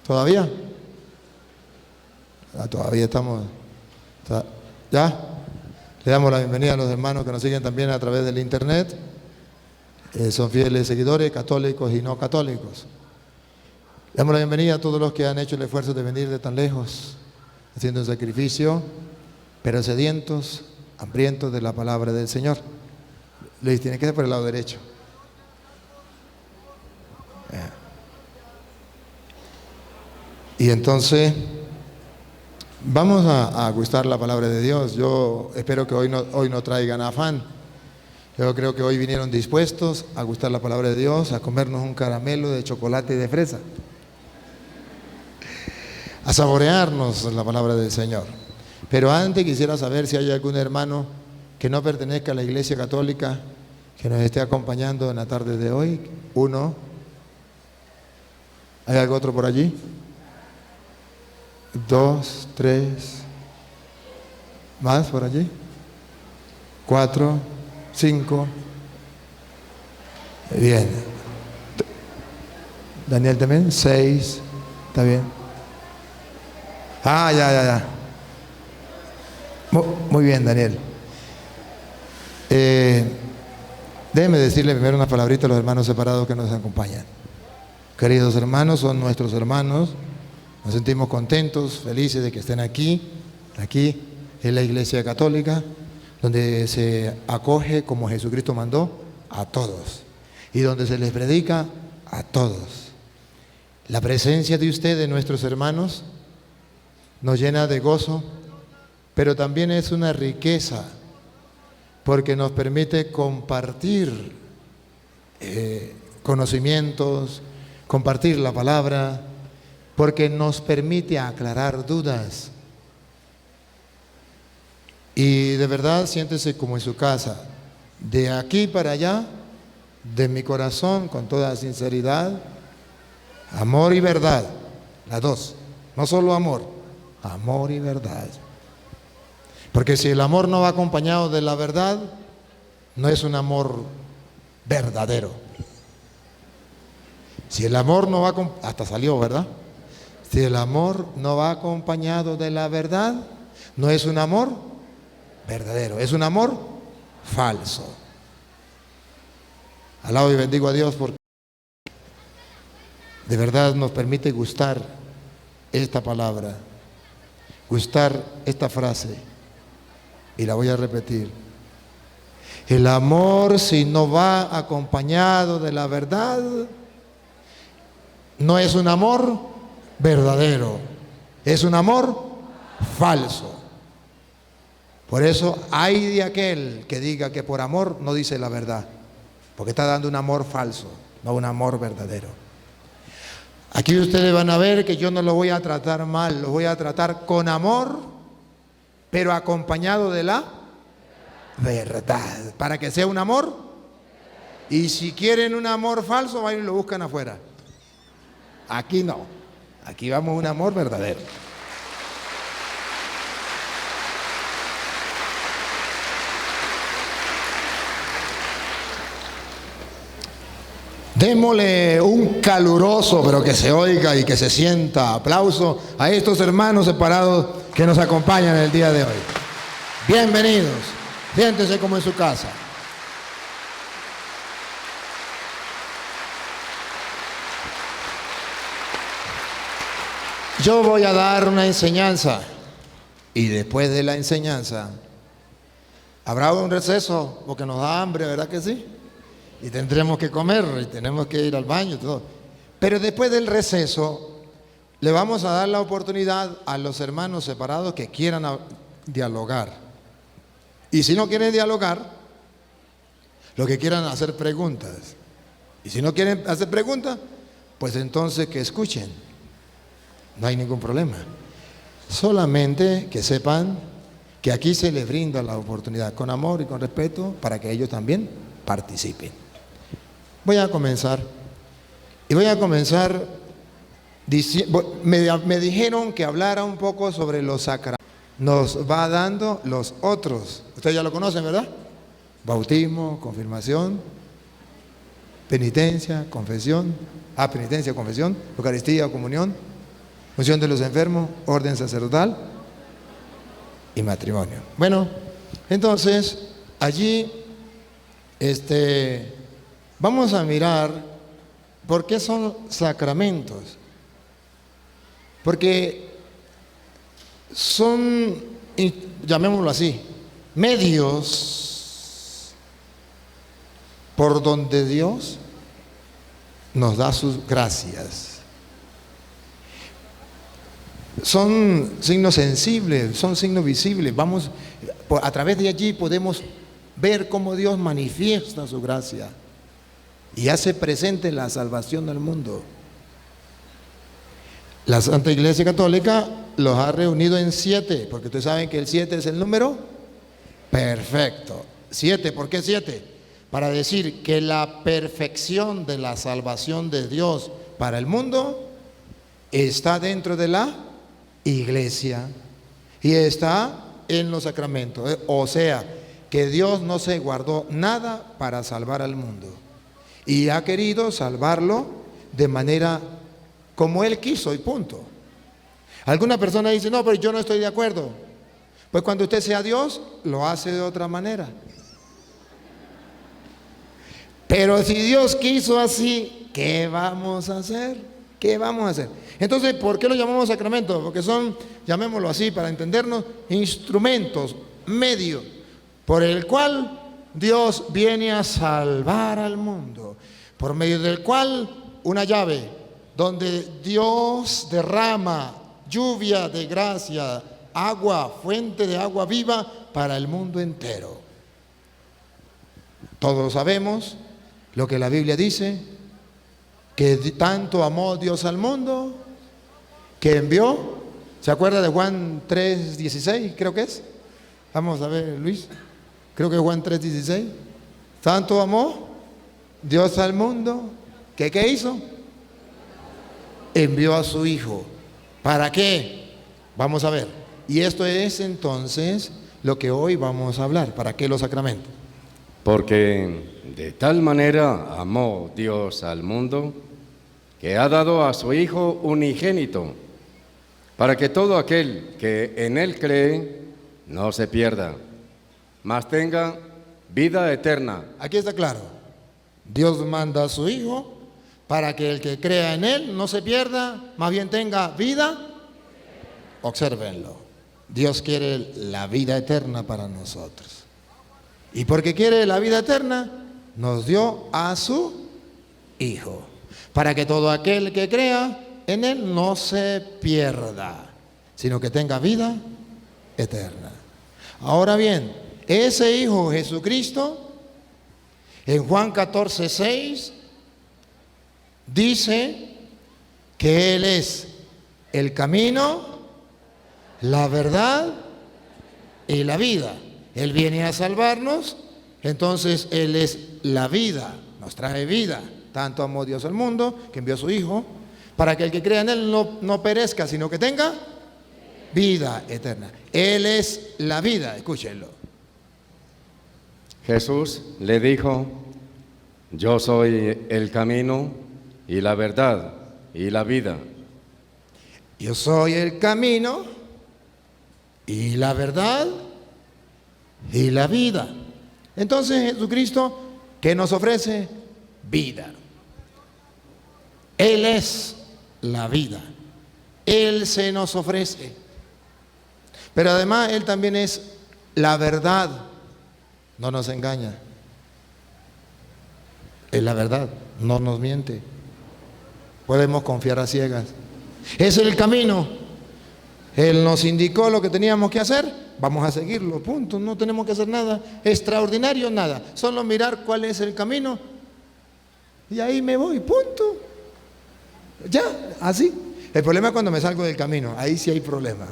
¿Todavía? Todavía estamos. ¿Ya? Le damos la bienvenida a los hermanos que nos siguen también a través del internet. Son fieles seguidores, católicos y no católicos. Le damos la bienvenida a todos los que han hecho el esfuerzo de venir de tan lejos, haciendo un sacrificio, pero sedientos, hambrientos de la palabra del Señor. Luis, tiene que ser por el lado derecho. Y entonces vamos a gustar la palabra de Dios. Yo espero que hoy no traigan afán. Yo creo que hoy vinieron dispuestos a gustar la palabra de Dios, a comernos un caramelo de chocolate y de fresa, a saborearnos la palabra del Señor. Pero antes quisiera saber si hay algún hermano que no pertenezca a la Iglesia Católica que nos esté acompañando en la tarde de hoy. Uno. ¿Hay algún otro por allí? 2, 3. ¿Más por allí? 4, 5. Bien. Daniel también. 6. Está bien. Ya. Muy bien, Daniel. Déjeme decirle primero unas palabritas a los hermanos separados que nos acompañan. Queridos hermanos, son nuestros hermanos. Nos sentimos contentos, felices de que estén aquí en la Iglesia Católica, donde se acoge como Jesucristo mandó a todos y donde se les predica a todos. La presencia de ustedes, nuestros hermanos, nos llena de gozo, pero también es una riqueza porque nos permite compartir conocimientos, compartir la palabra, porque nos permite aclarar dudas. Y de verdad siéntese como en su casa, de aquí para allá, de mi corazón, con toda sinceridad, amor y verdad, las dos, no solo amor y verdad. Porque si el amor no va acompañado de la verdad, no es un amor verdadero. Si el amor no va, hasta salió, ¿verdad? Si el amor no va acompañado de la verdad, no es un amor verdadero, es un amor falso. Alabo y bendigo a Dios porque de verdad nos permite gustar esta palabra, gustar esta frase, y la voy a repetir. El amor, si no va acompañado de la verdad, no es un amor verdadero, es un amor falso. Por eso hay de aquel que diga que por amor no dice la verdad, porque está dando un amor falso, no un amor verdadero. Aquí ustedes van a ver que yo no lo voy a tratar mal, lo voy a tratar con amor, pero acompañado de la verdad, para que sea un amor. Y si quieren un amor falso, vayan y lo buscan afuera. Aquí no, aquí vamos a un amor verdadero. Démosle un caluroso, pero que se oiga y que se sienta, aplauso a estos hermanos separados que nos acompañan el día de hoy. Bienvenidos, siéntese como en su casa. Yo voy a dar una enseñanza y después de la enseñanza habrá un receso porque nos da hambre, ¿verdad que sí? Y tendremos que comer y tenemos que ir al baño y todo. Pero después del receso le vamos a dar la oportunidad a los hermanos separados que quieran dialogar. Y si no quieren dialogar, lo que quieran hacer preguntas. Y si no quieren hacer preguntas, pues entonces que escuchen. No hay ningún problema. Solamente que sepan que aquí se les brinda la oportunidad con amor y con respeto para que ellos también participen. Voy a comenzar. Y voy a comenzar me dijeron que hablara un poco sobre los sacramentos. Nos va dando los otros. Ustedes ya lo conocen, ¿verdad? Bautismo, confirmación, penitencia, confesión. Penitencia, confesión, Eucaristía, comunión. unción de los enfermos, orden sacerdotal y matrimonio. Bueno, entonces allí vamos a mirar por qué son sacramentos. Porque son, llamémoslo así, medios por donde Dios nos da sus gracias. Son signos sensibles, son signos visibles. A través de allí podemos ver cómo Dios manifiesta su gracia y hace presente la salvación del mundo. La Santa Iglesia Católica los ha reunido en 7, porque ustedes saben que el 7 es el número perfecto. 7, ¿por qué 7? Para decir que la perfección de la salvación de Dios para el mundo está dentro de la Iglesia y está en los sacramentos. O sea, que Dios no se guardó nada para salvar al mundo y ha querido salvarlo de manera como Él quiso y punto. Alguna persona dice, no, pero yo no estoy de acuerdo. Pues cuando usted sea Dios, lo hace de otra manera. Pero si Dios quiso así, ¿qué vamos a hacer? ¿Qué vamos a hacer? Entonces, ¿por qué lo llamamos sacramentos? Porque son, llamémoslo así para entendernos, instrumentos, medios, por el cual Dios viene a salvar al mundo, por medio del cual una llave, donde Dios derrama lluvia de gracia, agua, fuente de agua viva para el mundo entero. Todos sabemos lo que la Biblia dice, que tanto amó Dios al mundo, que envió. ¿Se acuerda de Juan 3:16? Creo que es. Vamos a ver, Luis. Creo que es Juan 3:16. Tanto amó Dios al mundo, que ¿qué hizo? Envió a su Hijo. ¿Para qué? Vamos a ver. Y esto es entonces lo que hoy vamos a hablar. ¿Para qué los sacramentos? Porque de tal manera amó Dios al mundo, que ha dado a su Hijo unigénito, para que todo aquel que en Él cree no se pierda, mas tenga vida eterna. Aquí está claro. Dios manda a su Hijo para que el que crea en Él no se pierda, más bien tenga vida. Obsérvenlo. Dios quiere la vida eterna para nosotros. Y porque quiere la vida eterna, nos dio a su Hijo, para que todo aquel que crea en Él no se pierda, sino que tenga vida eterna. Ahora bien, ese Hijo Jesucristo, en Juan 14:6, dice que Él es el camino, la verdad y la vida. Él viene a salvarnos, entonces Él es la vida, nos trae vida. Tanto amó Dios al mundo que envió a su Hijo, para que el que crea en Él no perezca, sino que tenga vida eterna. Él es la vida, escúchenlo. Jesús le dijo: yo soy el camino y la verdad y la vida. Yo soy el camino y la verdad y la vida. Entonces Jesucristo, ¿qué nos ofrece? Vida. Él es la vida. Él se nos ofrece. Pero además Él también es la verdad. No nos engaña. Es la verdad, no nos miente. Podemos confiar a ciegas. Es el camino. Él nos indicó lo que teníamos que hacer, vamos a seguirlo, punto. No tenemos que hacer nada extraordinario, nada. Solo mirar cuál es el camino y ahí me voy, punto. Ya, así. El problema es cuando me salgo del camino, ahí sí hay problema.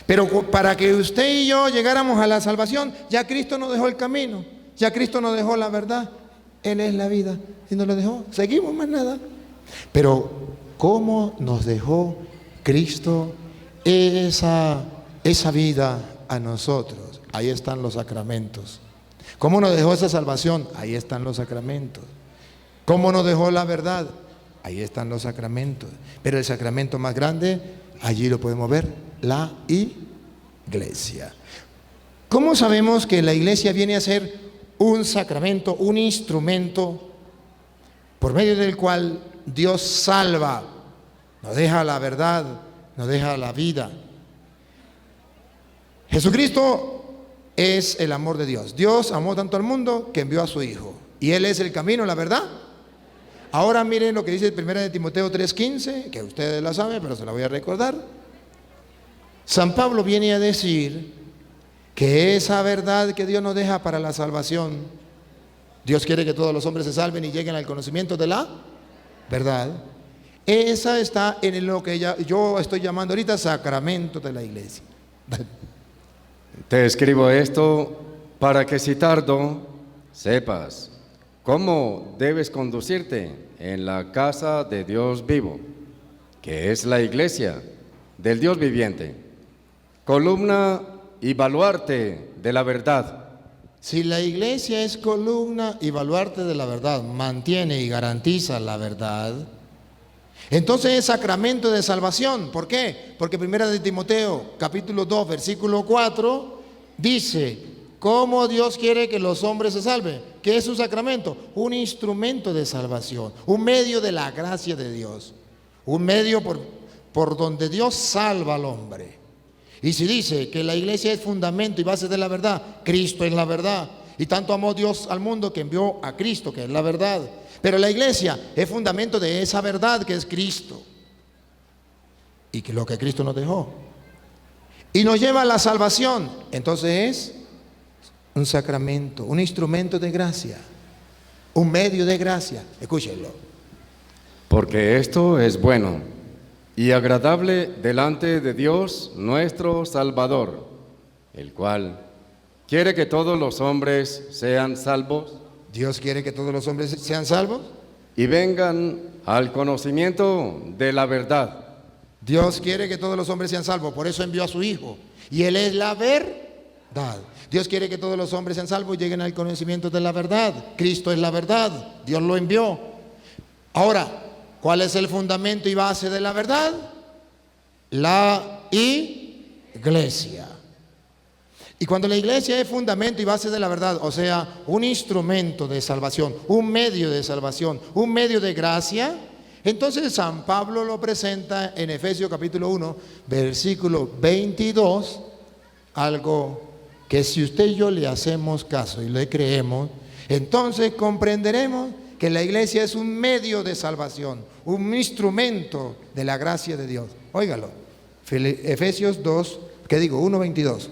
Pero para que usted y yo llegáramos a la salvación, ya Cristo nos dejó el camino, ya Cristo nos dejó la verdad. Él es la vida y nos lo dejó, seguimos más nada. Pero ¿cómo nos dejó Cristo esa vida a nosotros? Ahí están los sacramentos. ¿Cómo nos dejó esa salvación? Ahí están los sacramentos. ¿Cómo nos dejó la verdad? Ahí están los sacramentos. Pero el sacramento más grande, allí lo podemos ver, la iglesia. ¿Cómo sabemos que la iglesia viene a ser un sacramento, un instrumento por medio del cual Dios salva, nos deja la verdad, nos deja la vida? Jesucristo es el amor de Dios. Dios amó tanto al mundo que envió a su Hijo. Y Él es el camino, la verdad. Ahora miren lo que dice 1 Timoteo 3:15, que ustedes la saben, pero se la voy a recordar. San Pablo viene a decir que esa verdad que Dios nos deja para la salvación, Dios quiere que todos los hombres se salven y lleguen al conocimiento de la verdad. Esa está en lo que yo estoy llamando ahorita sacramento de la iglesia. Te escribo esto para que si tardo sepas cómo debes conducirte en la casa de Dios vivo, que es la iglesia del Dios viviente, columna y baluarte de la verdad. Si la iglesia es columna y baluarte de la verdad, mantiene y garantiza la verdad, entonces es sacramento de salvación. ¿Por qué? Porque 1 Timoteo capítulo 2 versículo 4 dice: ¿cómo Dios quiere que los hombres se salven? ¿Qué es un sacramento? Un instrumento de salvación, un medio de la gracia de Dios, un medio por donde Dios salva al hombre. Y si dice que la iglesia es fundamento y base de la verdad, Cristo es la verdad. Y tanto amó Dios al mundo que envió a Cristo, que es la verdad. Pero la iglesia es fundamento de esa verdad que es Cristo. Y que lo que Cristo nos dejó. Y nos lleva a la salvación. Entonces es un sacramento, un instrumento de gracia, un medio de gracia. Escúchenlo. Porque esto es bueno y agradable delante de Dios nuestro Salvador, el cual quiere que todos los hombres sean salvos. Dios quiere que todos los hombres sean salvos y vengan al conocimiento de la verdad. Dios quiere que todos los hombres sean salvos, por eso envió a su Hijo. Y Él es la verdad. Dios quiere que todos los hombres sean salvos y lleguen al conocimiento de la verdad. Cristo es la verdad, Dios lo envió. Ahora, ¿cuál es el fundamento y base de la verdad? La iglesia. Y cuando la iglesia es fundamento y base de la verdad, o sea, un instrumento de salvación, un medio de salvación, un medio de gracia, entonces San Pablo lo presenta en Efesios capítulo 1, versículo 22, algo que si usted y yo le hacemos caso y le creemos, entonces comprenderemos que la iglesia es un medio de salvación, un instrumento de la gracia de Dios. Óigalo, Efesios 2, ¿qué digo? 1:22.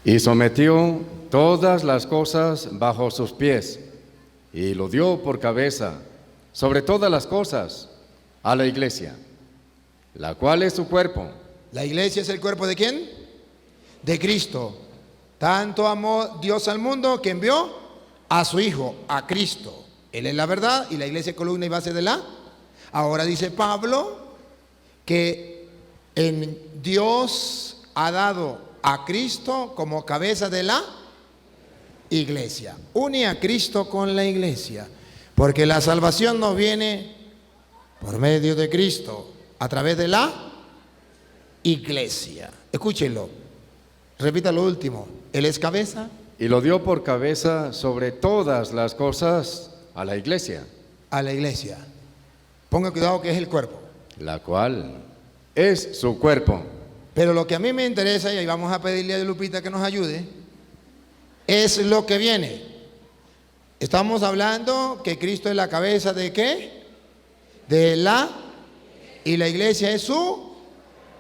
Y sometió todas las cosas bajo sus pies, y lo dio por cabeza sobre todas las cosas a la iglesia, la cual es su cuerpo. ¿La iglesia es el cuerpo de quién? De Cristo. Tanto amó Dios al mundo que envió a su Hijo, a Cristo. Él es la verdad y la iglesia es columna y base de la. Ahora dice Pablo que en Dios ha dado a Cristo como cabeza de la iglesia. Une a Cristo con la iglesia, porque la salvación no viene por medio de Cristo, a través de la iglesia. Escúchenlo, repita lo último. Él es cabeza. Y lo dio por cabeza sobre todas las cosas a la iglesia. A la iglesia. Ponga cuidado que es el cuerpo. La cual es su cuerpo. Pero lo que a mí me interesa, y ahí vamos a pedirle a Lupita que nos ayude, es lo que viene. Estamos hablando que Cristo es la cabeza de ¿qué? De la, y la iglesia es su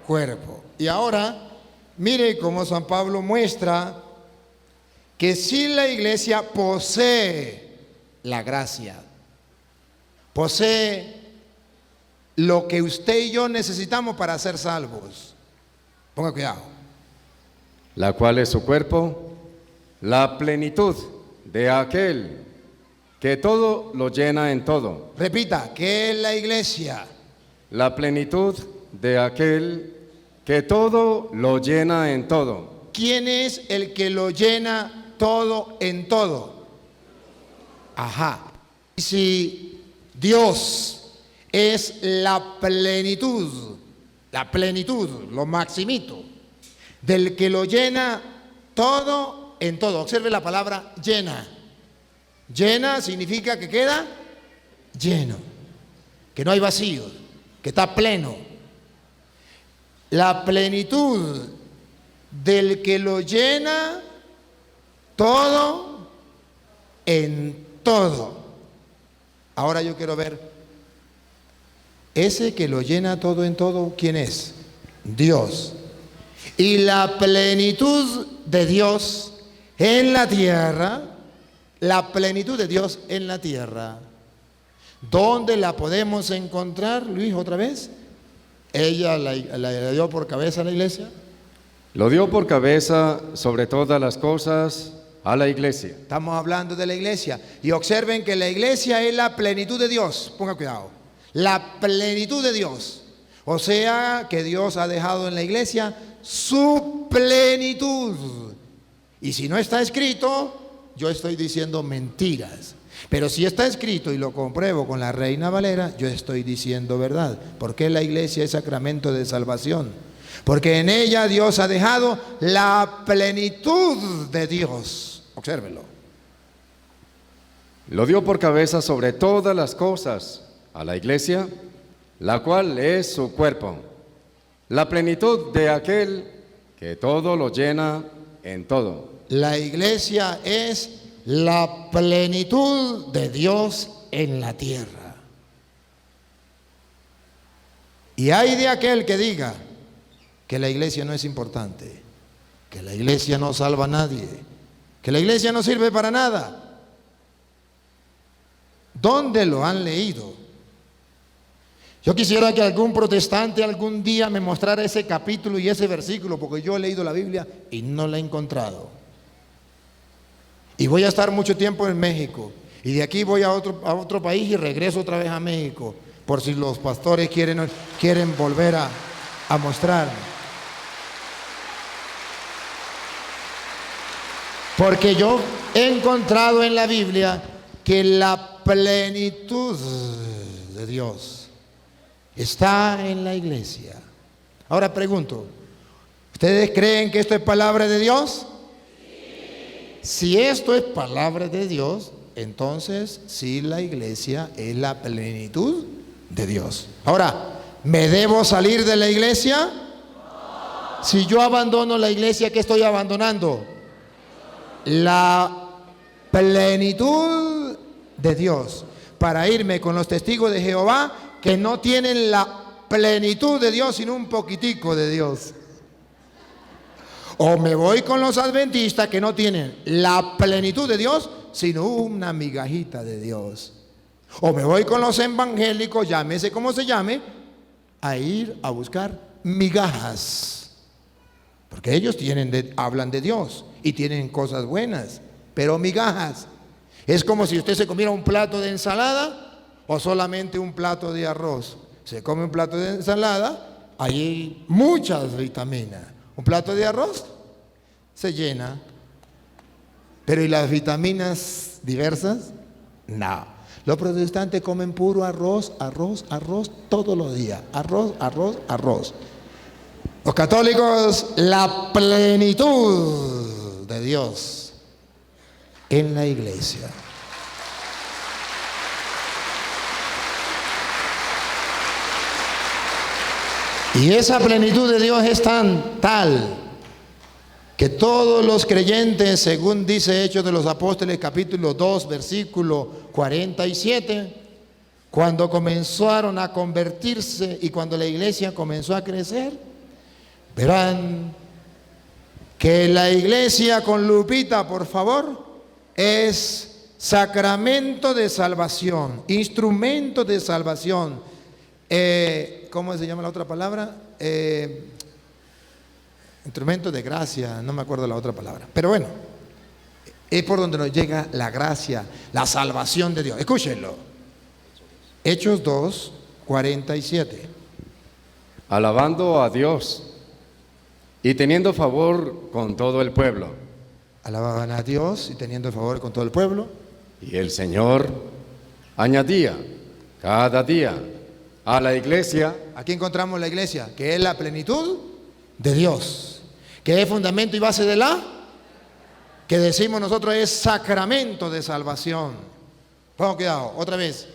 cuerpo. Y ahora, mire cómo San Pablo muestra que si la iglesia posee la gracia, posee lo que usted y yo necesitamos para ser salvos. Ponga cuidado. La cual es su cuerpo, la plenitud de aquel que todo lo llena en todo. Repita, ¿qué es la iglesia? La plenitud de aquel que todo lo llena en todo. ¿Quién es el que lo llena todo en todo? Ajá. Y si Dios es la plenitud, lo maximito, del que lo llena todo en todo. Observe la palabra llena. Llena significa que queda lleno, que no hay vacío, que está pleno. La plenitud del que lo llena todo en todo. Ahora yo quiero ver, ese que lo llena todo en todo, ¿quién es? Dios. Y la plenitud de Dios en la tierra, la plenitud de Dios en la tierra, ¿dónde la podemos encontrar, Luis, otra vez? ¿Ella la dio por cabeza a la iglesia? Lo dio por cabeza sobre todas las cosas a la iglesia. Estamos hablando de la iglesia. Y observen que la iglesia es la plenitud de Dios. Ponga cuidado. La plenitud de Dios. O sea que Dios ha dejado en la iglesia su plenitud. Y si no está escrito, yo estoy diciendo mentiras. Pero si está escrito y lo compruebo con la Reina Valera, yo estoy diciendo verdad. Porque la iglesia es sacramento de salvación. Porque en ella Dios ha dejado la plenitud de Dios. Obsérvenlo. Lo dio por cabeza sobre todas las cosas a la iglesia, la cual es su cuerpo, la plenitud de aquel que todo lo llena en todo. La iglesia es la plenitud de Dios en la tierra. Y hay de aquel que diga que la iglesia no es importante, que la iglesia no salva a nadie, que la iglesia no sirve para nada. ¿Dónde lo han leído? Yo quisiera que algún protestante algún día me mostrara ese capítulo y ese versículo, porque yo he leído la Biblia y no la he encontrado. Y voy a estar mucho tiempo en México, y de aquí voy a otro país y regreso otra vez a México, por si los pastores quieren volver a mostrarme. Porque yo he encontrado en la Biblia que la plenitud de Dios está en la iglesia. Ahora pregunto, ¿ustedes creen que esto es palabra de Dios? Sí. Si esto es palabra de Dios, entonces sí, la iglesia es la plenitud de Dios. Ahora, ¿me debo salir de la iglesia? No. Si yo abandono la iglesia, ¿qué estoy abandonando? La plenitud de Dios, para irme con los testigos de Jehová que no tienen la plenitud de Dios sino un poquitico de Dios. O me voy con los adventistas que no tienen la plenitud de Dios sino una migajita de Dios. O me voy con los evangélicos, llámese como se llame, a ir a buscar migajas. Porque ellos hablan de Dios y tienen cosas buenas, pero migajas. Es como si usted se comiera un plato de ensalada o solamente un plato de arroz. Se come un plato de ensalada, hay muchas vitaminas. Un plato de arroz se llena. Pero ¿y las vitaminas diversas? No. Los protestantes comen puro arroz todos los días. Arroz. Los católicos, la plenitud de Dios en la iglesia. Y esa plenitud de Dios es tal que todos los creyentes, según dice Hechos de los Apóstoles, capítulo 2, versículo 47, cuando comenzaron a convertirse y cuando la iglesia comenzó a crecer, verán que la iglesia, con lupita por favor, es sacramento de salvación, instrumento de salvación. ¿Cómo se llama la otra palabra? Instrumento de gracia, no me acuerdo la otra palabra. Pero bueno, es por donde nos llega la gracia, la salvación de Dios. Escúchenlo. Hechos 2, 47. Alabando a Dios y teniendo favor con todo el pueblo. Alababan a Dios y teniendo favor con todo el pueblo. Y el Señor añadía cada día a la iglesia. Aquí encontramos la iglesia, que es la plenitud de Dios, que es fundamento y base de que decimos nosotros es sacramento de salvación. Pongan cuidado, otra vez.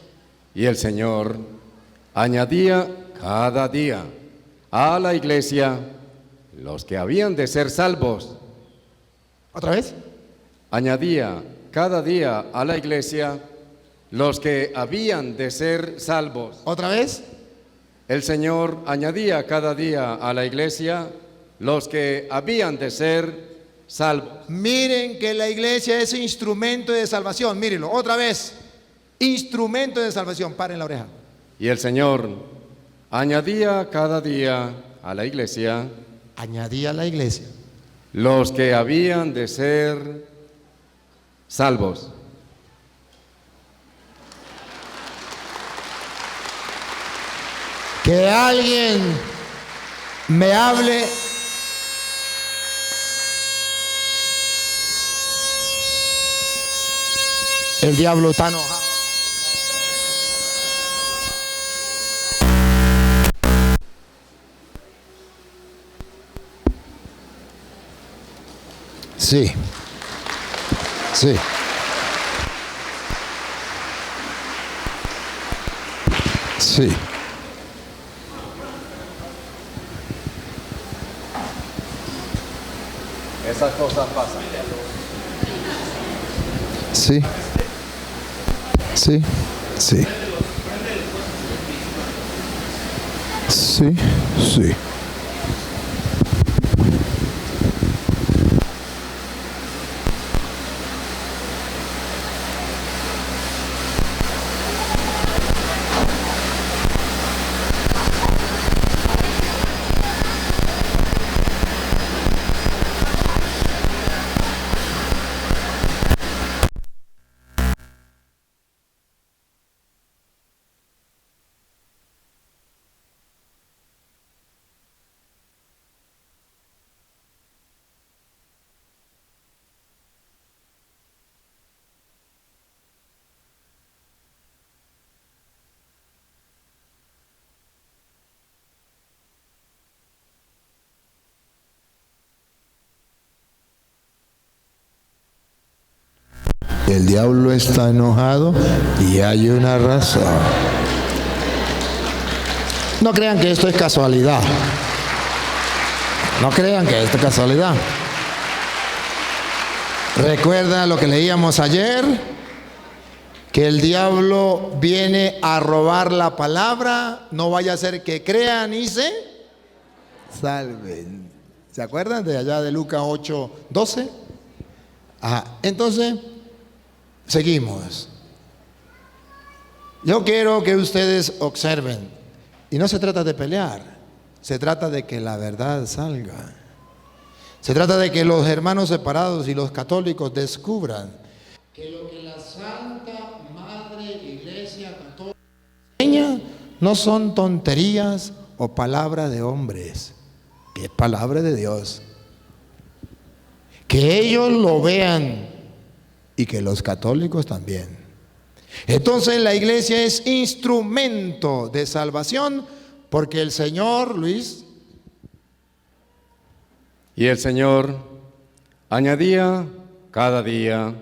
Y el Señor añadía cada día a la iglesia los que habían de ser salvos. ¿Otra vez? Añadía cada día a la iglesia los que habían de ser salvos. ¿Otra vez? El Señor añadía cada día a la iglesia los que habían de ser salvos. Miren que la iglesia es instrumento de salvación. Mírenlo, otra vez. Instrumento de salvación. Paren la oreja. Y el Señor añadía cada día a la iglesia. Añadía a la iglesia Los que habían de ser salvos. Que alguien me hable. El diablo está enojado. Sí. Sí. Sí. Esas cosas pasan. Sí. Sí. Sí. Sí. Sí. El diablo está enojado y hay una razón. No crean que esto es casualidad. No crean que esto es casualidad. Recuerda lo que leíamos ayer, que el diablo viene a robar la palabra, no vaya a ser que crean y se salven. ¿Se acuerdan de allá de Lucas 8:12? Ajá. Entonces, seguimos. Yo quiero que ustedes observen, y no se trata de pelear, se trata de que la verdad salga. Se trata de que los hermanos separados y los católicos descubran que lo que la Santa Madre Iglesia Católica enseña no son tonterías o palabras de hombres, que es palabra de Dios. Que ellos lo vean y que los católicos también. Entonces la iglesia es instrumento de salvación porque el Señor, Luis. Y el Señor añadía cada día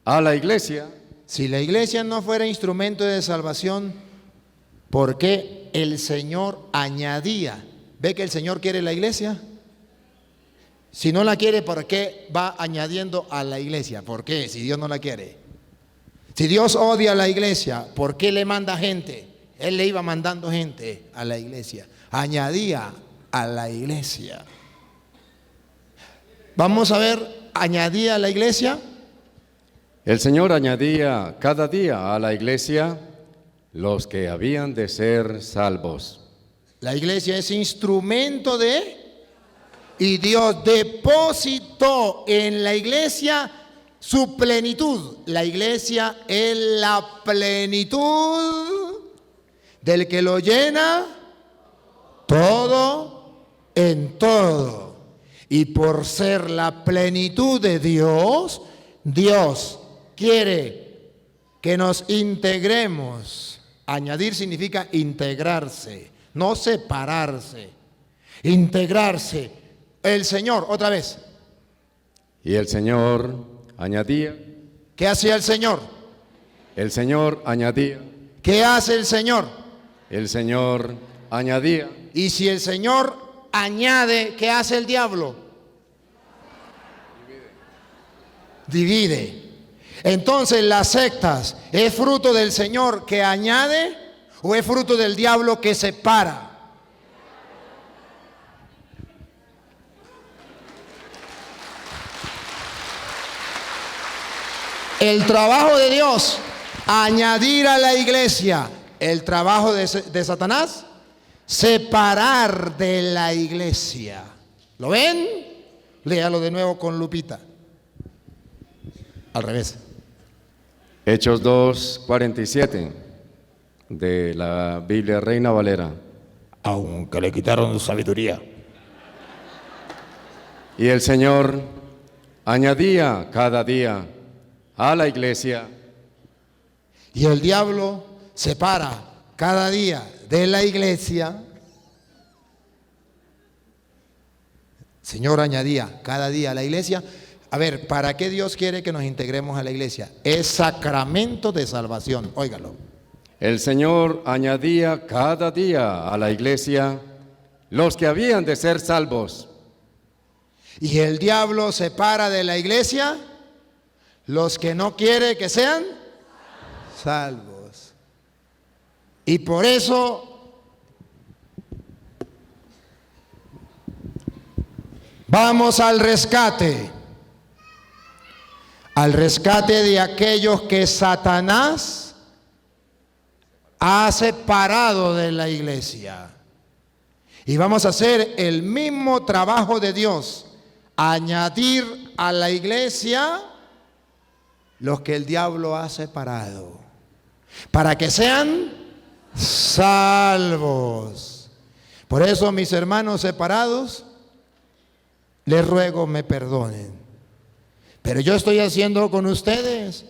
a la iglesia. Si la iglesia no fuera instrumento de salvación, ¿por qué el Señor añadía? ¿Ve que el Señor quiere la iglesia? Si no la quiere, ¿por qué va añadiendo a la iglesia? ¿Por qué? Si Dios no la quiere. Si Dios odia a la iglesia, ¿por qué le manda gente? Él le iba mandando gente a la iglesia. Añadía a la iglesia. Vamos a ver, añadía a la iglesia. El Señor añadía cada día a la iglesia los que habían de ser salvos. La iglesia es instrumento de... Y Dios depositó en la iglesia su plenitud. La iglesia es la plenitud del que lo llena todo en todo. Y por ser la plenitud de Dios, Dios quiere que nos integremos. Añadir significa integrarse, no separarse, integrarse. El Señor, otra vez. Y el Señor añadía. ¿Qué hacía el Señor? El Señor añadía. ¿Qué hace el Señor? El Señor añadía. Y si el Señor añade, ¿qué hace el diablo? Divide. Entonces, las sectas, ¿es fruto del Señor que añade o es fruto del diablo que separa? El trabajo de Dios, añadir a la iglesia. El trabajo de Satanás, separar de la iglesia. ¿Lo ven? Léalo de nuevo con lupita. Al revés. Hechos 2:47 de la Biblia Reina Valera. Aunque le quitaron sabiduría. Y el Señor añadía cada día a la iglesia. Y el diablo separa cada día de la iglesia. Señor añadía cada día a la iglesia. A ver, ¿para qué Dios quiere que nos integremos a la iglesia? Es sacramento de salvación, óigalo. El Señor añadía cada día a la iglesia los que habían de ser salvos. Y el diablo separa de la iglesia los que no quiere que sean salvos. Y por eso vamos al rescate de aquellos que Satanás ha separado de la iglesia. Y vamos a hacer el mismo trabajo de Dios, añadir a la iglesia los que el diablo ha separado, para que sean salvos. Por eso, mis hermanos separados, les ruego me perdonen. Pero yo estoy haciendo con ustedes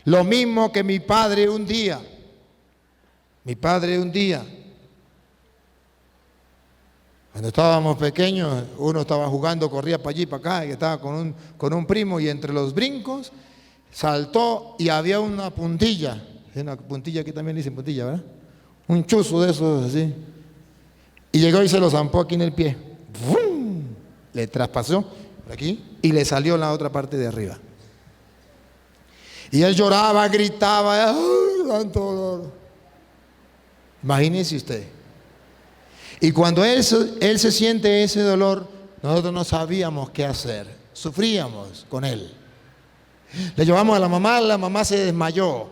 lo mismo que mi padre un día. Cuando estábamos pequeños, uno estaba jugando, corría para allí, para acá, y estaba con un primo, y entre los brincos saltó y había una puntilla. Una puntilla, aquí también dicen puntilla, ¿verdad? Un chuzo de esos así. Y llegó y se lo zampó aquí en el pie. ¡Bum! Le traspasó por aquí y le salió en la otra parte de arriba. Y él lloraba, gritaba, ¡ay, tanto dolor! Imagínense usted. Y cuando él se siente ese dolor, nosotros no sabíamos qué hacer. Sufríamos con él. Le llevamos a la mamá se desmayó.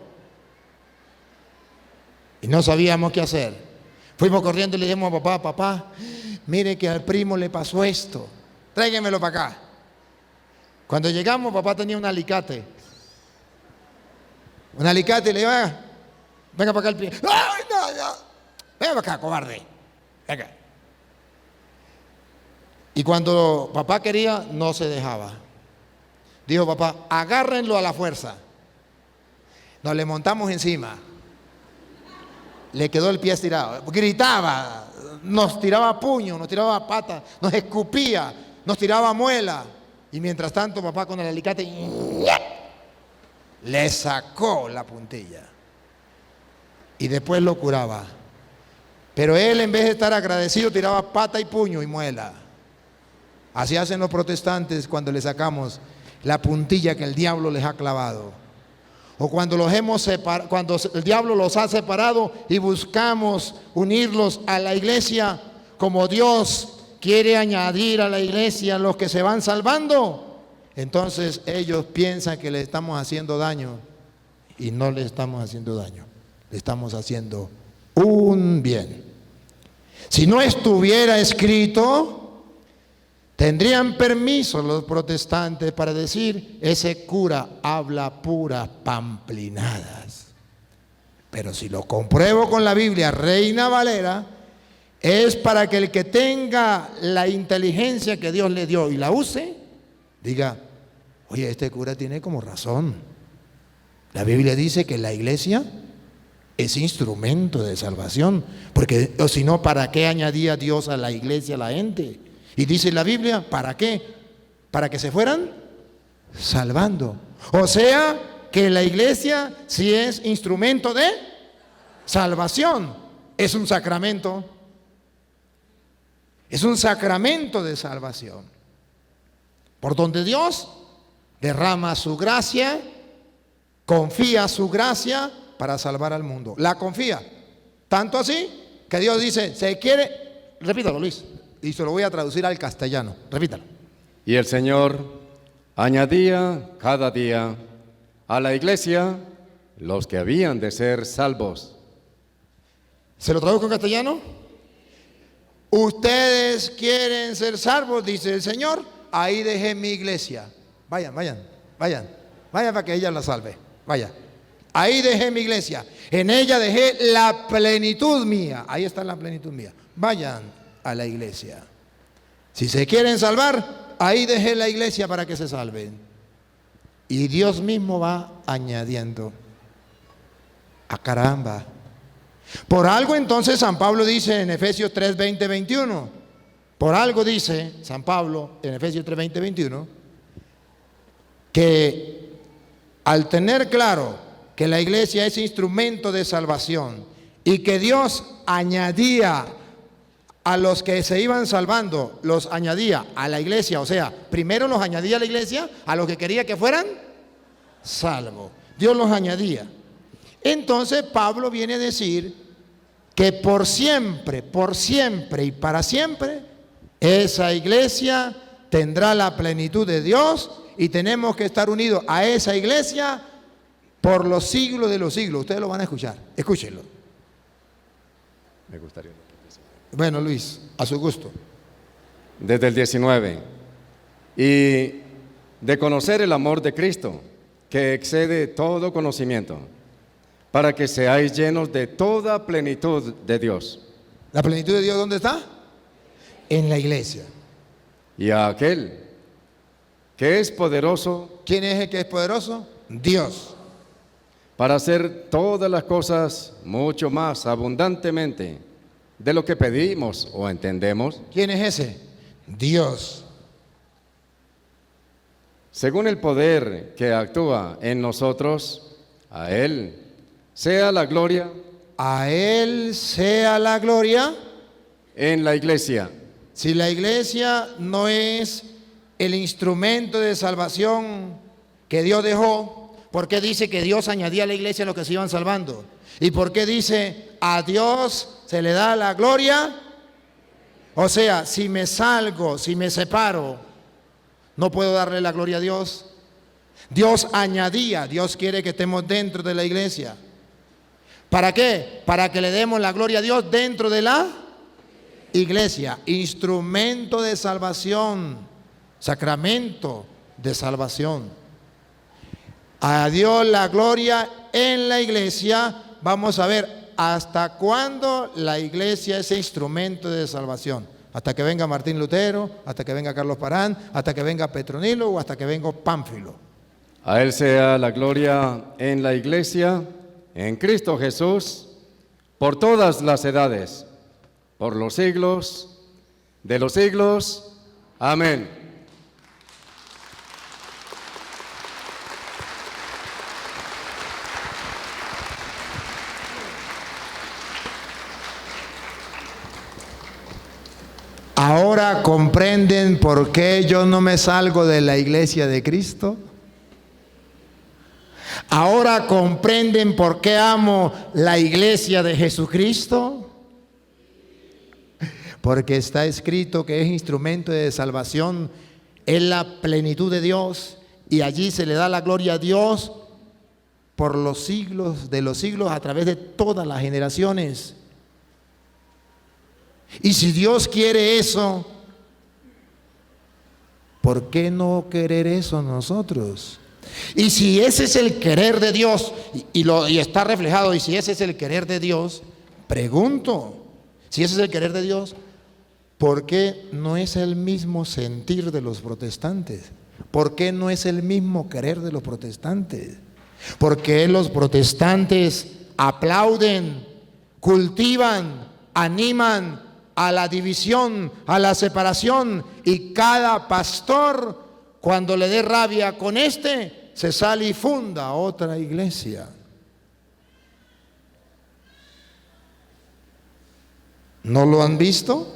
Y no sabíamos qué hacer. Fuimos corriendo y le dijimos a papá, mire que al primo le pasó esto. Tráigamelo para acá. Cuando llegamos, papá tenía un alicate. Y le digo, venga para acá el primo. ¡Ay, no! Venga para acá, cobarde. Venga. Y cuando papá quería, no se dejaba. Dijo papá, agárrenlo a la fuerza. Nos le montamos encima. Le quedó el pie estirado. Gritaba, nos tiraba puño, nos tiraba pata, nos escupía, nos tiraba muela. Y mientras tanto papá con el alicate le sacó la puntilla. Y después lo curaba. Pero él, en vez de estar agradecido, tiraba pata y puño y muela. Así hacen los protestantes cuando le sacamos la puntilla que el diablo les ha clavado. O cuando cuando el diablo los ha separado y buscamos unirlos a la iglesia, como Dios quiere añadir a la iglesia los que se van salvando, entonces ellos piensan que le estamos haciendo daño, y no le estamos haciendo daño, le estamos haciendo un bien. Si no estuviera escrito, tendrían permiso los protestantes para decir, ese cura habla puras pamplinadas. Pero si lo compruebo con la Biblia Reina Valera, es para que el que tenga la inteligencia que Dios le dio y la use, diga, oye, este cura tiene como razón. La Biblia dice que la iglesia es instrumento de salvación, porque o si no, ¿para qué añadía Dios a la iglesia a la gente? Y dice la Biblia, ¿para qué? Para que se fueran salvando. O sea, que la iglesia sí es instrumento de salvación, es un sacramento. Es un sacramento de salvación, por donde Dios derrama su gracia, confía su gracia para salvar al mundo. La confía, tanto así que Dios dice, se quiere, repítalo Luis, y se lo voy a traducir al castellano, repítalo. Y el Señor añadía cada día a la iglesia los que habían de ser salvos. ¿Se lo traduzco en castellano? Ustedes quieren ser salvos, dice el Señor, ahí dejé mi iglesia. Vayan para que ella la salve. Vaya, ahí dejé mi iglesia. En ella dejé la plenitud mía. Ahí está la plenitud mía. Vayan a la iglesia. Si se quieren salvar, ahí dejé la iglesia para que se salven. Y Dios mismo va añadiendo. ¡A caramba! Por algo entonces San Pablo dice en Efesios 3, 20, 21. Por algo dice San Pablo en Efesios 3, 20, 21, que al tener claro que la iglesia es instrumento de salvación y que Dios añadía a los que se iban salvando, los añadía a la iglesia, o sea, primero los añadía a la iglesia, a los que quería que fueran salvos. Dios los añadía. Entonces Pablo viene a decir que por siempre y para siempre, esa iglesia tendrá la plenitud de Dios y tenemos que estar unidos a esa iglesia por los siglos de los siglos. Ustedes lo van a escuchar, escúchenlo. Me gustaría. Bueno, Luis, a su gusto. Desde el 19. Y de conocer el amor de Cristo, que excede todo conocimiento, para que seáis llenos de toda plenitud de Dios. ¿La plenitud de Dios dónde está? En la iglesia. Y a aquel que es poderoso. ¿Quién es el que es poderoso? Dios. Para hacer todas las cosas mucho más abundantemente de lo que pedimos o entendemos. ¿Quién es ese? Dios. Según el poder que actúa en nosotros, a Él sea la gloria. A Él sea la gloria. En la iglesia. Si la iglesia no es el instrumento de salvación que Dios dejó, ¿por qué dice que Dios añadía a la iglesia a los que se iban salvando? ¿Y por qué dice a Dios se le da la gloria? O sea, si me salgo, si me separo, ¿no puedo darle la gloria a Dios? Dios añadía, Dios quiere que estemos dentro de la iglesia. ¿Para qué? Para que le demos la gloria a Dios dentro de la iglesia. Instrumento de salvación, sacramento de salvación. A Dios la gloria en la iglesia. Vamos a ver hasta cuándo la iglesia es instrumento de salvación. Hasta que venga Martín Lutero, hasta que venga Carlos Parán, hasta que venga Petronilo o hasta que venga Pánfilo. A Él sea la gloria en la iglesia, en Cristo Jesús, por todas las edades, por los siglos de los siglos. Amén. Ahora comprenden por qué yo no me salgo de la iglesia de Cristo. Ahora comprenden por qué amo la iglesia de Jesucristo. Porque está escrito que es instrumento de salvación, es la plenitud de Dios y allí se le da la gloria a Dios por los siglos de los siglos a través de todas las generaciones. Y si Dios quiere eso, ¿por qué no querer eso nosotros? Y si ese es el querer de Dios y está reflejado, y si ese es el querer de Dios, pregunto, si ese es el querer de Dios, ¿por qué no es el mismo sentir de los protestantes? ¿Por qué no es el mismo querer de los protestantes? ¿Por qué los protestantes aplauden, cultivan, animan a la división, a la separación, y cada pastor, cuando le dé rabia con este, se sale y funda otra iglesia? ¿No lo han visto?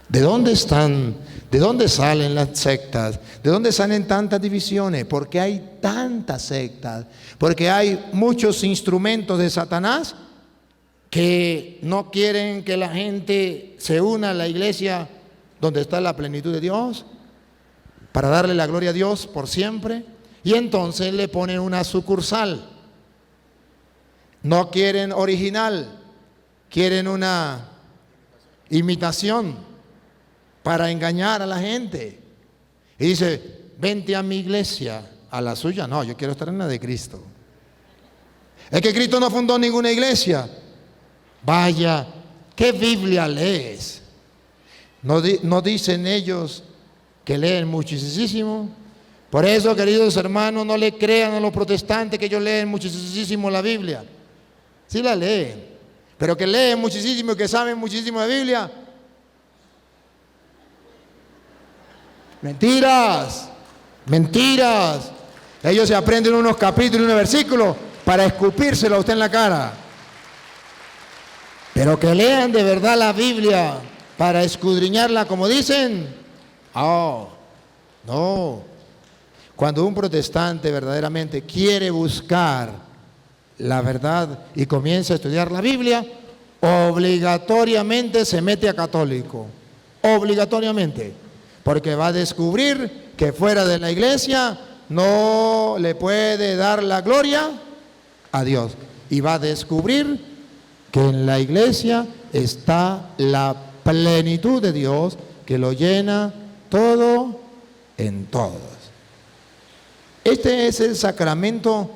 ¿De dónde están? ¿De dónde salen las sectas? ¿De dónde salen tantas divisiones? ¿Por qué hay tantas sectas? Porque hay muchos instrumentos de Satanás que no quieren que la gente se una a la iglesia donde está la plenitud de Dios, para darle la gloria a Dios por siempre, y entonces le ponen una sucursal. No quieren original, quieren una imitación para engañar a la gente. Y dice, vente a mi iglesia, a la suya. No, yo quiero estar en la de Cristo. Es que Cristo no fundó ninguna iglesia. Vaya, ¿qué Biblia lees? ¿No dicen ellos que leen muchísimo? Por eso, queridos hermanos, no le crean a los protestantes que ellos leen muchísimo la Biblia. Sí la leen, pero que leen muchísimo y que saben muchísimo de Biblia. Mentiras, mentiras. Ellos se aprenden unos capítulos y unos versículos para escupírselo a usted en la cara. Pero que lean de verdad la Biblia para escudriñarla, como dicen. Oh, no. Cuando un protestante verdaderamente quiere buscar la verdad y comienza a estudiar la Biblia, obligatoriamente se mete a católico. Obligatoriamente. Porque va a descubrir que fuera de la iglesia no le puede dar la gloria a Dios. Y va a descubrir que en la iglesia está la plenitud de Dios que lo llena todo en todos. Este es el sacramento,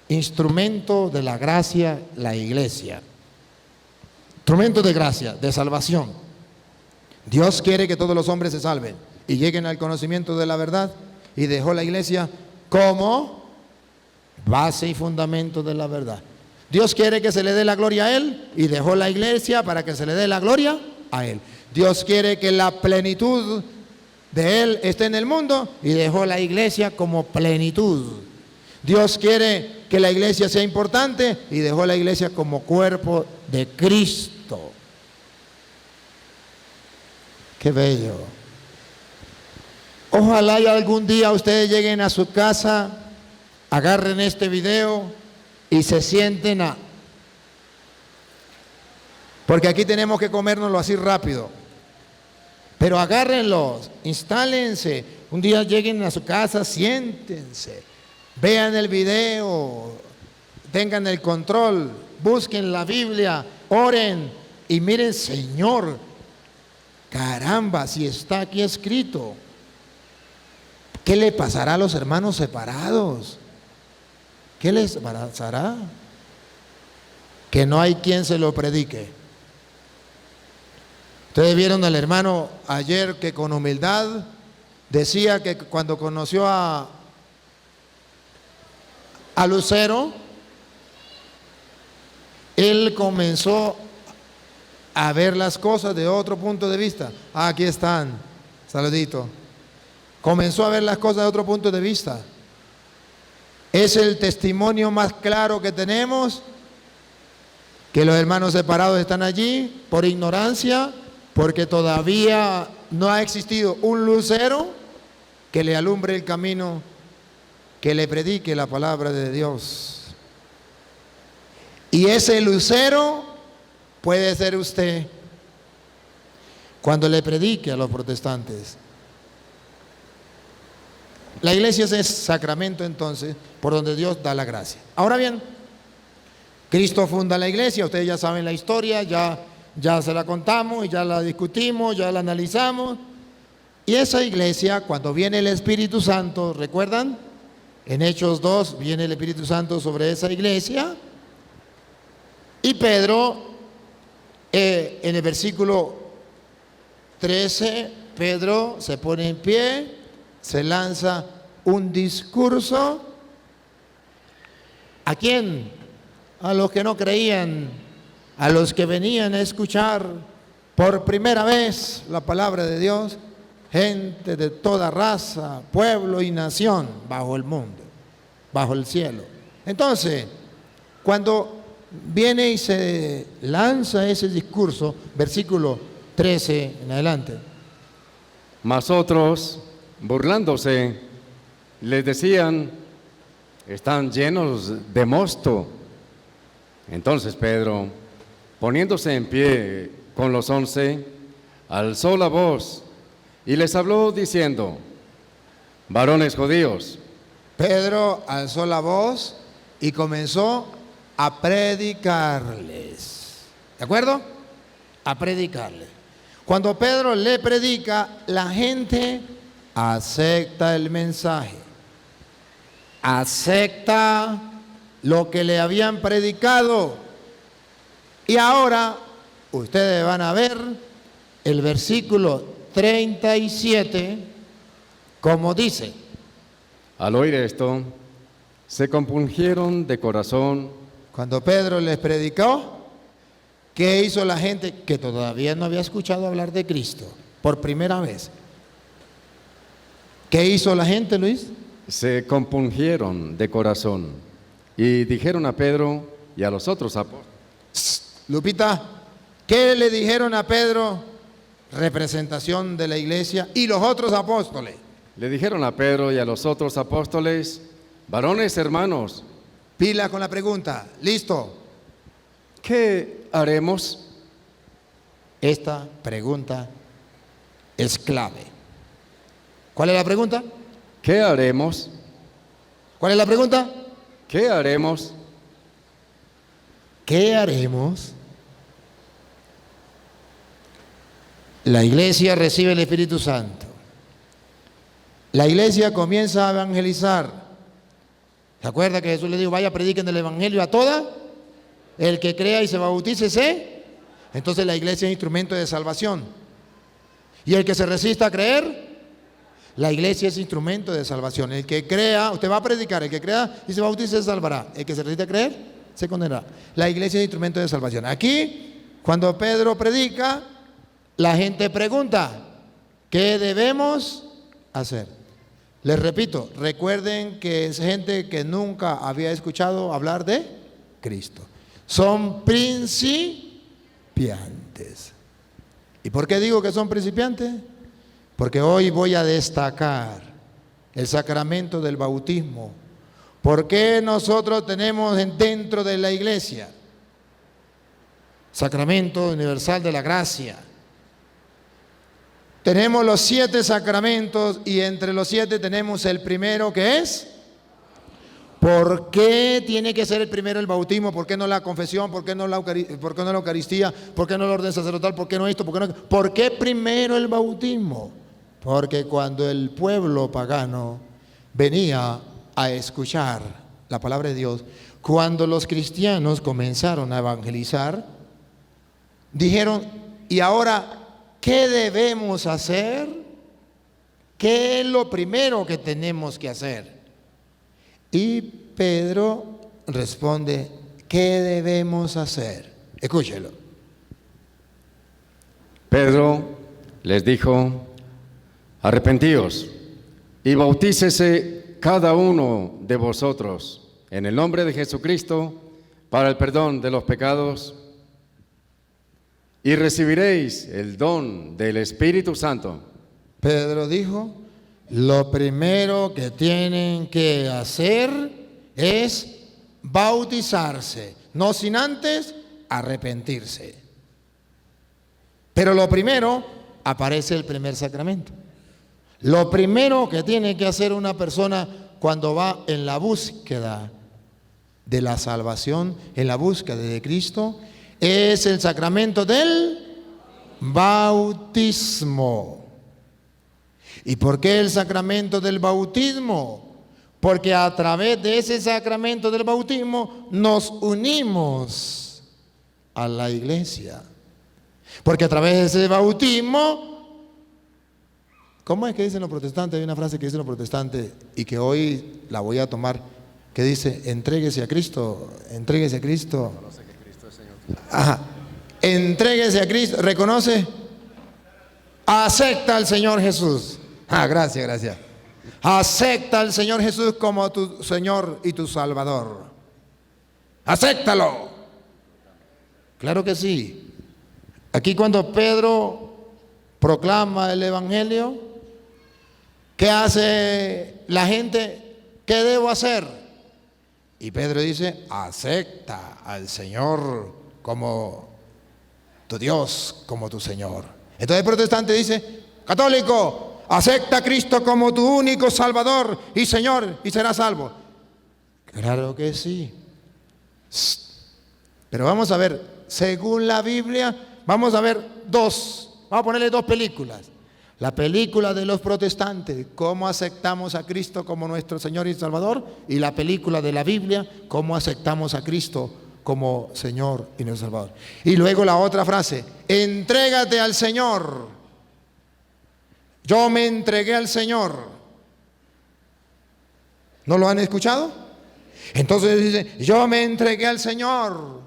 instrumento de la gracia, la iglesia. Instrumento de gracia, de salvación. Dios quiere que todos los hombres se salven y lleguen al conocimiento de la verdad, y dejó la iglesia como base y fundamento de la verdad. Dios quiere que se le dé la gloria a Él y dejó la iglesia para que se le dé la gloria a Él. Dios quiere que la plenitud de Él esté en el mundo y dejó la iglesia como plenitud. Dios quiere que la iglesia sea importante y dejó la iglesia como cuerpo de Cristo. Qué bello. Ojalá y algún día ustedes lleguen a su casa, agarren este video y se sienten a... Porque aquí tenemos que comérnoslo así rápido. Pero agárrenlos, instálense. Un día lleguen a su casa, siéntense, vean el video, tengan el control, busquen la Biblia, oren y miren, Señor, caramba, si está aquí escrito, ¿qué le pasará a los hermanos separados? ¿Qué les pasará? Que no hay quien se lo predique. Ustedes vieron al hermano ayer que con humildad decía que cuando conoció a Lucero, él comenzó a ver las cosas de otro punto de vista. Aquí están, saludito. Comenzó a ver las cosas de otro punto de vista. Es el testimonio más claro que tenemos, que los hermanos separados están allí por ignorancia, porque todavía no ha existido un lucero que le alumbre el camino, que le predique la palabra de Dios. Y ese lucero puede ser usted cuando le predique a los protestantes. La iglesia es sacramento, entonces, por donde Dios da la gracia. Ahora bien, Cristo funda la iglesia, ustedes ya saben la historia, ya se la contamos, ya la discutimos, ya la analizamos. Y esa iglesia, cuando viene el Espíritu Santo, ¿recuerdan? En Hechos 2 viene el Espíritu Santo sobre esa iglesia. Y Pedro, en el versículo 13, Pedro se pone en pie, se lanza un discurso. ¿A quién? A los que no creían, a los que venían a escuchar por primera vez la palabra de Dios, gente de toda raza, pueblo y nación bajo el mundo, bajo el cielo. Entonces, cuando viene y se lanza ese discurso, versículo 13 en adelante. Mas otros, burlándose, les decían: están llenos de mosto. Entonces Pedro, poniéndose en pie con los 11, alzó la voz y les habló diciendo: varones judíos. Pedro alzó la voz y comenzó a predicarles. ¿De acuerdo? A predicarles. Cuando Pedro le predica, la gente acepta el mensaje, acepta lo que le habían predicado. Y ahora ustedes van a ver el versículo 37, como dice. Al oír esto, se compungieron de corazón. Cuando Pedro les predicó, ¿qué hizo la gente que todavía no había escuchado hablar de Cristo por primera vez? ¿Qué hizo la gente, Luis? Se compungieron de corazón y dijeron a Pedro y a los otros apóstoles. Lupita, ¿qué le dijeron a Pedro, representación de la iglesia, y los otros apóstoles? Le dijeron a Pedro y a los otros apóstoles: varones hermanos, Pila con la pregunta, listo. ¿qué haremos? Esta pregunta es clave. ¿Cuál es la pregunta? ¿Qué haremos? ¿Cuál es la pregunta? ¿Qué haremos? ¿Qué haremos? La iglesia recibe el Espíritu Santo. La iglesia comienza a evangelizar. ¿Se acuerda que Jesús le dijo: vaya, prediquen el evangelio a toda? El que crea y se bautice, entonces la iglesia es instrumento de salvación. Y el que se resista a creer, la iglesia es instrumento de salvación. El que crea, usted va a predicar, el que crea y se bautice se salvará. El que se resiste a creer, se condenará. La iglesia es instrumento de salvación. Aquí, cuando Pedro predica, la gente pregunta: ¿qué debemos hacer? Les repito, recuerden que es gente que nunca había escuchado hablar de Cristo. Son principiantes. ¿Y por qué digo que son principiantes? Porque hoy voy a destacar el sacramento del bautismo. ¿Por qué nosotros tenemos dentro de la iglesia Sacramento Universal de la Gracia? Tenemos los 7 sacramentos y entre los 7 tenemos el primero, que es: ¿por qué tiene que ser el primero el bautismo? ¿Por qué no la confesión? ¿Por qué no la Eucaristía? ¿Por qué no el orden sacerdotal? ¿Por qué no esto? ¿Por qué primero el bautismo? Porque cuando el pueblo pagano venía a escuchar la palabra de Dios, cuando los cristianos comenzaron a evangelizar, dijeron: ¿y ahora qué debemos hacer? ¿Qué es lo primero que tenemos que hacer? Y Pedro responde: ¿qué debemos hacer? Escúchelo. Pedro les dijo: arrepentíos y bautícese cada uno de vosotros en el nombre de Jesucristo para el perdón de los pecados, y recibiréis el don del Espíritu Santo. Pedro dijo: lo primero que tienen que hacer es bautizarse, no sin antes arrepentirse. Pero lo primero, aparece el primer sacramento. Lo primero que tiene que hacer una persona cuando va en la búsqueda de la salvación, en la búsqueda de Cristo, es el sacramento del bautismo. ¿Y por qué el sacramento del bautismo? Porque a través de ese sacramento del bautismo nos unimos a la iglesia. Porque a través de ese bautismo ¿Cómo es que dicen los protestantes? Hay una frase que dicen los protestantes y que hoy la voy a tomar, que dice, entréguese a Cristo, entréguese a Cristo. Ajá. Entréguese a Cristo, reconoce, acepta al Señor Jesús. Ah, gracias, gracias. Acepta al Señor Jesús como tu Señor y tu Salvador. Acéptalo. Claro que sí. Aquí cuando Pedro proclama el Evangelio, ¿qué hace la gente? ¿Qué debo hacer? Y Pedro dice, acepta al Señor como tu Dios, como tu Señor. Entonces el protestante dice, católico, acepta a Cristo como tu único Salvador y Señor y serás salvo. Claro que sí. Pero vamos a ver, según la Biblia, vamos a ver vamos a ponerle dos películas. La película de los protestantes, cómo aceptamos a Cristo como nuestro Señor y Salvador, y la película de la Biblia, cómo aceptamos a Cristo como Señor y nuestro Salvador. Y luego la otra frase, entrégate al Señor. Yo me entregué al Señor. ¿No lo han escuchado? Entonces dice, yo me entregué al Señor.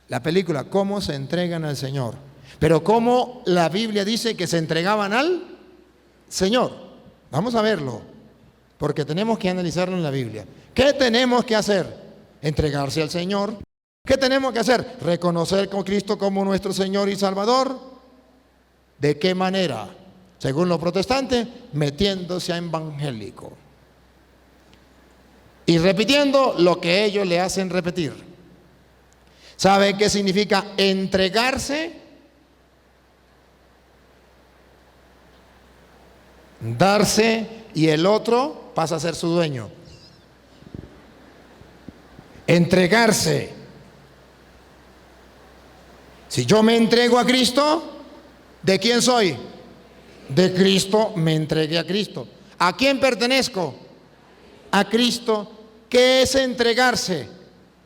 La película, ¿cómo se entregan al Señor? Pero ¿cómo la Biblia dice que se entregaban al Señor? Vamos a verlo, porque tenemos que analizarlo en la Biblia. ¿Qué tenemos que hacer? Entregarse al Señor. ¿Qué tenemos que hacer? Reconocer con Cristo como nuestro Señor y Salvador. ¿De qué manera? Según los protestantes, metiéndose a evangélico y repitiendo lo que ellos le hacen repetir. ¿Sabe qué significa entregarse? Darse y el otro pasa a ser su dueño. Entregarse. Si yo me entrego a Cristo, ¿de quién soy? De Cristo, me entregué a Cristo. ¿A quién pertenezco? A Cristo. ¿Qué es entregarse?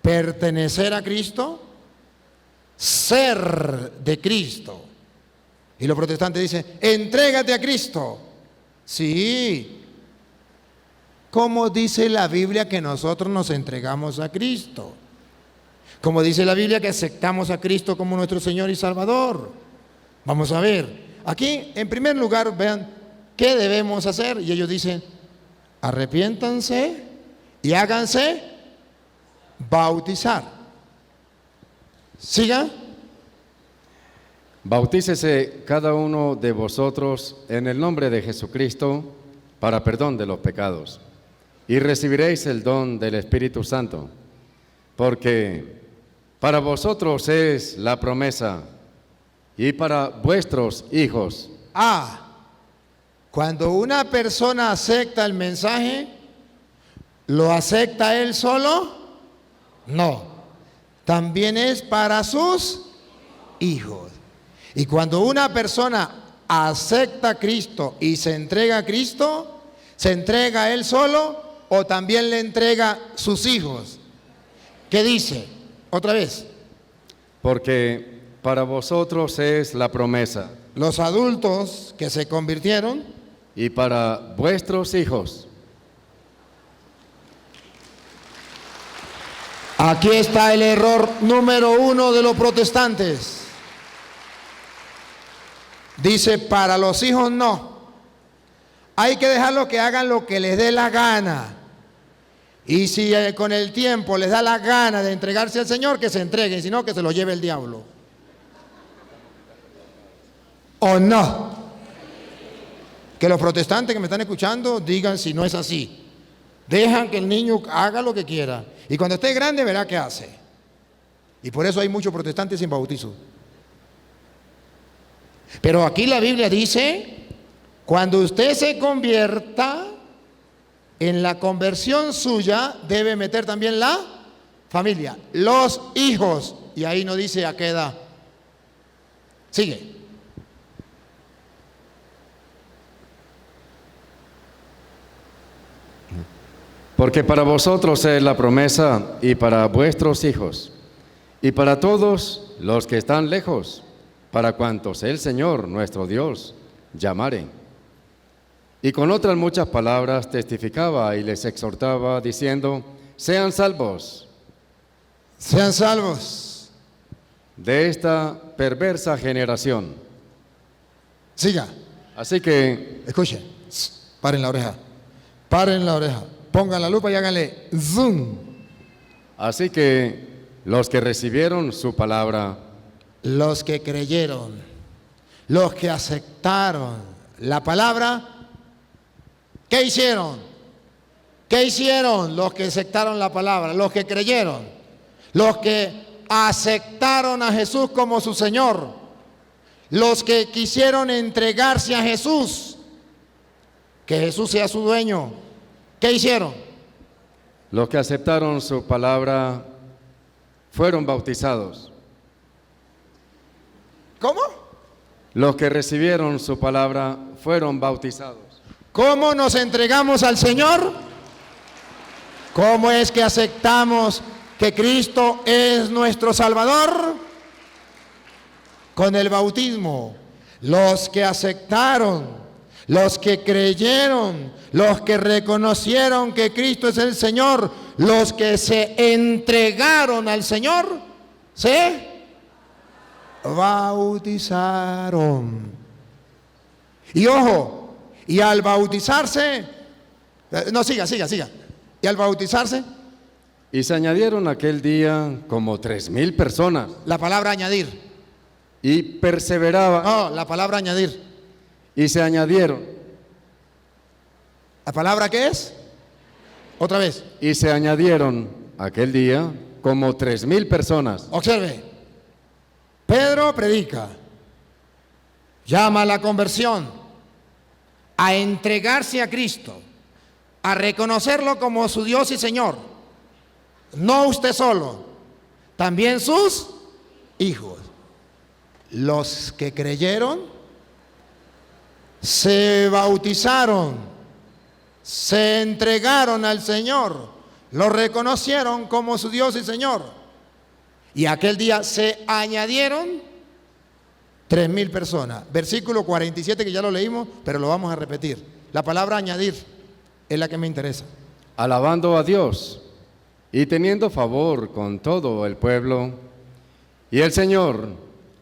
Pertenecer a Cristo, ser de Cristo. Y los protestantes dicen, entrégate a Cristo. Sí. ¿Cómo dice la Biblia que nosotros nos entregamos a Cristo? Como dice la Biblia que aceptamos a Cristo como nuestro Señor y Salvador. Vamos a ver. Aquí, en primer lugar, vean qué debemos hacer. Y ellos dicen, arrepiéntanse y háganse bautizar. Siga. Bautícese cada uno de vosotros en el nombre de Jesucristo para perdón de los pecados, y recibiréis el don del Espíritu Santo, porque para vosotros es la promesa, y para vuestros hijos. Cuando una persona acepta el mensaje, ¿lo acepta él solo? No. También es para sus hijos. Y cuando una persona acepta a Cristo y se entrega a Cristo, ¿se entrega a él solo o también le entrega sus hijos? ¿Qué dice? Otra vez. Porque para vosotros es la promesa. Los adultos que se convirtieron. Y para vuestros hijos. Aquí está el error número 1 de los protestantes. Dice, para los hijos no. Hay que dejarlo que hagan lo que les dé la gana. Y si con el tiempo les da la gana de entregarse al Señor, que se entreguen, si no, que se lo lleve el diablo. ¿O no? Que los protestantes que me están escuchando digan si no es así. Dejan que el niño haga lo que quiera. Y cuando esté grande verá qué hace. Y por eso hay muchos protestantes sin bautizo. Pero aquí la Biblia dice, cuando usted se convierta, en la conversión suya debe meter también la familia, los hijos. Y ahí no dice a qué edad. Sigue. Porque para vosotros es la promesa y para vuestros hijos y para todos los que están lejos, para cuantos el Señor nuestro Dios llamare. Y con otras muchas palabras testificaba y les exhortaba, diciendo, sean salvos de esta perversa generación. Siga. Así que, Escuche. Paren la oreja. Paren la oreja. Pongan la lupa y háganle zoom. así que los que recibieron su palabra, Los que creyeron, los que aceptaron la palabra, ¿qué hicieron? ¿Qué hicieron los que aceptaron la palabra? Los que creyeron, los que aceptaron a Jesús como su Señor, los que quisieron entregarse a Jesús, que Jesús sea su dueño. ¿Qué hicieron? los que aceptaron su palabra, fueron bautizados. ¿Cómo? Los que recibieron su palabra, fueron bautizados. ¿Cómo nos entregamos al Señor? ¿Cómo es que aceptamos que Cristo es nuestro Salvador? Con el bautismo. Los que aceptaron, los que creyeron, los que reconocieron que Cristo es el Señor, los que se entregaron al Señor, se bautizaron. Y ojo, y al bautizarse, no, siga. Y al bautizarse, Y se añadieron aquel día como 3,000 personas. la palabra añadir. Y perseveraban. No, la palabra añadir. Y se añadieron. ¿La palabra qué es? Otra vez. Y se añadieron aquel día como 3,000 personas. Observe. Pedro predica, llama a la conversión, a entregarse a Cristo, a reconocerlo como su Dios y Señor. No usted solo, también sus hijos. Los que creyeron, se bautizaron, se entregaron al Señor, lo reconocieron como su Dios y Señor. Y aquel día se añadieron 3,000 personas. Versículo 47, que ya lo leímos, pero lo vamos a repetir. La palabra añadir es la que me interesa. Alabando a Dios y teniendo favor con todo el pueblo. Y el Señor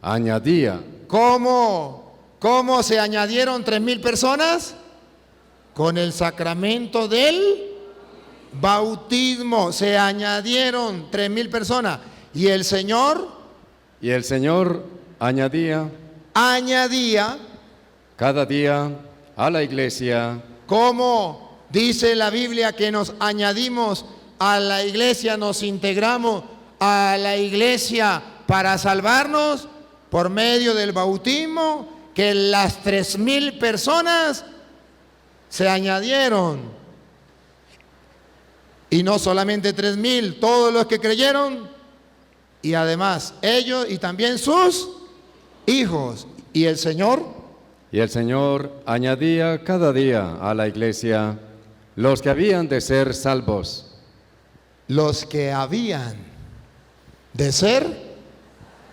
añadía. ¿Cómo se añadieron 3,000 personas? Con el sacramento del bautismo. Se añadieron 3,000 personas. Y el Señor añadía cada día a la iglesia. ¿Cómo dice la Biblia que nos añadimos a la iglesia, nos integramos a la iglesia para salvarnos? Por medio del bautismo, que las 3,000 personas se añadieron. Y no solamente 3,000, todos los que creyeron, y además ellos y también sus hijos. Y el Señor añadía cada día a la iglesia los que habían de ser salvos. Los que habían de ser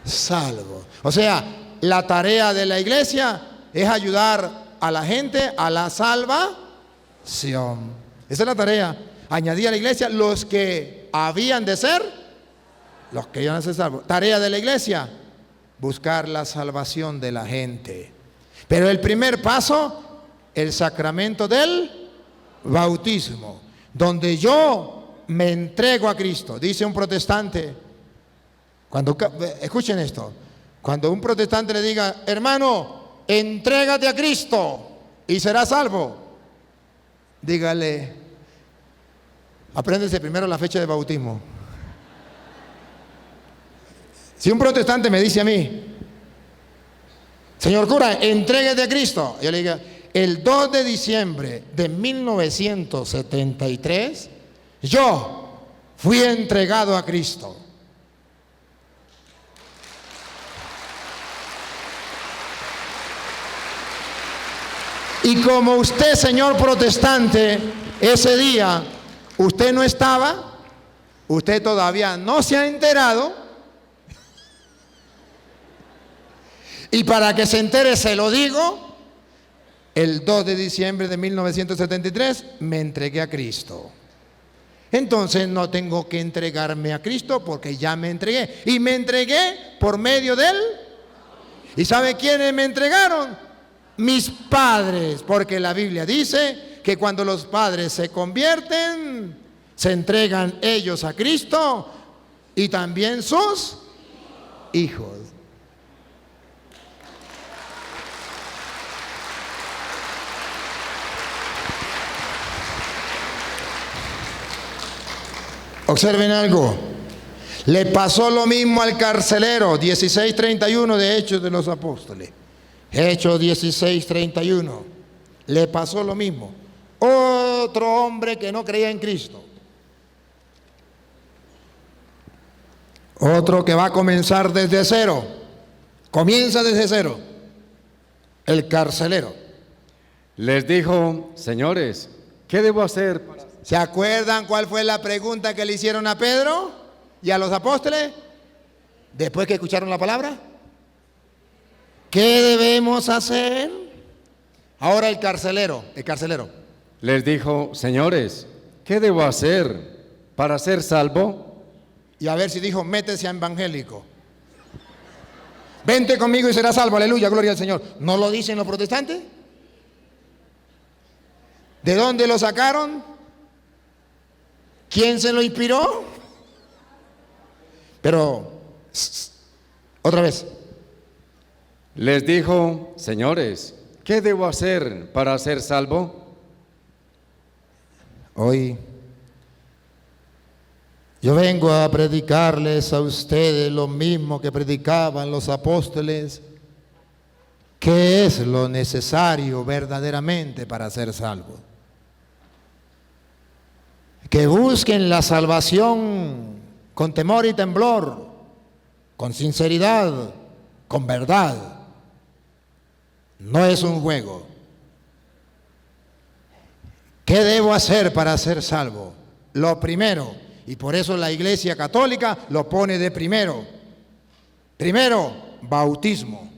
salvos. O sea, la tarea de la iglesia es ayudar a la gente a la salvación. Esa es la tarea. Añadir a la iglesia los que habían de ser, los que iban a ser salvos. Tarea de la iglesia, buscar la salvación de la gente. Pero el primer paso, el sacramento del bautismo, donde yo me entrego a Cristo. Dice un protestante, escuchen esto, cuando un protestante le diga, hermano, entrégate a Cristo y serás salvo, dígale, apréndese primero la fecha de bautismo. Si un protestante me dice a mí, señor cura, entréguete a Cristo, yo le digo, el 2 de diciembre de 1973, yo fui entregado a Cristo. Y como usted, señor protestante, ese día, usted no estaba, usted todavía no se ha enterado, y para que se entere se lo digo, el 2 de diciembre de 1973 me entregué a Cristo. Entonces no tengo que entregarme a Cristo porque ya me entregué. Y me entregué por medio de Él. ¿Y sabe quiénes me entregaron? Mis padres. Porque la Biblia dice que cuando los padres se convierten, se entregan ellos a Cristo y también sus hijos. Observen algo. Le pasó lo mismo al carcelero, 16:31 de Hechos de los Apóstoles. Hechos 16:31. Le pasó lo mismo. Otro hombre que no creía en Cristo. Otro que va a comenzar desde cero. Comienza desde cero. El carcelero. Les dijo: señores, ¿qué debo hacer? ¿Se acuerdan cuál fue la pregunta que le hicieron a Pedro y a los apóstoles después que escucharon la palabra? ¿Qué debemos hacer? Ahora el carcelero. Les dijo: señores, ¿qué debo hacer para ser salvo? Y a ver si dijo: métese a evangélico. Vente conmigo y serás salvo, aleluya, gloria al Señor. ¿No lo dicen los protestantes? ¿De dónde lo sacaron? ¿Quién se lo inspiró? Pero, otra vez. Les dijo: señores, ¿qué debo hacer para ser salvo? Hoy yo vengo a predicarles a ustedes lo mismo que predicaban los apóstoles. ¿Qué es lo necesario verdaderamente para ser salvo? Que busquen la salvación con temor y temblor, con sinceridad, con verdad. No es un juego. ¿Qué debo hacer para ser salvo? Lo primero, y por eso la Iglesia Católica lo pone de primero. Primero, bautismo.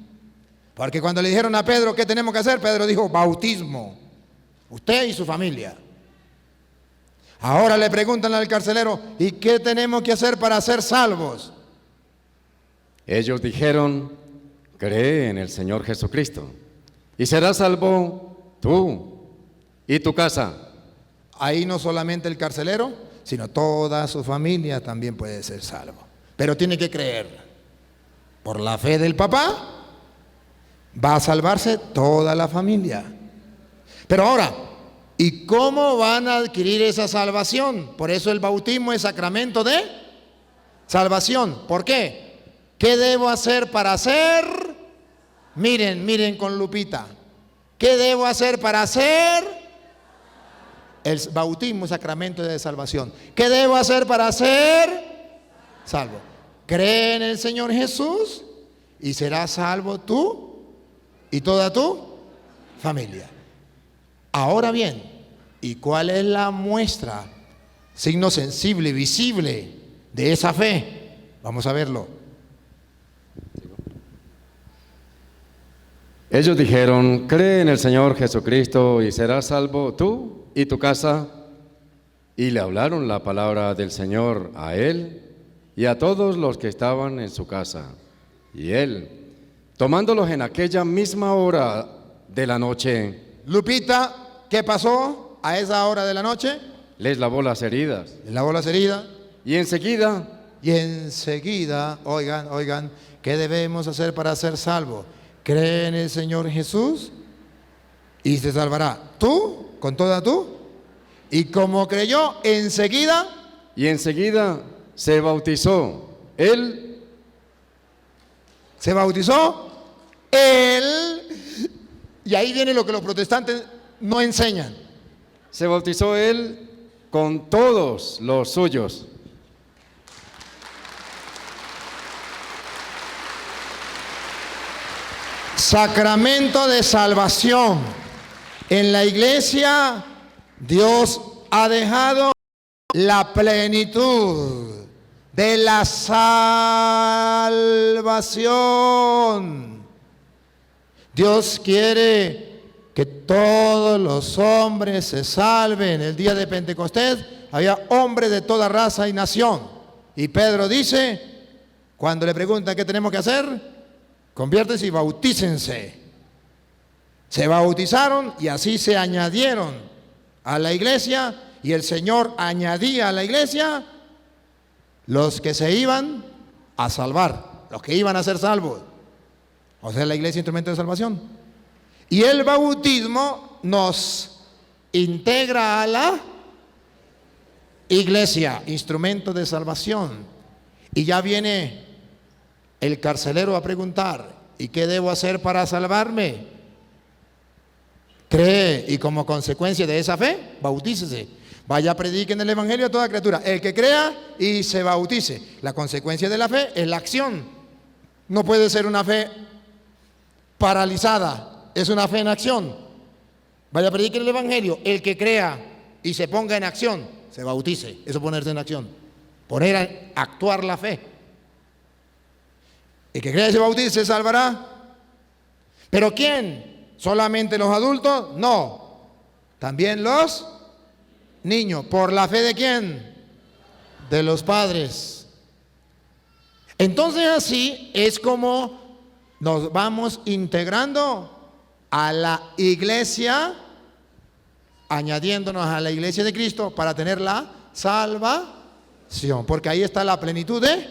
Porque cuando le dijeron a Pedro qué tenemos que hacer, Pedro dijo: bautismo. Usted y su familia. Ahora le preguntan al carcelero: ¿y qué tenemos que hacer para ser salvos? Ellos dijeron: cree en el Señor Jesucristo y serás salvo tú y tu casa. Ahí no solamente el carcelero, sino toda su familia también puede ser salvo. Pero tiene que creer. Por la fe del papá va a salvarse toda la familia. Pero ahora, ¿y cómo van a adquirir esa salvación? Por eso el bautismo es sacramento de salvación. ¿Por qué? ¿Qué debo hacer para ser? Miren con lupita. ¿Qué debo hacer para ser? El bautismo es sacramento de salvación. ¿Qué debo hacer para ser salvo? Cree en el Señor Jesús y serás salvo tú y toda tu familia. Ahora bien, ¿y cuál es la muestra, signo sensible, visible de esa fe? Vamos a verlo. Ellos dijeron: cree en el Señor Jesucristo y serás salvo tú y tu casa. Y le hablaron la palabra del Señor a él y a todos los que estaban en su casa. Y él, tomándolos en aquella misma hora de la noche, Lupita, ¿qué pasó a esa hora de la noche? les lavó las heridas. Les lavó las heridas. Y enseguida, oigan, ¿qué debemos hacer para ser salvos? Cree en el Señor Jesús y se salvará tú, con toda tú. Y como creyó, enseguida se bautizó. Él se bautizó. Él. Y ahí viene lo que los protestantes no enseñan. Se bautizó él con todos los suyos. Sacramento de salvación. En la iglesia Dios ha dejado la plenitud de la salvación. Dios quiere que todos los hombres se salven. El día de Pentecostés había hombres de toda raza y nación. Y Pedro dice, cuando le preguntan qué tenemos que hacer, conviértense y bautícense. Se bautizaron y así se añadieron a la iglesia, y el Señor añadía a la iglesia los que se iban a salvar, los que iban a ser salvos. O sea, la iglesia es instrumento de salvación. Y el bautismo nos integra a la iglesia, instrumento de salvación. Y ya viene el carcelero a preguntar, ¿y qué debo hacer para salvarme? Cree, y como consecuencia de esa fe, bautícese. Vaya, prediquen el evangelio a toda criatura. El que crea y se bautice. La consecuencia de la fe es la acción. No puede ser una fe paralizada, es una fe en acción. Vaya, prediquen el evangelio. El que crea y se ponga en acción, se bautice. Eso es ponerse en acción. Poner a actuar la fe. El que crea y se bautice se salvará. ¿Pero quién? ¿Solamente los adultos? No. También los niños. ¿Por la fe de quién? De los padres. Entonces así es como nos vamos integrando a la iglesia, añadiéndonos a la iglesia de Cristo para tener la salvación. Porque ahí está la plenitud de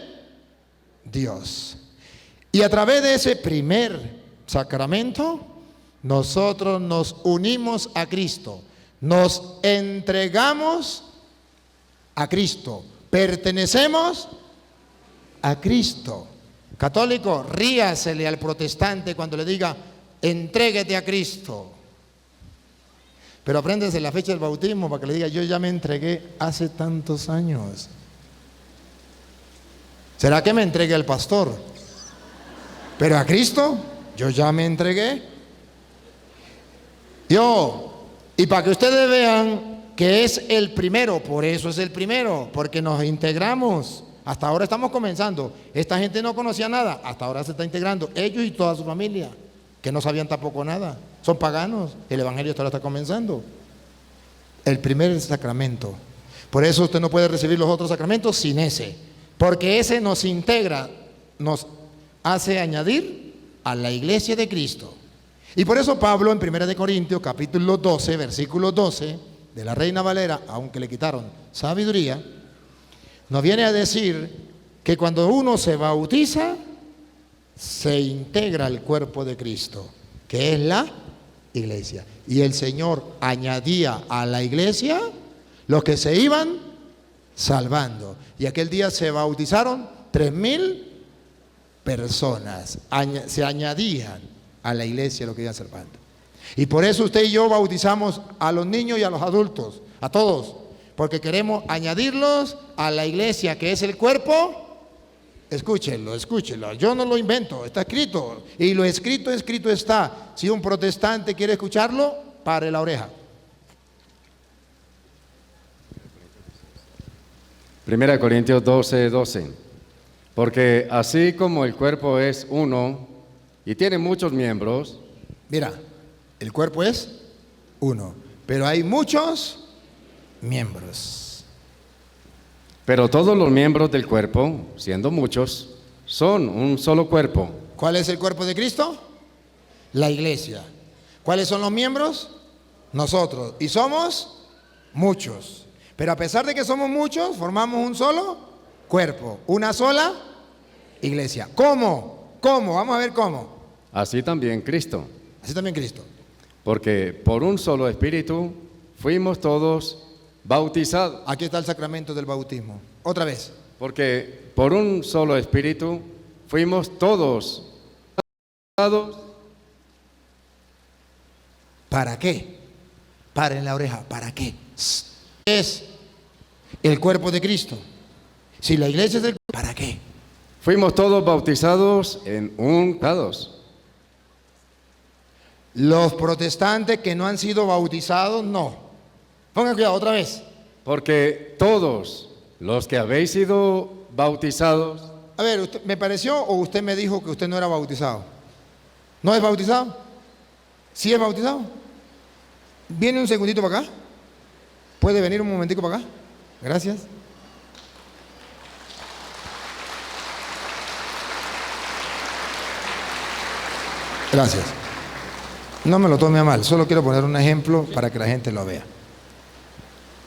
Dios. Y a través de ese primer sacramento, nosotros nos unimos a Cristo, nos entregamos a Cristo, pertenecemos a Cristo. Católico, ríasele al protestante cuando le diga, entréguete a Cristo. Pero apréndese la fecha del bautismo para que le diga, yo ya me entregué hace tantos años. ¿Será que me entregué al pastor? Pero a Cristo, yo ya me entregué. Y para que ustedes vean que es el primero, por eso es el primero, porque nos integramos. Hasta ahora estamos comenzando. Esta gente no conocía nada, hasta ahora se está integrando. Ellos y toda su familia, que no sabían tampoco nada. Son paganos, el evangelio hasta ahora está comenzando. El primer sacramento. Por eso usted no puede recibir los otros sacramentos sin ese, porque ese nos integra, nos hace añadir a la iglesia de Cristo. Y por eso Pablo en 1 Corintios capítulo 12, versículo 12 de la Reina Valera, aunque le quitaron sabiduría, nos viene a decir que cuando uno se bautiza, se integra al cuerpo de Cristo, que es la iglesia. Y el Señor añadía a la iglesia los que se iban salvando. Y aquel día se bautizaron 3,000 personas, se añadían a la iglesia lo que iban salvando. Y por eso usted y yo bautizamos a los niños y a los adultos, a todos, porque queremos añadirlos a la iglesia que es el cuerpo. Escúchenlo, escúchenlo, yo no lo invento, está escrito, y lo escrito, escrito está. Si un protestante quiere escucharlo, pare la oreja. 1 Corintios 12, 12. Porque así como el cuerpo es uno y tiene muchos miembros. Mira, el cuerpo es uno, pero hay muchos miembros. Pero todos los miembros del cuerpo, siendo muchos, son un solo cuerpo. ¿Cuál es el cuerpo de Cristo? La iglesia. ¿Cuáles son los miembros? Nosotros. Y somos muchos. Pero a pesar de que somos muchos, formamos un solo cuerpo, una sola iglesia. ¿Cómo? ¿Cómo? Vamos a ver cómo. Así también Cristo. Así también Cristo. Porque por un solo espíritu fuimos todos bautizados. Aquí está el sacramento del bautismo. Otra vez. Porque por un solo espíritu fuimos todos bautizados. ¿Para qué? Paren la oreja. ¿Para qué? Es el cuerpo de Cristo. Si la iglesia es el cuerpo, ¿para qué? Fuimos todos bautizados en un cados. Los protestantes que no han sido bautizados, no. Pongan cuidado otra vez. Porque todos los que habéis sido bautizados. A ver, usted, ¿me pareció o usted me dijo que usted no era bautizado? ¿No es bautizado? ¿Sí es bautizado? ¿Viene un segundito para acá? ¿Puede venir un momentico para acá? Gracias. Gracias. No me lo tome a mal, solo quiero poner un ejemplo para que la gente lo vea.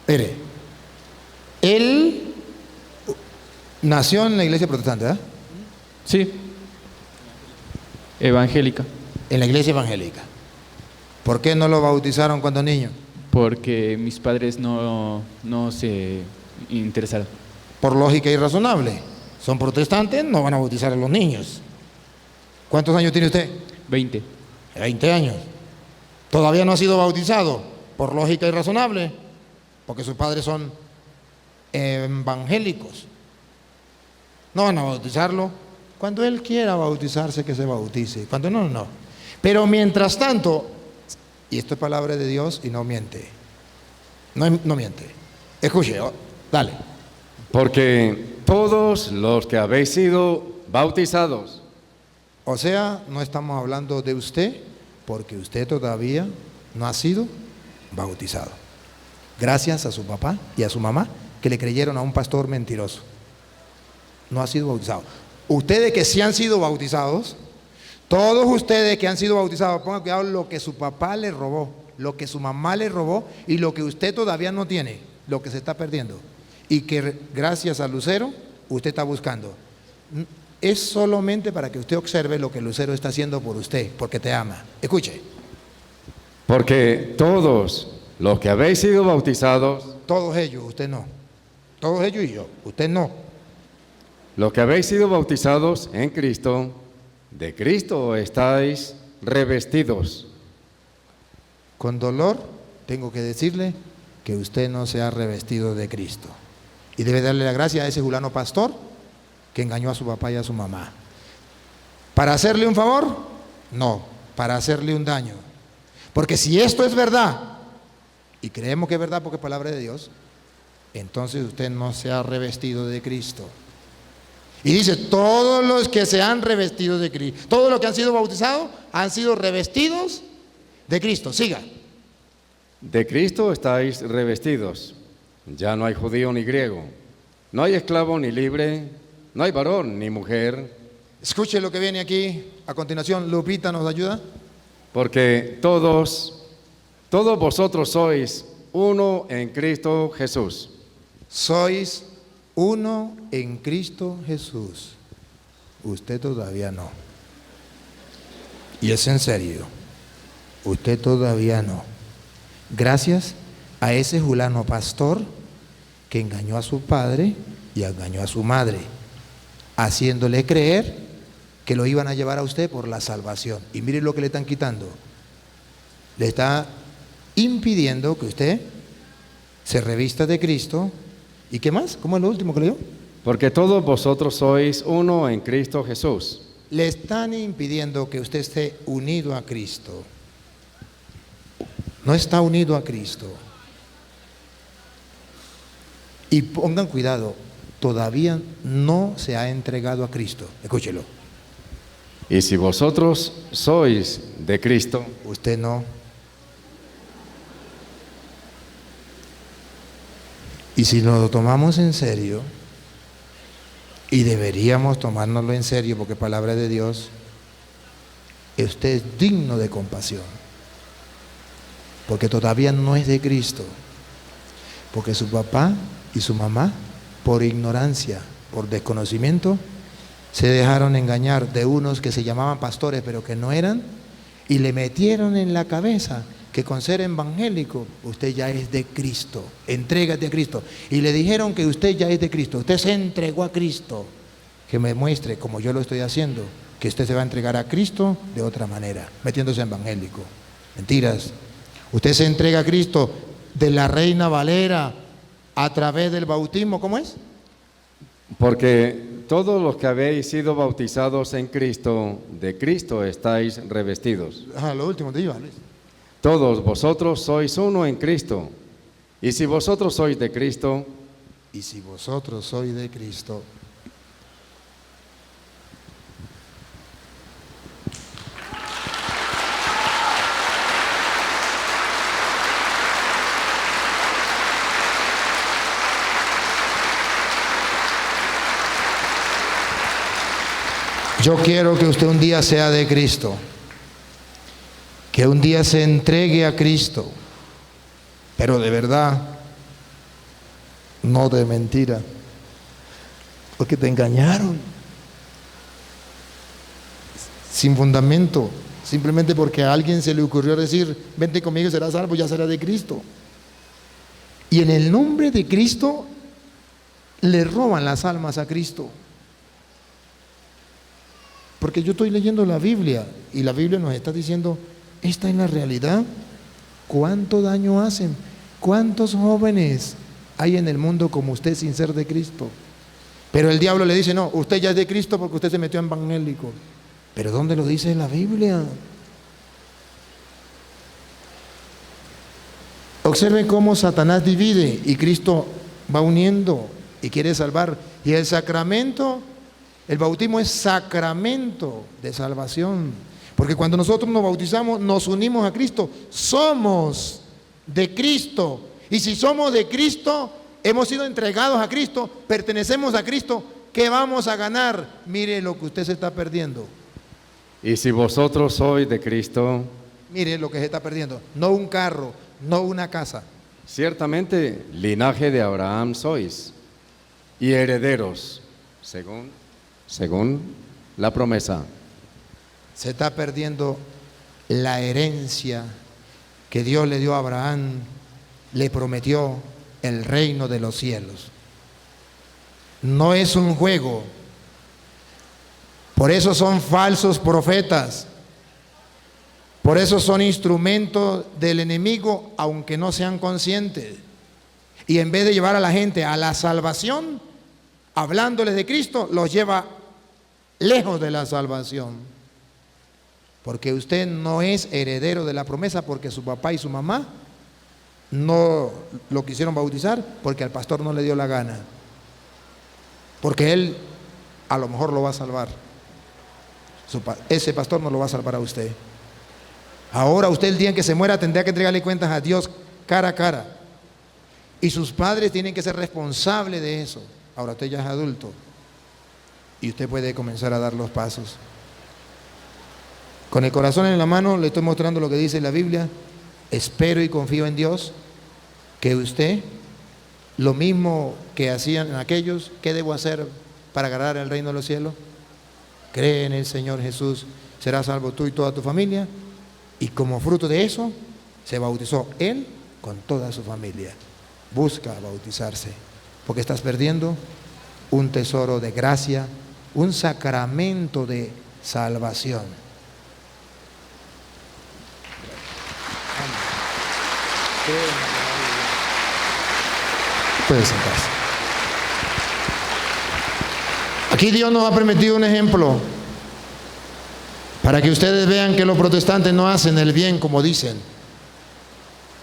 Mire, él nació en la iglesia protestante, ¿verdad? Sí. Evangélica. En la iglesia evangélica. ¿Por qué no lo bautizaron cuando niño? Porque mis padres no se interesaron. Por lógica y razonable. Son protestantes, no van a bautizar a los niños. ¿Cuántos años tiene usted? 20. 20 años. Todavía no ha sido bautizado, por lógica y razonable, porque sus padres son evangélicos. No van a bautizarlo. Cuando él quiera bautizarse, que se bautice. Cuando no, no. Pero mientras tanto, y esto es palabra de Dios y no miente. No miente. Escuche, dale. Porque todos los que habéis sido bautizados. O sea, no estamos hablando de usted, porque usted todavía no ha sido bautizado. Gracias a su papá y a su mamá que le creyeron a un pastor mentiroso. No ha sido bautizado. Ustedes que sí han sido bautizados, todos ustedes que han sido bautizados, pongan cuidado lo que su papá le robó, lo que su mamá le robó y lo que usted todavía no tiene, lo que se está perdiendo. Y que gracias a Lucero usted está buscando. Es solamente para que usted observe lo que Lucero está haciendo por usted, porque te ama. Escuche. Porque todos los que habéis sido bautizados, Todos ellos, usted no. Todos ellos y yo, usted no. los que habéis sido bautizados en Cristo, de Cristo estáis revestidos. Con dolor tengo que decirle que usted no se ha revestido de Cristo. Y debe darle la gracia a ese fulano pastor que engañó a su papá y a su mamá. ¿Para hacerle un favor? No, para hacerle un daño. Porque si esto es verdad, y creemos que es verdad porque es palabra de Dios, entonces usted no se ha revestido de Cristo. Y dice, todos los que se han revestido de Cristo, todos los que han sido bautizados, han sido revestidos de Cristo. Siga. De Cristo estáis revestidos. Ya no hay judío ni griego, no hay esclavo ni libre, no hay varón ni mujer. Escuche lo que viene aquí a continuación. Lupita nos ayuda. Porque todos vosotros sois uno en Cristo Jesús. Sois uno en Cristo Jesús. Usted todavía no. Y es en serio. Usted todavía no. Gracias a ese fulano pastor que engañó a su padre y engañó a su madre, haciéndole creer que lo iban a llevar a usted por la salvación. Y mire lo que le están quitando. Le está impidiendo que usted se revista de Cristo. ¿Y qué más? ¿Cómo es lo último que leyó? Porque todos vosotros sois uno en Cristo Jesús. Le están impidiendo que usted esté unido a Cristo. No está unido a Cristo. Y pongan cuidado, todavía no se ha entregado a Cristo. Escúchelo. Y si vosotros sois de Cristo, Usted no. Y si nos lo tomamos en serio, y deberíamos tomárnoslo en serio porque es palabra de Dios, usted es digno de compasión, porque todavía no es de Cristo, porque su papá y su mamá, por ignorancia, por desconocimiento, se dejaron engañar de unos que se llamaban pastores pero que no eran, y le metieron en la cabeza que con ser evangélico usted ya es de Cristo, entrégate a Cristo. Y le dijeron que usted ya es de Cristo, usted se entregó a Cristo, que me muestre como yo lo estoy haciendo, que usted se va a entregar a Cristo de otra manera, metiéndose en evangélico. Mentiras. Usted se entrega a Cristo de la Reina Valera a través del bautismo, ¿cómo es? porque todos los que habéis sido bautizados en Cristo, de Cristo estáis revestidos. Lo último te iba, Luis. Todos vosotros sois uno en Cristo. Y si vosotros sois de Cristo, Y si vosotros sois de Cristo, Yo quiero que usted un día sea de Cristo, que un día se entregue a Cristo, pero de verdad, no de mentira, porque te engañaron, sin fundamento, simplemente porque a alguien se le ocurrió decir, vente conmigo y serás salvo, ya serás de Cristo. Y en el nombre de Cristo le roban las almas a Cristo. Porque yo estoy leyendo la Biblia y la Biblia nos está diciendo, esta es la realidad. ¿Cuánto daño hacen? ¿Cuántos jóvenes hay en el mundo como usted sin ser de Cristo? Pero el diablo le dice, no, usted ya es de Cristo porque usted se metió en evangélico. ¿Pero dónde lo dice la Biblia? Observen cómo Satanás divide y Cristo va uniendo y quiere salvar. Y el sacramento, el bautismo es sacramento de salvación. Porque cuando nosotros nos bautizamos, nos unimos a Cristo. Somos de Cristo. Y si somos de Cristo, hemos sido entregados a Cristo, pertenecemos a Cristo, ¿qué vamos a ganar? Mire lo que usted se está perdiendo. Y si vosotros sois de Cristo, mire lo que se está perdiendo. No un carro, no una casa. ciertamente linaje de Abraham sois, y herederos, según la promesa. Se está perdiendo la herencia que Dios le dio a Abraham, le prometió el reino de los cielos. No es un juego. Por eso son falsos profetas. Por eso son instrumentos del enemigo, aunque no sean conscientes. Y en vez de llevar a la gente a la salvación, hablándoles de Cristo, los lleva lejos de la salvación. Porque usted no es heredero de la promesa porque su papá y su mamá no lo quisieron bautizar porque al pastor no le dio la gana. Porque él a lo mejor lo va a salvar. Ese pastor no lo va a salvar a usted. Ahora usted el día en que se muera tendrá que entregarle cuentas a Dios cara a cara. Y sus padres tienen que ser responsables de eso. Ahora usted ya es adulto y usted puede comenzar a dar los pasos. Con el corazón en la mano le estoy mostrando lo que dice la Biblia. Espero y confío en Dios que usted, lo mismo que hacían aquellos, ¿qué debo hacer para ganar el reino de los cielos? Cree en el Señor Jesús, serás salvo tú y toda tu familia. Y como fruto de eso, se bautizó él con toda su familia. Busca bautizarse, porque estás perdiendo un tesoro de gracia, un sacramento de salvación. Puede sentarse. Aquí Dios nos ha permitido un ejemplo para que ustedes vean que los protestantes no hacen el bien como dicen,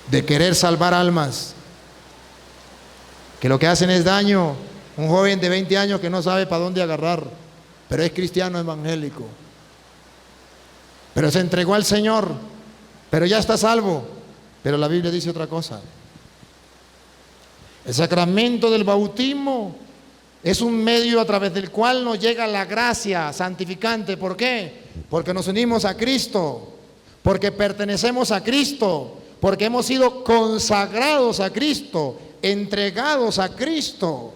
de querer salvar almas, que lo que hacen es daño. Un joven de 20 años que no sabe para dónde agarrar, pero es cristiano evangélico, pero se entregó al Señor, pero ya está salvo. Pero la Biblia dice otra cosa. El sacramento del bautismo es un medio a través del cual nos llega la gracia santificante. ¿Por qué? Porque nos unimos a Cristo, porque pertenecemos a Cristo, porque hemos sido consagrados a Cristo, entregados a Cristo.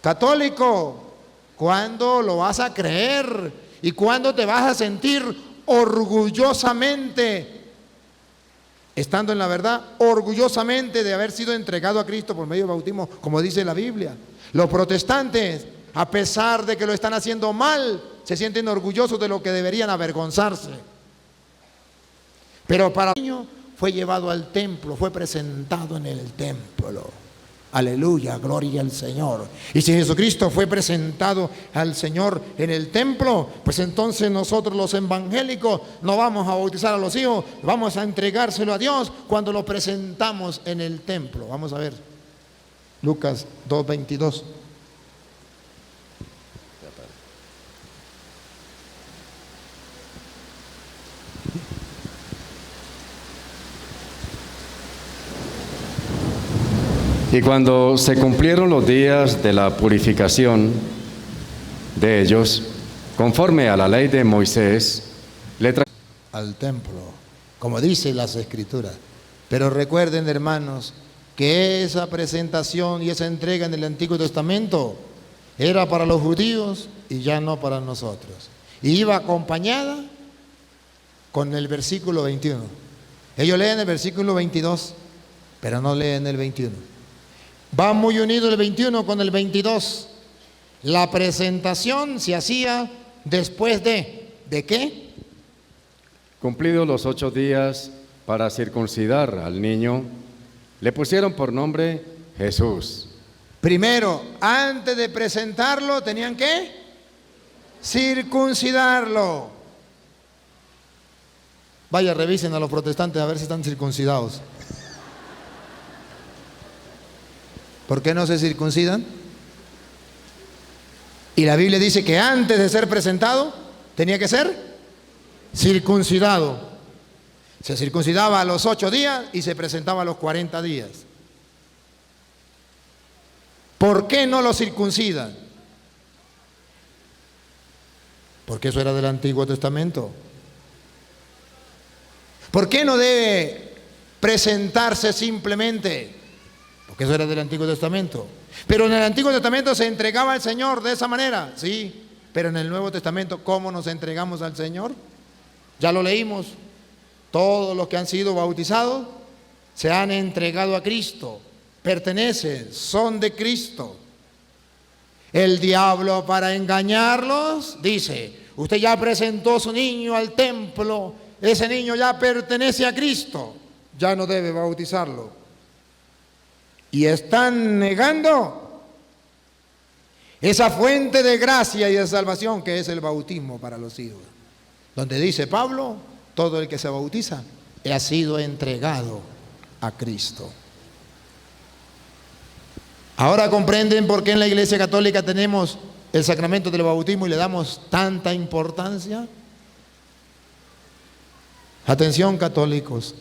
Católico, ¿cuándo lo vas a creer? ¿Y cuándo te vas a sentir orgullosamente, estando en la verdad, orgullosamente de haber sido entregado a Cristo por medio del bautismo, como dice la Biblia? Los protestantes, a pesar de que lo están haciendo mal, se sienten orgullosos de lo que deberían avergonzarse. Pero para el niño fue llevado al templo, fue presentado en el templo. Aleluya, gloria al Señor. Y si Jesucristo fue presentado al Señor en el templo, pues entonces nosotros los evangélicos no vamos a bautizar a los hijos, vamos a entregárselo a Dios cuando lo presentamos en el templo. Vamos a ver Lucas 2:22. Y cuando se cumplieron los días de la purificación de ellos, conforme a la ley de Moisés, le trajeron al templo, como dice las Escrituras. Pero recuerden, hermanos, que esa presentación y esa entrega en el Antiguo Testamento era para los judíos y ya no para nosotros. Y iba acompañada con el versículo 21. Ellos leen el versículo 22, pero no leen el 21. Va muy unido el 21 con el 22. La presentación se hacía después ¿de qué? Cumplidos los 8 días para circuncidar al niño, le pusieron por nombre Jesús. Primero, antes de presentarlo, ¿tenían que circuncidarlo? Vaya, revisen a los protestantes a ver si están circuncidados. ¿Por qué no se circuncidan? Y la Biblia dice que antes de ser presentado, tenía que ser circuncidado. Se circuncidaba a los 8 días y se presentaba a los 40 días. ¿Por qué no lo circuncidan? Porque eso era del Antiguo Testamento. ¿Por qué no debe presentarse simplemente? Porque eso era del Antiguo Testamento. Pero en el Antiguo Testamento se entregaba al Señor de esa manera, sí. Pero en el Nuevo Testamento, ¿cómo nos entregamos al Señor? Ya lo leímos. Todos los que han sido bautizados se han entregado a Cristo. Pertenecen, son de Cristo. El diablo, para engañarlos, dice: usted ya presentó a su niño al templo, ese niño ya pertenece a Cristo, ya no debe bautizarlo. Y están negando esa fuente de gracia y de salvación que es el bautismo para los hijos, donde dice Pablo: todo el que se bautiza ha sido entregado a Cristo. Ahora comprenden por qué en la Iglesia Católica tenemos el sacramento del bautismo y le damos tanta importancia. Atención, católicos.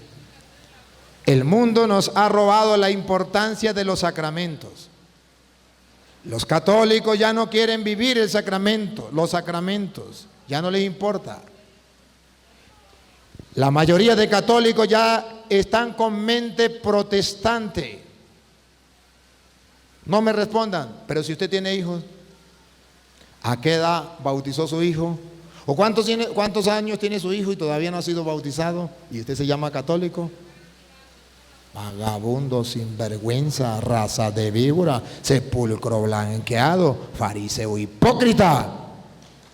El mundo nos ha robado la importancia de los sacramentos. Los católicos ya no quieren vivir el sacramento, los sacramentos, ya no les importa. La mayoría de católicos ya están con mente protestante. No me respondan, pero si usted tiene hijos, ¿a qué edad bautizó su hijo? ¿O cuántos años tiene su hijo y todavía no ha sido bautizado? ¿Y usted se llama católico? Vagabundo, sinvergüenza, raza de víbora, sepulcro blanqueado, fariseo hipócrita.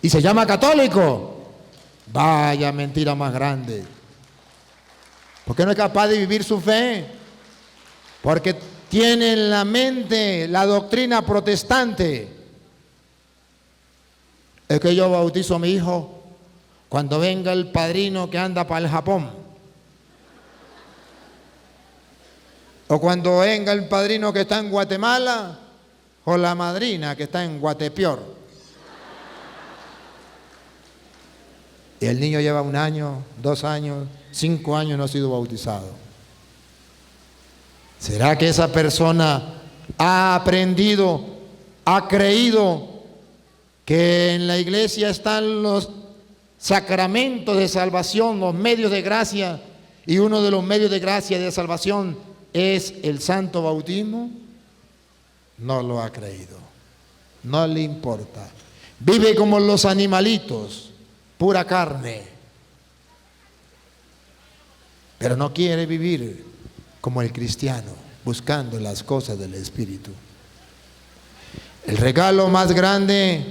Y se llama católico. Vaya mentira más grande. ¿Por qué no es capaz de vivir su fe? Porque tiene en la mente la doctrina protestante. Es que yo bautizo a mi hijo cuando venga el padrino que anda para el Japón. O cuando venga el padrino que está en Guatemala, o la madrina que está en Guatepeor. Y el niño lleva 1 año, 2 años, 5 años no ha sido bautizado. ¿Será que esa persona ha aprendido, ha creído que en la iglesia están los sacramentos de salvación, los medios de gracia, y uno de los medios de gracia y de salvación es el santo bautismo? No lo ha creído, no le importa. Vive como los animalitos, pura carne, pero no quiere vivir como el cristiano, buscando las cosas del Espíritu. El regalo más grande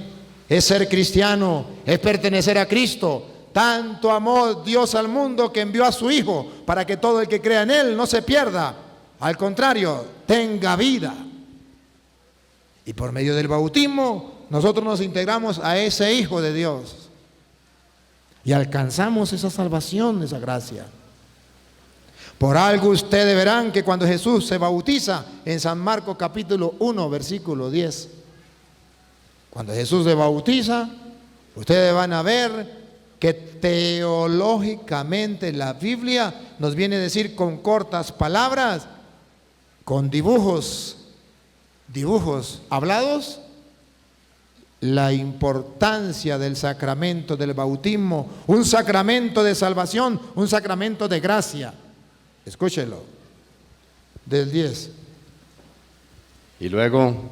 es ser cristiano, es pertenecer a Cristo. Tanto amó Dios al mundo que envió a su Hijo para que todo el que crea en Él no se pierda, al contrario, tenga vida. Y por medio del bautismo nosotros nos integramos a ese Hijo de Dios y alcanzamos esa salvación, esa gracia. Por algo ustedes verán que cuando Jesús se bautiza en San Marcos capítulo 1 versículo 10, cuando Jesús se bautiza, ustedes van a ver que teológicamente la Biblia nos viene a decir con cortas palabras, con dibujos hablados, la importancia del sacramento del bautismo, un sacramento de salvación, un sacramento de gracia. Escúchelo, del 10. Y luego,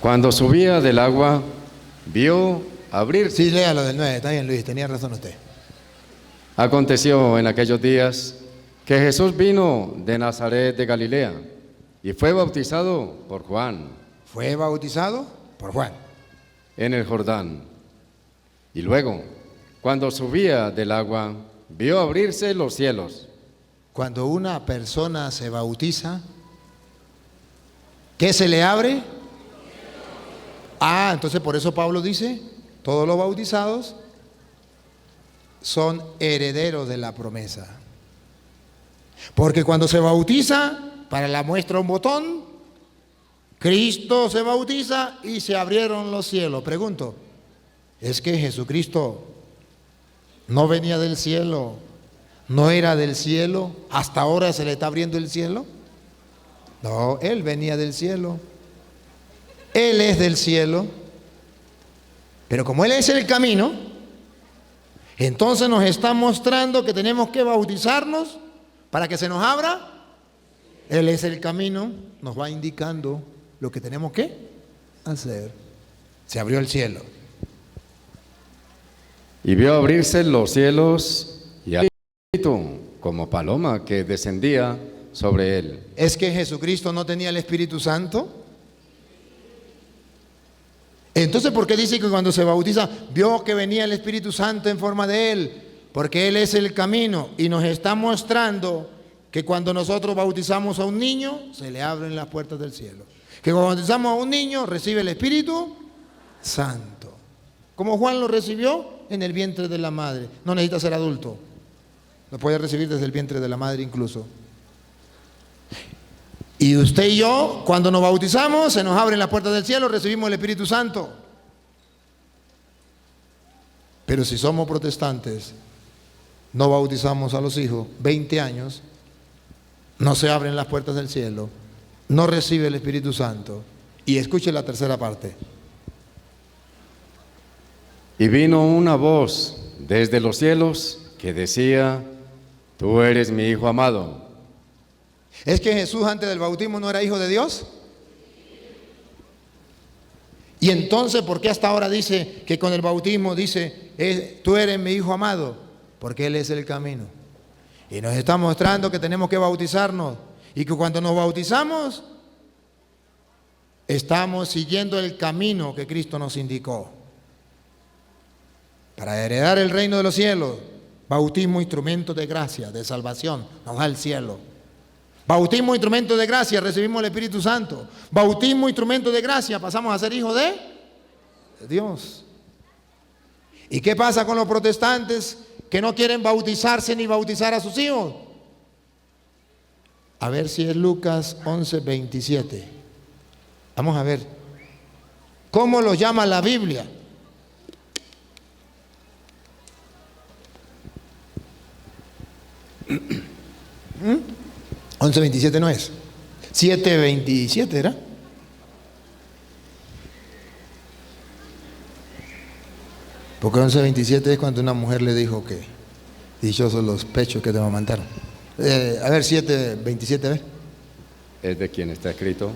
cuando subía del agua, vio abrirse. Sí, léalo del 9, está bien, Luis, tenía razón usted. Aconteció en aquellos días que Jesús vino de Nazaret de Galilea y fue bautizado por Juan. Fue bautizado por Juan en el Jordán. Y luego, cuando subía del agua, vio abrirse los cielos. Cuando una persona se bautiza, ¿qué se le abre? Entonces por eso Pablo dice, todos los bautizados son herederos de la promesa. Porque cuando se bautiza, para la muestra un botón, Cristo se bautiza y se abrieron los cielos. Pregunto, ¿es que Jesucristo no venía del cielo, no era del cielo, hasta ahora se le está abriendo el cielo? No, Él venía del cielo, Él es del cielo, pero como Él es el camino, entonces nos está mostrando que tenemos que bautizarnos para que se nos abra. Él es el camino, nos va indicando lo que tenemos que hacer. Se abrió el cielo. Y vio abrirse los cielos y al Espíritu como paloma que descendía sobre él. ¿Es que Jesucristo no tenía el Espíritu Santo? Entonces, ¿por qué dice que cuando se bautiza vio que venía el Espíritu Santo en forma de Él? Porque Él es el camino y nos está mostrando que cuando nosotros bautizamos a un niño, se le abren las puertas del cielo. Que cuando bautizamos a un niño, recibe el Espíritu Santo. Como Juan lo recibió en el vientre de la madre. No necesita ser adulto. Lo puede recibir desde el vientre de la madre incluso. Y usted y yo, cuando nos bautizamos, se nos abren las puertas del cielo, recibimos el Espíritu Santo. Pero si somos protestantes, no bautizamos a los hijos, 20 años, no se abren las puertas del cielo, no recibe el Espíritu Santo. Y escuche la tercera parte. Y vino una voz desde los cielos que decía, tú eres mi Hijo amado. ¿Es que Jesús antes del bautismo no era hijo de Dios? Y entonces, ¿por qué hasta ahora dice que con el bautismo dice, tú eres mi Hijo amado? Porque Él es el camino. Y nos está mostrando que tenemos que bautizarnos. Y que cuando nos bautizamos, estamos siguiendo el camino que Cristo nos indicó. Para heredar el reino de los cielos, bautismo, instrumento de gracia, de salvación, nos da el cielo. Bautismo, instrumento de gracia, recibimos el Espíritu Santo. Bautismo, instrumento de gracia, pasamos a ser hijos de Dios. ¿Y qué pasa con los protestantes que no quieren bautizarse ni bautizar a sus hijos? A ver si es Lucas 11:27. Vamos a ver. ¿Cómo lo llama la Biblia? ¿Mm? 11:27 no es. 7:27 era. Porque 11:27 es cuando una mujer le dijo que dichosos los pechos que te amamantaron. A ver, 7:27, a ver. Es de quien está escrito.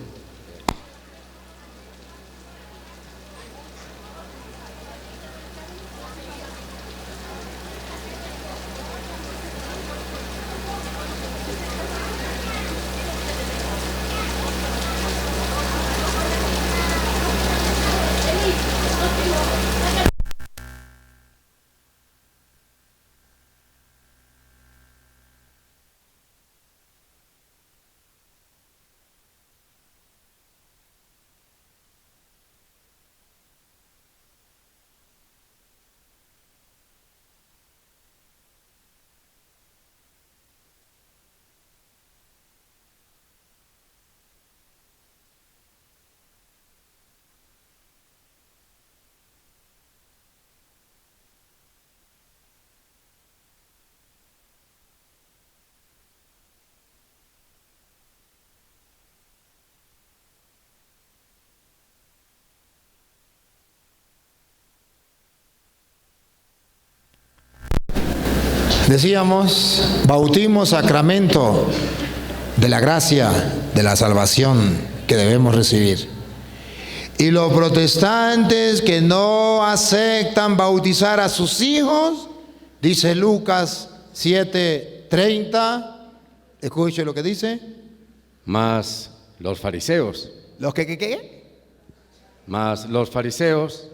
Decíamos, bautismo, sacramento de la gracia, de la salvación que debemos recibir. Y los protestantes que no aceptan bautizar a sus hijos, dice Lucas 7:30, escuche lo que dice. Mas los fariseos. ¿Los que qué? Mas los fariseos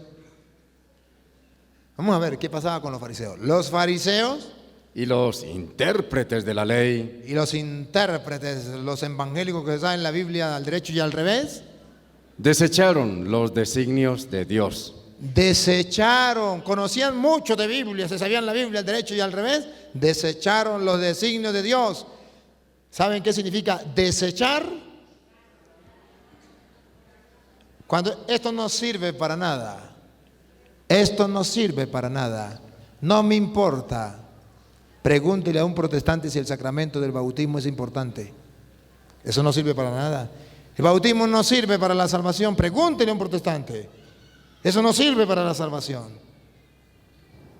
Vamos a ver qué pasaba con los fariseos. Los fariseos y los intérpretes de la ley y los intérpretes, los evangélicos que saben la Biblia al derecho y al revés, desecharon los designios de Dios. desecharon, conocían mucho de Biblia, se sabían la Biblia al derecho y al revés, desecharon los designios de Dios. ¿Saben qué significa desechar? Cuando esto no sirve para nada, esto no sirve para nada, no me importa. Pregúntele a un protestante si el sacramento del bautismo es importante. Eso no sirve para nada. El bautismo no sirve para la salvación. Pregúntele a un protestante. Eso no sirve para la salvación.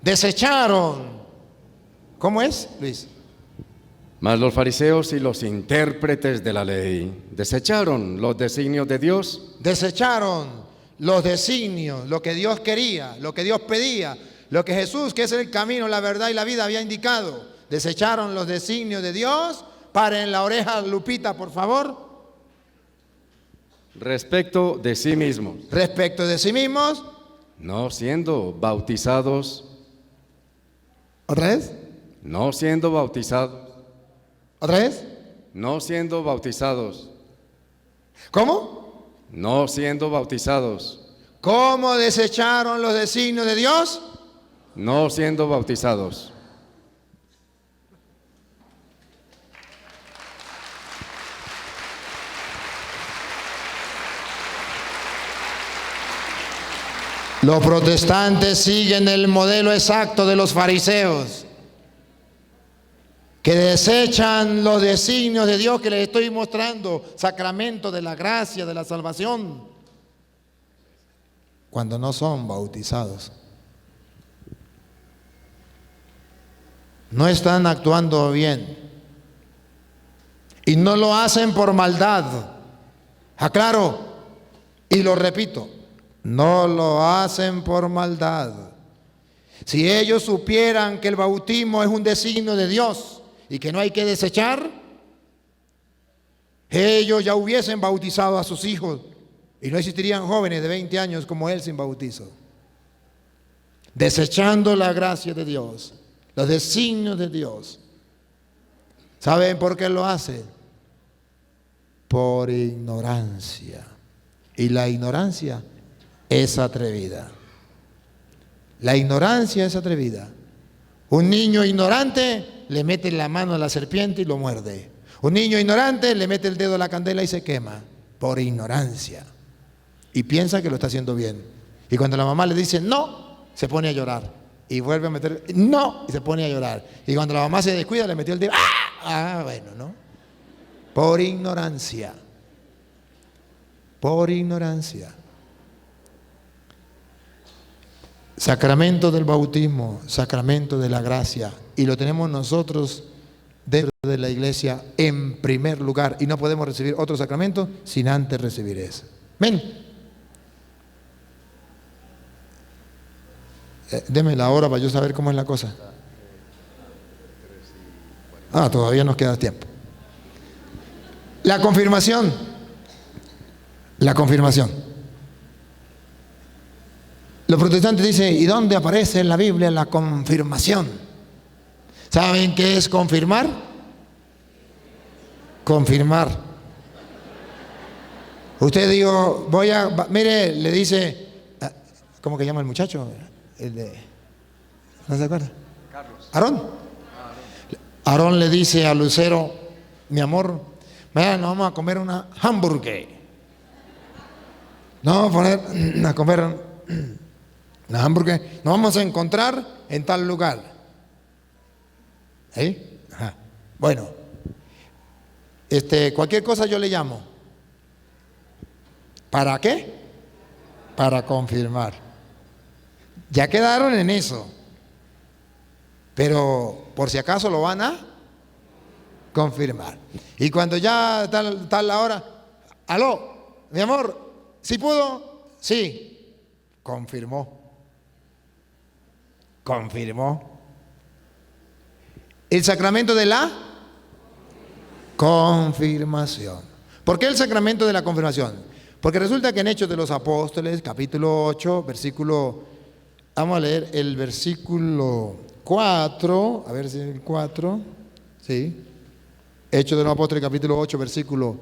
Desecharon. ¿Cómo es, Luis? Mas los fariseos y los intérpretes de la ley desecharon los designios de Dios. Desecharon los designios, lo que Dios quería, lo que Dios pedía, lo que Jesús, que es el camino, la verdad y la vida, había indicado. Desecharon los designios de Dios. Paren la oreja, Lupita, por favor. Respecto de sí mismos, Respecto de sí mismos. no siendo bautizados, ¿Otra vez? no siendo bautizados, ¿Otra vez? no siendo bautizados, ¿Cómo? no siendo bautizados, ¿Cómo desecharon los designios de Dios? no siendo bautizados. Los protestantes siguen el modelo exacto de los fariseos, que desechan los designios de Dios que les estoy mostrando, sacramento de la gracia, de la salvación, cuando no son bautizados. No están actuando bien y no lo hacen por maldad. Aclaro y lo repito, no lo hacen por maldad. Si ellos supieran que el bautismo es un designio de Dios y que no hay que desechar, ellos ya hubiesen bautizado a sus hijos y no existirían jóvenes de 20 años como él sin bautizo. Desechando la gracia de Dios, los designios de Dios. ¿Saben por qué lo hacen? Por ignorancia. Y la ignorancia es atrevida. La ignorancia es atrevida. Un niño ignorante le mete la mano a la serpiente y lo muerde. Un niño ignorante le mete el dedo a la candela y se quema. Por ignorancia. Y piensa que lo está haciendo bien. Y cuando la mamá le dice no, se pone a llorar. Y vuelve a meter no, y se pone a llorar. Y cuando la mamá se descuida, le metió el dedo. ¡Ah! Bueno, ¿no? Por ignorancia. Por ignorancia. Sacramento del bautismo, sacramento de la gracia, y lo tenemos nosotros dentro de la iglesia en primer lugar, y no podemos recibir otro sacramento sin antes recibir ese. Ven. Deme la hora para yo saber cómo es la cosa. Todavía nos queda tiempo. La confirmación. La confirmación. Los protestantes dicen, ¿y dónde aparece en la Biblia la confirmación? ¿Saben qué es confirmar? Confirmar. Usted dijo, mire, le dice, ¿cómo que llama el muchacho? ¿No se acuerda? Carlos. ¿Aarón? Aarón le dice a Lucero, mi amor, mañana nos vamos a comer una hamburguesa. Nos vamos a comer una hamburguesa. Nos vamos a encontrar en tal lugar. ¿Sí? Ajá. Bueno, cualquier cosa yo le llamo. ¿Para qué? Para confirmar. Ya quedaron en eso. Pero por si acaso lo van a confirmar. Y cuando ya tal la hora, aló, mi amor, ¿sí pudo? Sí, confirmó. El sacramento de la confirmación. ¿Por qué el sacramento de la confirmación? Porque resulta que en Hechos de los Apóstoles, capítulo 8, versículo, vamos a leer el versículo 4, a ver si es el 4, sí. Hechos de los Apóstoles, capítulo 8, versículo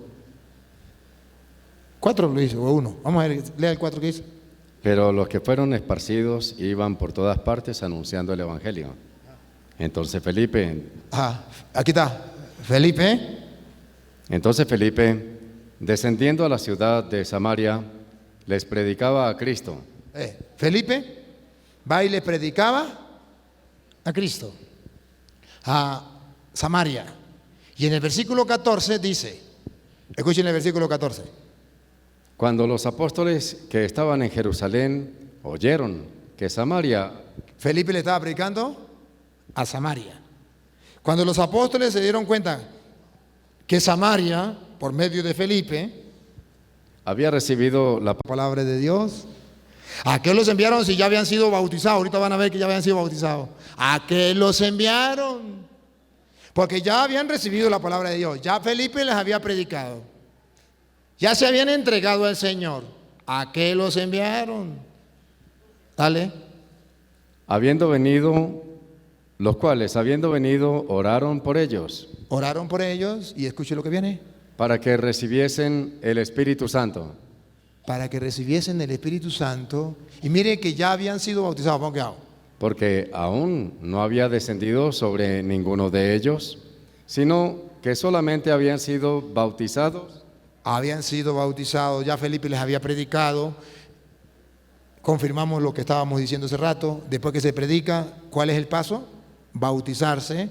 4 lo hizo, o 1. Vamos a ver, lea el 4 que dice. Pero los que fueron esparcidos iban por todas partes anunciando el Evangelio. Entonces Felipe, Aquí está, Felipe. Entonces Felipe, descendiendo a la ciudad de Samaria, les predicaba a Cristo. Felipe va y le predicaba a Cristo, a Samaria. Y en el versículo 14 dice, escuchen el versículo 14. Cuando los apóstoles que estaban en Jerusalén oyeron que Samaria... Felipe le estaba predicando a Samaria. Cuando los apóstoles se dieron cuenta que Samaria, por medio de Felipe, había recibido la palabra de Dios, ¿a qué los enviaron si ya habían sido bautizados? Ahorita van a ver que ya habían sido bautizados. ¿A qué los enviaron? Porque ya habían recibido la palabra de Dios, ya Felipe les había predicado, ya se habían entregado al Señor. ¿A qué los enviaron? Dale. Habiendo venido, los cuales, habiendo venido, oraron por ellos. Oraron por ellos, y escuche lo que viene. Para que recibiesen el Espíritu Santo. Para que recibiesen el Espíritu Santo. Y mire que ya habían sido bautizados. ¿Por qué? Porque aún no había descendido sobre ninguno de ellos, sino que solamente habían sido bautizados. Habían sido bautizados, ya Felipe les había predicado. Confirmamos lo que estábamos diciendo hace rato. Después que se predica, ¿cuál es el paso? Bautizarse.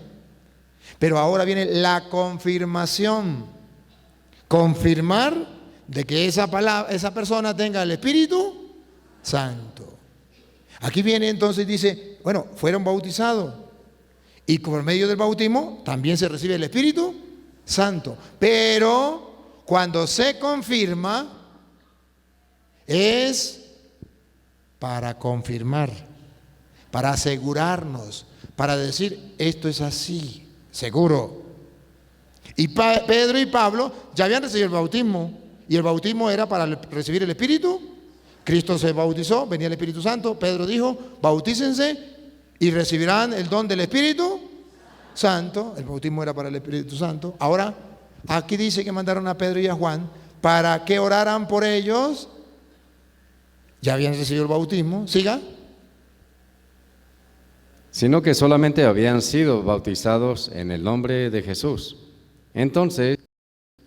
Pero ahora viene la confirmación. Confirmar de que esa persona tenga el Espíritu Santo. Aquí viene entonces, dice, bueno, fueron bautizados. Y por medio del bautismo también se recibe el Espíritu Santo. Pero cuando se confirma, es para confirmar, para asegurarnos, para decir, esto es así, seguro. Y Pedro y Pablo ya habían recibido el bautismo, y el bautismo era para recibir el Espíritu. Cristo se bautizó, venía el Espíritu Santo. Pedro dijo, bautícense y recibirán el don del Espíritu Santo. El bautismo era para el Espíritu Santo. Ahora, aquí dice que mandaron a Pedro y a Juan para que oraran por ellos. Ya habían recibido el bautismo. Siga. Sino que solamente habían sido bautizados en el nombre de Jesús. Entonces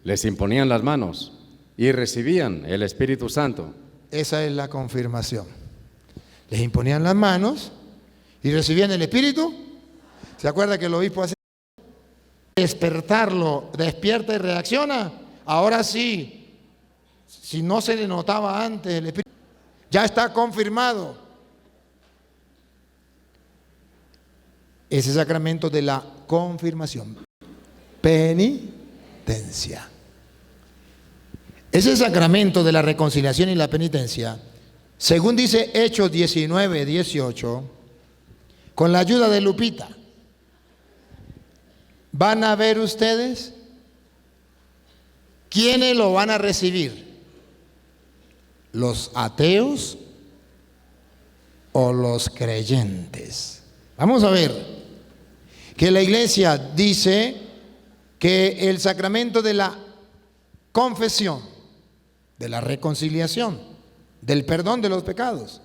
les imponían las manos y recibían el Espíritu Santo. Esa es la confirmación. Les imponían las manos y recibían el Espíritu. ¿Se acuerda que el obispo hace despertarlo, despierta y reacciona? Ahora sí, si no se le notaba antes el Espíritu, ya está confirmado. Ese sacramento de la confirmación, penitencia. Ese sacramento de la reconciliación y la penitencia, según dice Hechos 19, 18, con la ayuda de Lupita, van a ver ustedes quiénes lo van a recibir, los ateos o los creyentes. Vamos a ver que la iglesia dice que el sacramento de la confesión, de la reconciliación, del perdón de los pecados.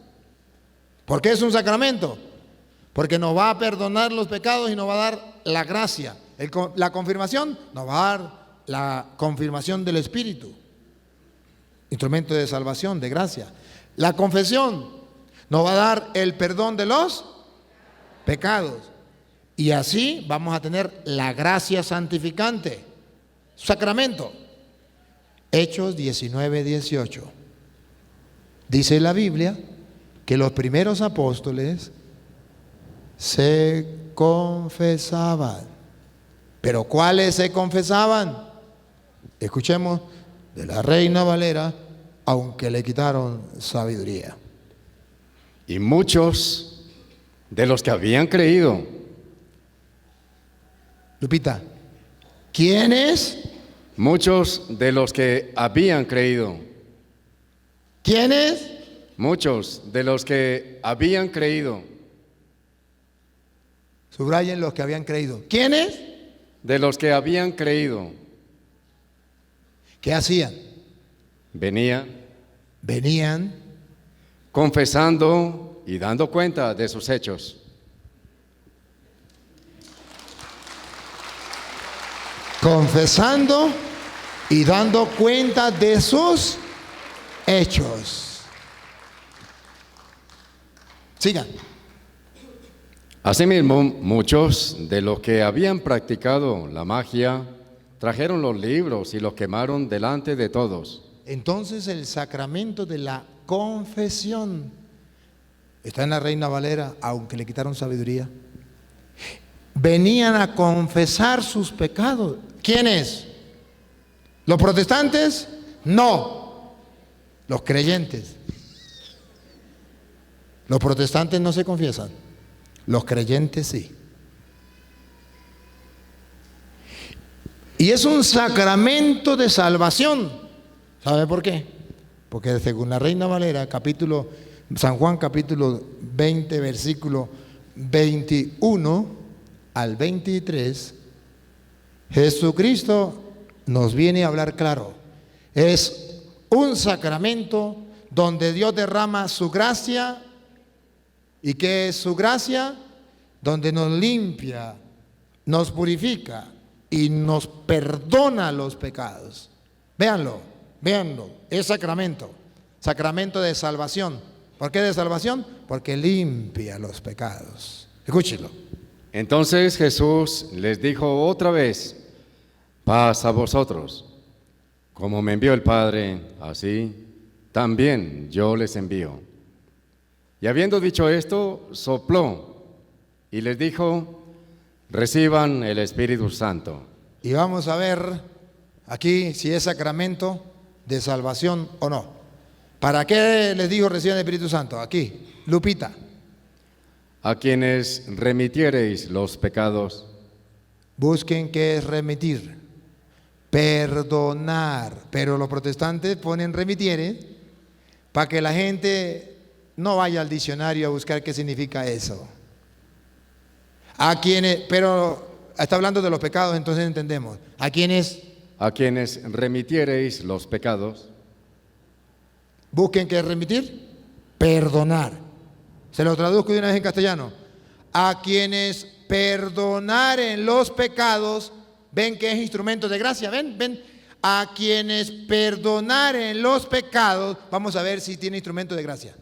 ¿Por qué es un sacramento? Porque nos va a perdonar los pecados y nos va a dar la gracia. La confirmación nos va a dar la confirmación del Espíritu, instrumento de salvación, de gracia. La confesión nos va a dar el perdón de los pecados. Y así vamos a tener la gracia santificante, sacramento. Hechos 19, 18. Dice la Biblia que los primeros apóstoles se confesaban. ¿Pero cuáles se confesaban? Escuchemos de la Reina Valera, aunque le quitaron sabiduría. Y muchos de los que habían creído. Lupita, ¿quiénes? Muchos de los que habían creído. ¿Quiénes? Muchos de los que habían creído. Subrayen los que habían creído. ¿Quiénes? De los que habían creído. ¿Qué hacían? Venían confesando y dando cuenta de sus hechos. Confesando y dando cuenta de sus hechos. Sigan. Asimismo, muchos de los que habían practicado la magia trajeron los libros y los quemaron delante de todos. Entonces el sacramento de la confesión está en la Reina Valera, aunque le quitaron sabiduría. Venían a confesar sus pecados. ¿Quiénes? ¿Los protestantes? No. Los creyentes. Los protestantes no se confiesan. Los creyentes sí. Y es un sacramento de salvación. ¿Sabe por qué? Porque según la Reina Valera, San Juan capítulo 20, versículo 21 al 23, Jesucristo nos viene a hablar claro. Es un sacramento donde Dios derrama su gracia. ¿Y qué es su gracia? Donde nos limpia, nos purifica y nos perdona los pecados. Véanlo, es sacramento, sacramento de salvación. ¿Por qué de salvación? Porque limpia los pecados. Escúchelo. Entonces Jesús les dijo otra vez: paz a vosotros. Como me envió el Padre, así también yo les envío. Y habiendo dicho esto, sopló y les dijo: reciban el Espíritu Santo. Y vamos a ver aquí si es sacramento de salvación o no. ¿Para qué les dijo reciban el Espíritu Santo? Aquí, Lupita. A quienes remitiereis los pecados. Busquen qué es remitir. Perdonar. Pero los protestantes ponen remitiere para que la gente no vaya al diccionario a buscar qué significa eso. Pero está hablando de los pecados, entonces entendemos. A quienes remitiereis los pecados. Busquen qué es remitir. Perdonar. Se lo traduzco de una vez en castellano. A quienes perdonaren los pecados, ven que es instrumento de gracia, ven. A quienes perdonaren los pecados, vamos a ver si tiene instrumento de gracia.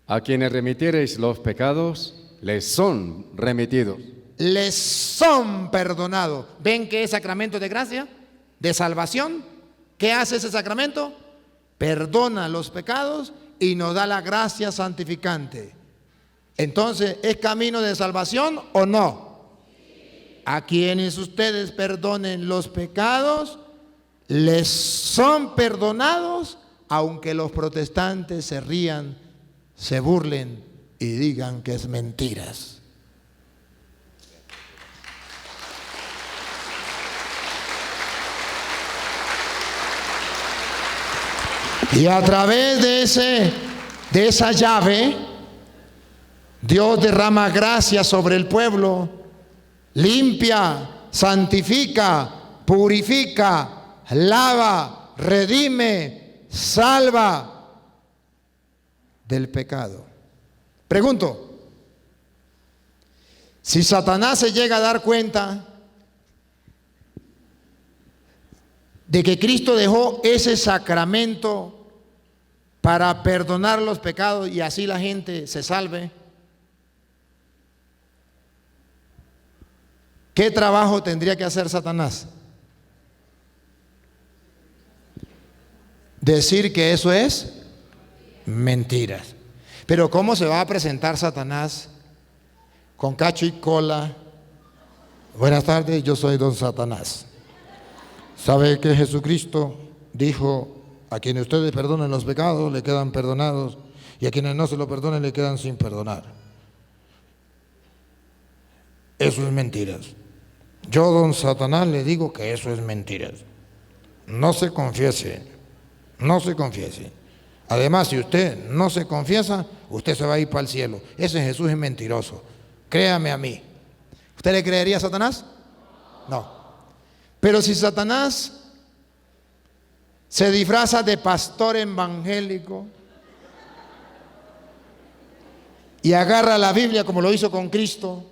A quienes remitiereis los pecados, les son remitidos. Les son perdonados. ¿Ven que es sacramento de gracia? De salvación. ¿Qué hace ese sacramento? Perdona los pecados y nos da la gracia santificante. Entonces, ¿es camino de salvación o no? A quienes ustedes perdonen los pecados, les son perdonados, aunque los protestantes se rían, se burlen y digan que es mentiras. Y a través de esa llave, Dios derrama gracia sobre el pueblo, limpia, santifica, purifica, lava, redime, salva del pecado. Pregunto, si Satanás se llega a dar cuenta de que Cristo dejó ese sacramento para perdonar los pecados y así la gente se salve, ¿qué trabajo tendría que hacer Satanás? Decir que eso es mentiras. Pero ¿cómo se va a presentar Satanás con cacho y cola. Buenas tardes, yo soy don Satanás. ¿Sabe que Jesucristo dijo, a quienes ustedes perdonen los pecados, le quedan perdonados, y a quienes no se lo perdonen, le quedan sin perdonar? Eso es mentiras. Yo, don Satanás, le digo que eso es mentiras. No se confiese, no se confiese. Además, si usted no se confiesa, usted se va a ir para el cielo. Ese Jesús es mentiroso. Créame a mí. ¿Usted le creería a Satanás? No. Pero si Satanás se disfraza de pastor evangélico y agarra la Biblia como lo hizo con Cristo,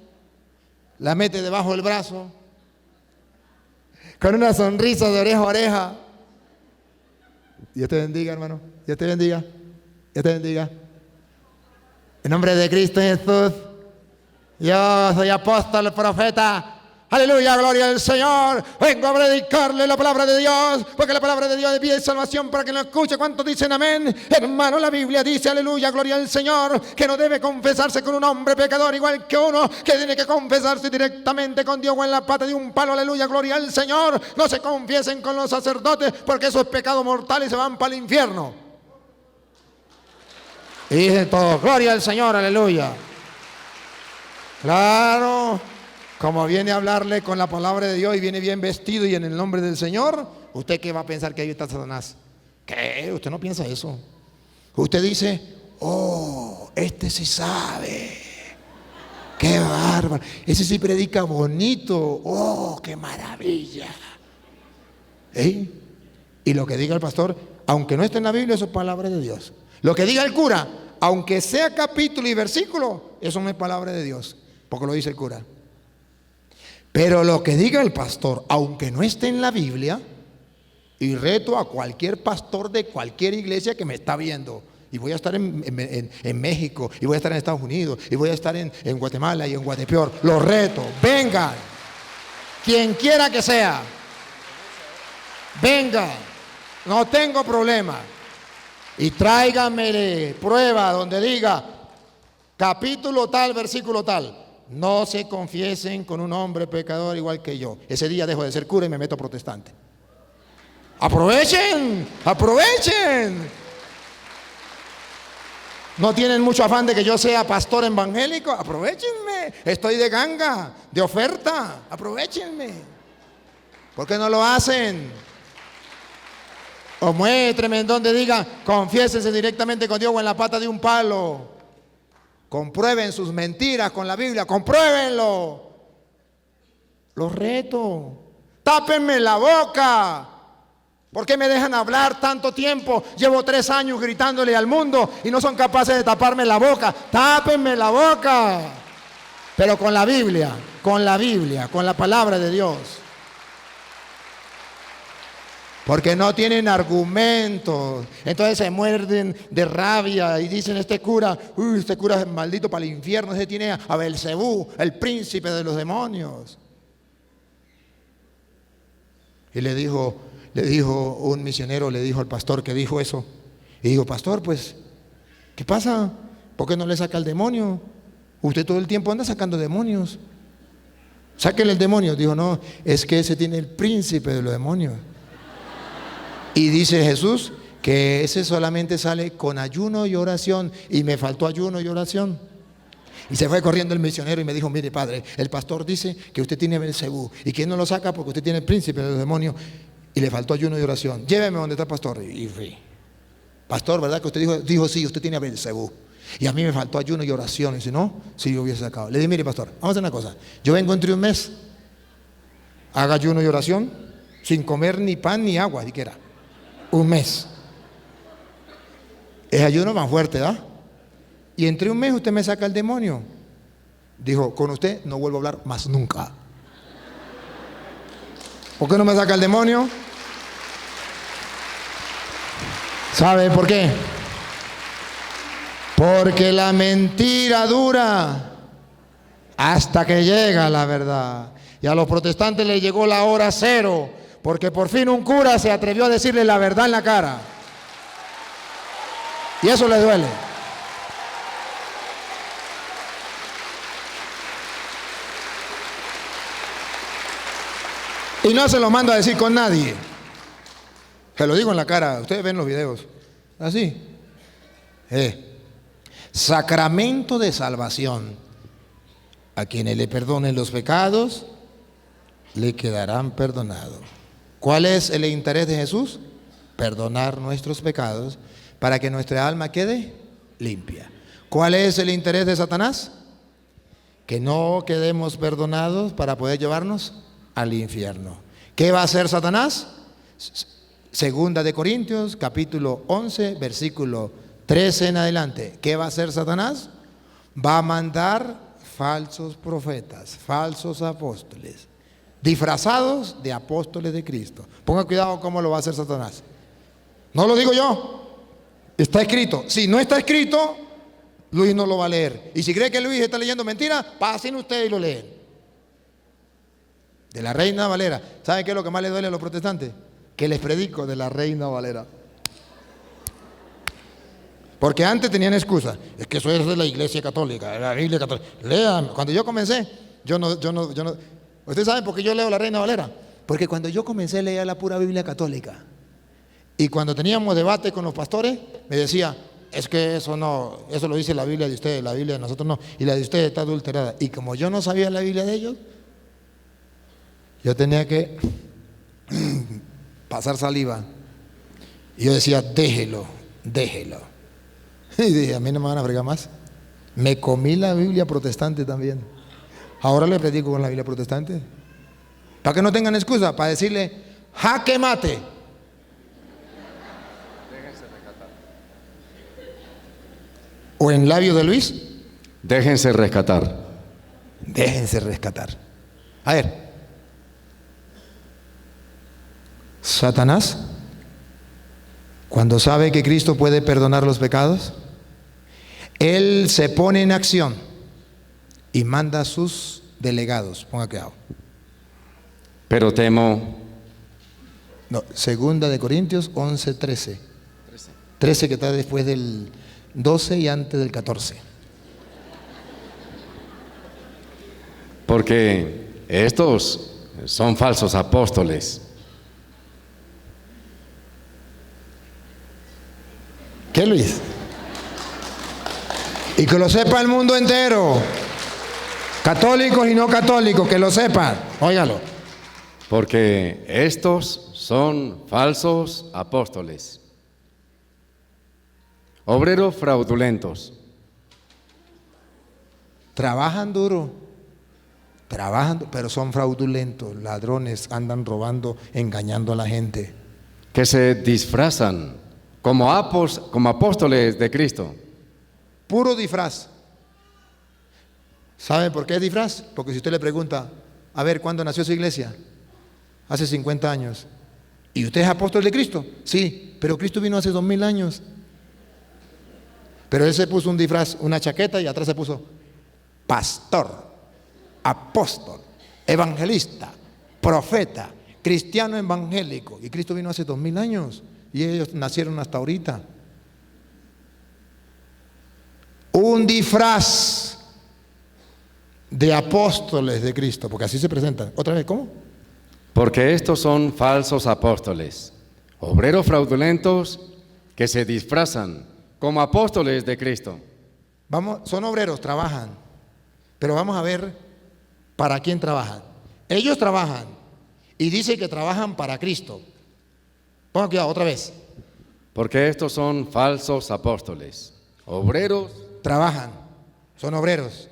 la mete debajo del brazo, con una sonrisa de oreja a oreja. Dios te bendiga, hermano. Dios te bendiga. Dios te bendiga. En nombre de Cristo Jesús, yo soy apóstol, profeta. Aleluya, gloria al Señor. Vengo a predicarle la palabra de Dios, porque la palabra de Dios es vida y salvación para quien lo escuche. ¿Cuántos dicen amén? Hermano, la Biblia dice, aleluya, gloria al Señor, que no debe confesarse con un hombre pecador igual que uno, que tiene que confesarse directamente con Dios o en la pata de un palo. Aleluya, gloria al Señor. No se confiesen con los sacerdotes, porque eso es pecado mortal y se van para el infierno. Y dicen todos, gloria al Señor, aleluya. Claro. Como viene a hablarle con la palabra de Dios y viene bien vestido y en el nombre del Señor, ¿usted qué va a pensar que ahí está Satanás? ¿Qué? Usted no piensa eso. Usted dice, oh, este sí sabe. Qué bárbaro. Ese sí predica bonito. Oh, qué maravilla. Y lo que diga el pastor, aunque no esté en la Biblia, eso es palabra de Dios. Lo que diga el cura, aunque sea capítulo y versículo, eso no es palabra de Dios, porque lo dice el cura. Pero lo que diga el pastor, aunque no esté en la Biblia, y reto a cualquier pastor de cualquier iglesia que me está viendo, y voy a estar en México, y voy a estar en Estados Unidos, y voy a estar en Guatemala y en Guatepeor, los reto, vengan, quien quiera que sea, venga, no tengo problema, y tráiganme prueba donde diga capítulo tal, versículo tal. No se confiesen con un hombre pecador igual que yo. Ese día dejo de ser cura y me meto protestante. Aprovechen, aprovechen. ¿No tienen mucho afán de que yo sea pastor evangélico? Aprovechenme. Estoy de ganga, de oferta. Aprovechenme. ¿Por qué no lo hacen? O muéstrenme en donde diga, confiésense directamente con Dios o en la pata de un palo. Comprueben sus mentiras con la Biblia, compruébenlo. Los reto. Tápenme la boca. ¿Por qué me dejan hablar tanto tiempo? Llevo 3 años gritándole al mundo y no son capaces de taparme la boca. Tápenme la boca. Pero con la Biblia, con la palabra de Dios. Porque no tienen argumentos. Entonces se muerden de rabia y dicen, este cura es maldito para el infierno. Ese tiene a Belcebú, el príncipe de los demonios. Y le dijo un misionero, le dijo al pastor que dijo eso. Y dijo, pastor, pues, ¿qué pasa? ¿Por qué no le saca el demonio? Usted todo el tiempo anda sacando demonios. Sáquenle el demonio. Dijo, no, es que ese tiene el príncipe de los demonios. Y dice Jesús que ese solamente sale con ayuno y oración. Y me faltó ayuno y oración. Y se fue corriendo el misionero y me dijo, mire padre, el pastor dice que usted tiene Belcebú. ¿Y quién no lo saca? Porque usted tiene el príncipe de los demonios. Y le faltó ayuno y oración. Lléveme donde está el pastor. Y fui. Pastor, ¿verdad que usted dijo sí, usted tiene Belcebú? Y a mí me faltó ayuno y oración. Y dice, no, si yo hubiese sacado. Le dije, mire pastor, vamos a hacer una cosa. Yo vengo entre un mes. Haga ayuno y oración sin comer ni pan ni agua, siquiera. Un mes. Es ayuno más fuerte, ¿verdad? Y entre un mes usted me saca el demonio. Dijo, con usted no vuelvo a hablar más nunca. ¿Por qué no me saca el demonio? ¿Sabe por qué? Porque la mentira dura hasta que llega la verdad. Y a los protestantes les llegó la hora cero, porque por fin un cura se atrevió a decirle la verdad en la cara. Y eso les duele. Y no se lo mando a decir con nadie. Se lo digo en la cara, ustedes ven los videos. Así. Sacramento de salvación. A quienes le perdonen los pecados, le quedarán perdonados. ¿Cuál es el interés de Jesús? Perdonar nuestros pecados para que nuestra alma quede limpia. ¿Cuál es el interés de Satanás? Que no quedemos perdonados para poder llevarnos al infierno. ¿Qué va a hacer Satanás? Segunda de Corintios, capítulo 11, versículo 13 en adelante. ¿Qué va a hacer Satanás? Va a mandar falsos profetas, falsos apóstoles, disfrazados de apóstoles de Cristo. Ponga cuidado cómo lo va a hacer Satanás. No lo digo yo, está escrito. Si no está escrito, Luis no lo va a leer. Y si cree que Luis está leyendo mentiras, pasen ustedes y lo leen. De la Reina Valera. ¿Saben qué es lo que más le duele a los protestantes? Que les predico de la Reina Valera. Porque antes tenían excusa. Es que eso es de la Iglesia Católica, de la Biblia Católica. Lean. Cuando yo comencé, yo no. ¿Ustedes saben por qué yo leo la Reina Valera? Porque cuando yo comencé a leer la pura Biblia Católica, y cuando teníamos debate con los pastores, me decía, es que eso no, eso lo dice la Biblia de ustedes, la Biblia de nosotros no, y la de ustedes está adulterada. Y como yo no sabía la Biblia de ellos, yo tenía que pasar saliva. Y yo decía, déjelo. Y dije, a mí no me van a fregar más. Me comí la Biblia protestante también. Ahora le predico con la Biblia protestante. Para que no tengan excusa, para decirle, jaque mate. O en labios de Luis, déjense rescatar. Déjense rescatar. A ver, Satanás, cuando sabe que Cristo puede perdonar los pecados, él se pone en acción y manda a sus delegados. Ponga cuidado. Pero temo. No, segunda de Corintios 11, 13. 13 que está después del 12 y antes del 14. Porque estos son falsos apóstoles. ¿Qué, Luis? Y que lo sepa el mundo entero. Católicos y no católicos, que lo sepan. Óigalo. Porque estos son falsos apóstoles, obreros fraudulentos. Trabajan duro, pero son fraudulentos, ladrones, andan robando, engañando a la gente. Que se disfrazan como apóstoles de Cristo. Puro disfraz. ¿Sabe por qué es disfraz? Porque si usted le pregunta, a ver, ¿cuándo nació su iglesia? Hace 50 años. ¿Y usted es apóstol de Cristo? Sí, pero Cristo vino hace 2000 años. Pero él se puso un disfraz, una chaqueta, y atrás se puso pastor, apóstol, evangelista, profeta, cristiano evangélico. Y Cristo vino hace 2000 años y ellos nacieron hasta ahorita. Un disfraz de apóstoles de Cristo, porque así se presentan. Otra vez, ¿cómo? Porque estos son falsos apóstoles, obreros fraudulentos que se disfrazan como apóstoles de Cristo. Vamos, son obreros, trabajan, pero vamos a ver para quién trabajan. Ellos trabajan y dice que trabajan para Cristo. Pongan cuidado, otra vez. Porque estos son falsos apóstoles, obreros. Trabajan, son obreros,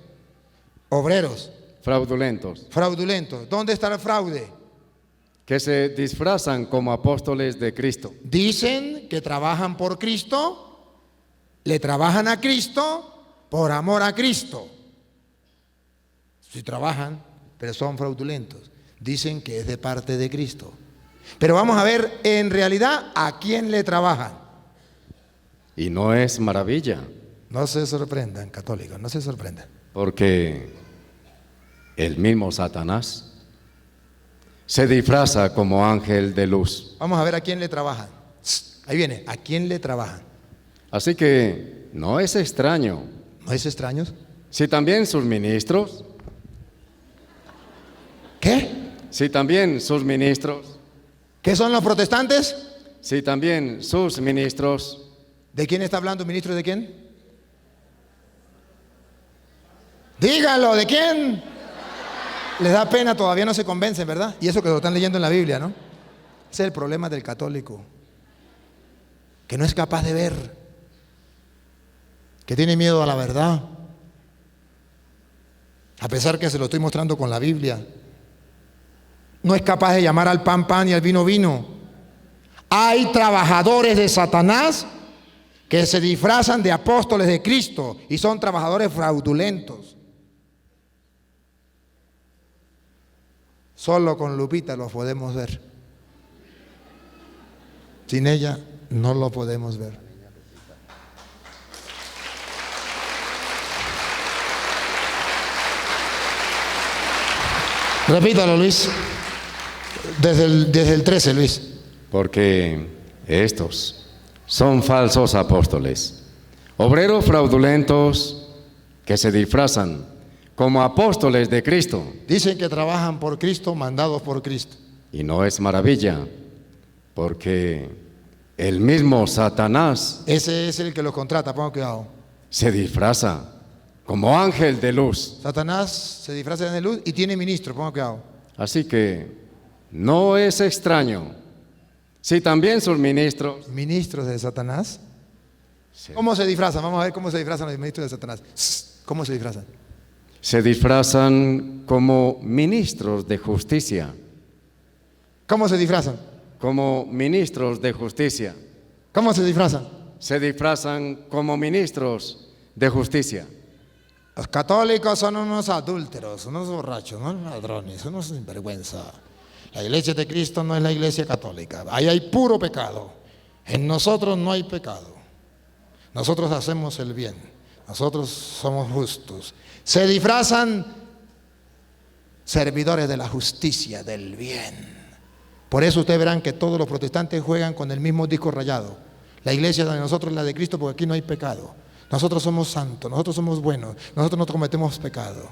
fraudulentos. ¿Dónde está el fraude? Que se disfrazan como apóstoles de Cristo. Dicen que trabajan por Cristo, le trabajan a Cristo por amor a Cristo. Si trabajan, pero son fraudulentos, dicen que es de parte de Cristo. Pero vamos a ver en realidad a quién le trabajan. Y no es maravilla. No se sorprendan, católicos, no se sorprendan. Porque el mismo Satanás se disfraza como ángel de luz. Vamos a ver a quién le trabajan. Ahí viene, ¿a quién le trabajan? Así que no es extraño. ¿No es extraño? Si también sus ministros. ¿Qué? si también sus ministros, ¿Qué son los protestantes? si también sus ministros, ¿De quién está hablando, ministro? ¿De quién? Díganlo, ¿de quién? Les da pena, todavía no se convencen, ¿verdad? Y eso que lo están leyendo en la Biblia, ¿no? Ese es el problema del católico, que no es capaz de ver, que tiene miedo a la verdad, a pesar que se lo estoy mostrando con la Biblia. No es capaz de llamar al pan pan y al vino vino. Hay trabajadores de Satanás que se disfrazan de apóstoles de Cristo y son trabajadores fraudulentos. Solo con Lupita los podemos ver. Sin ella no lo podemos ver. Repítalo, Luis. Desde el 13, Luis. porque estos son falsos apóstoles, obreros fraudulentos que se disfrazan como apóstoles de Cristo. Dicen que trabajan por Cristo, mandados por Cristo. Y no es maravilla, porque el mismo Satanás Ese es el que los contrata, pongan cuidado. se disfraza como ángel de luz. Satanás se disfraza de luz y tiene ministro, pongan cuidado. Así que no es extraño si también sus ministros Ministros de Satanás. se, ¿Cómo se disfrazan? Vamos a ver cómo se disfrazan los ministros de Satanás. ¿Cómo se disfrazan? se disfrazan como ministros de justicia, ¿Cómo se disfrazan? como ministros de justicia. ¿Cómo se disfrazan? Se disfrazan como ministros de justicia. Los católicos son unos adúlteros, unos borrachos, unos ladrones, unos sinvergüenza. La iglesia de Cristo no es la iglesia católica. Ahí hay puro pecado. En nosotros no hay pecado. Nosotros hacemos el bien. Nosotros somos justos. Se disfrazan servidores de la justicia, del bien. Por eso ustedes verán que todos los protestantes juegan con el mismo disco rayado. La iglesia de nosotros es la de Cristo porque aquí no hay pecado. Nosotros somos santos, nosotros somos buenos, nosotros no cometemos pecado.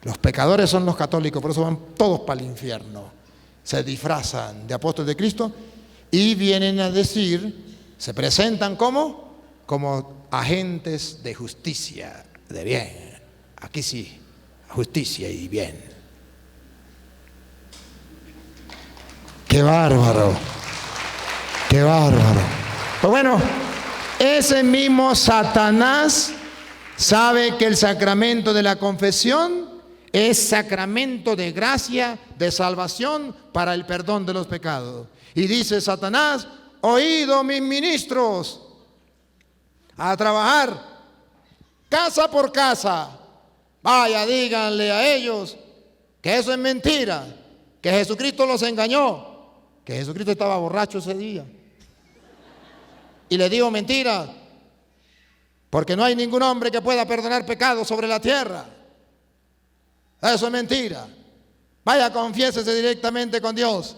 Los pecadores son los católicos, por eso van todos para el infierno. Se disfrazan de apóstoles de Cristo y vienen a decir, se presentan como agentes de justicia, de bien. Aquí sí, justicia y bien. ¡Qué bárbaro! ¡Qué bárbaro! Pues bueno, ese mismo Satanás sabe que el sacramento de la confesión es sacramento de gracia, de salvación para el perdón de los pecados. Y dice Satanás, oído mis ministros, a trabajar casa por casa. Vaya, díganle a ellos que eso es mentira, que Jesucristo los engañó, que Jesucristo estaba borracho ese día. Y le digo mentira, porque no hay ningún hombre que pueda perdonar pecados sobre la tierra. Eso es mentira. Vaya, confiésese directamente con Dios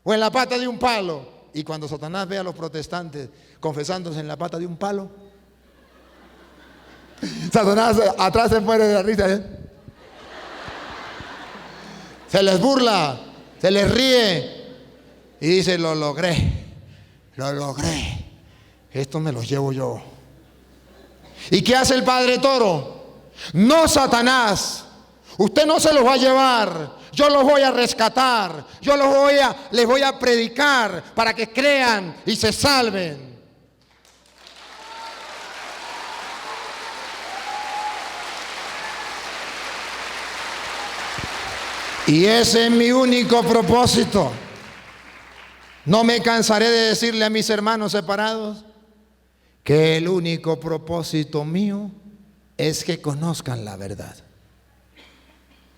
o en la pata de un palo. Y cuando Satanás ve a los protestantes confesándose en la pata de un palo, Satanás atrás se muere de la risa, ¿eh? Se les burla, se les ríe y dice, lo logré. Esto me lo llevo yo. ¿Y qué hace el Padre Toro? No, Satanás, usted no se los va a llevar. Yo los voy a rescatar. Les voy a predicar para que crean y se salven. Y ese es mi único propósito. No me cansaré de decirle a mis hermanos separados que el único propósito mío es que conozcan la verdad.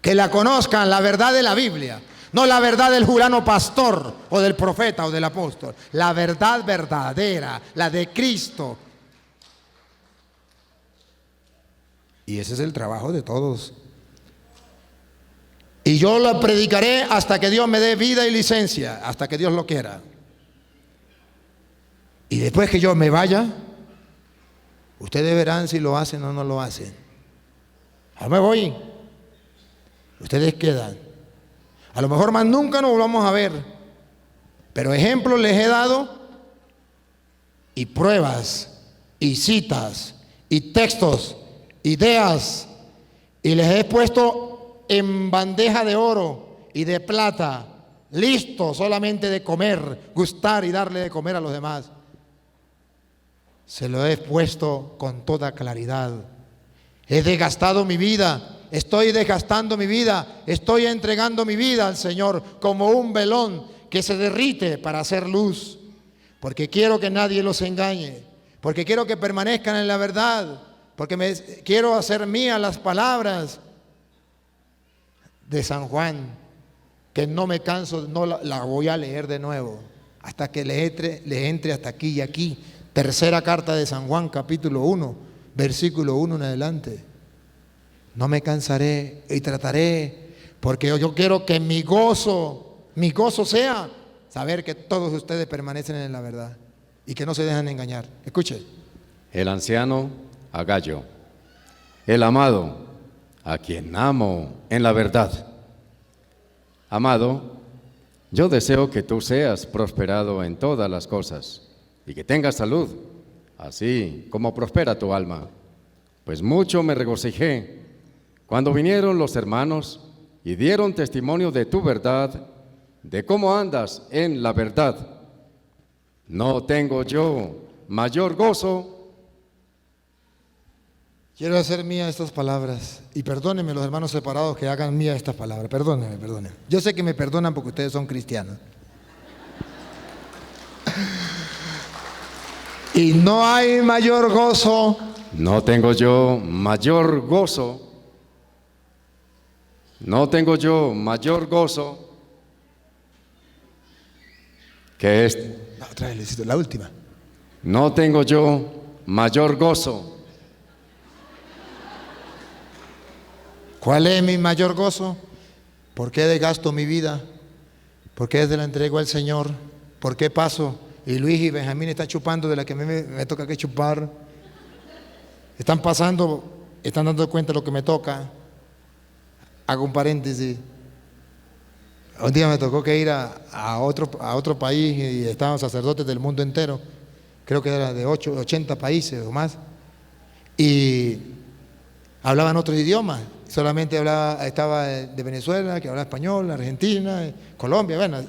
Que la conozcan, la verdad de la Biblia, no la verdad del fulano pastor o del profeta o del apóstol. La verdad verdadera, la de Cristo. Y ese es el trabajo de todos. Y yo la predicaré hasta que Dios me dé vida y licencia, hasta que Dios lo quiera. Y después que yo me vaya, ustedes verán si lo hacen o no lo hacen. Yo me voy. Ustedes quedan. A lo mejor más nunca nos volvamos a ver, pero ejemplos les he dado y pruebas y citas y textos, ideas, y les he puesto en bandeja de oro y de plata, listo solamente de comer, gustar y darle de comer a los demás. Se lo he puesto con toda claridad. He desgastado mi vida, estoy desgastando mi vida, estoy entregando mi vida al Señor como un velón que se derrite para hacer luz, porque quiero que nadie los engañe, porque quiero que permanezcan en la verdad, porque quiero hacer mías las palabras de San Juan, que no me canso, no la voy a leer de nuevo, hasta que le entre hasta aquí y aquí. Tercera carta de San Juan, capítulo 1, versículo 1 en adelante. No me cansaré y trataré, porque yo quiero que mi gozo sea saber que todos ustedes permanecen en la verdad y que no se dejan engañar. Escuche. El anciano a Gallo, el amado a quien amo en la verdad. Amado, yo deseo que tú seas prosperado en todas las cosas y que tengas salud, así como prospera tu alma. Pues mucho me regocijé cuando vinieron los hermanos y dieron testimonio de tu verdad, de cómo andas en la verdad. No tengo yo mayor gozo. Quiero hacer mía estas palabras y perdónenme los hermanos separados que hagan mía estas palabras. Perdónenme. Yo sé que me perdonan porque ustedes son cristianos. Y no hay mayor gozo. No tengo yo mayor gozo. No tengo yo mayor gozo que este. No, otra vez necesito la última. No tengo yo mayor gozo. ¿Cuál es mi mayor gozo? ¿Por qué desgasto mi vida? ¿Por qué se la entrego al Señor? ¿Por qué paso? Y Luis y Benjamín están chupando de la que me toca que chupar. Están pasando, están dando cuenta de lo que me toca. Hago un paréntesis. Un día me tocó que ir a otro país y estaban sacerdotes del mundo entero. Creo que era de 80 países o más. Y hablaban otros idiomas. Solamente estaba de Venezuela, que hablaba español, Argentina, Colombia, bueno,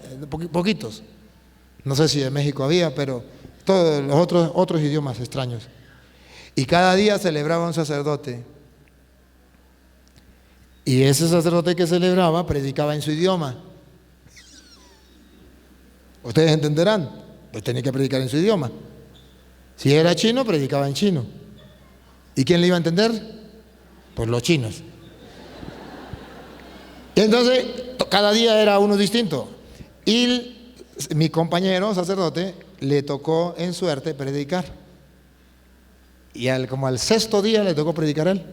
poquitos. No sé si de México había, pero todos los otros idiomas extraños. Y cada día celebraba un sacerdote. Y ese sacerdote que celebraba predicaba en su idioma. Ustedes entenderán, pues tenía que predicar en su idioma. Si era chino, predicaba en chino. ¿Y quién le iba a entender? Pues los chinos. Y entonces, cada día era uno distinto. Y mi compañero sacerdote le tocó en suerte predicar. Y como al sexto día le tocó predicar a él.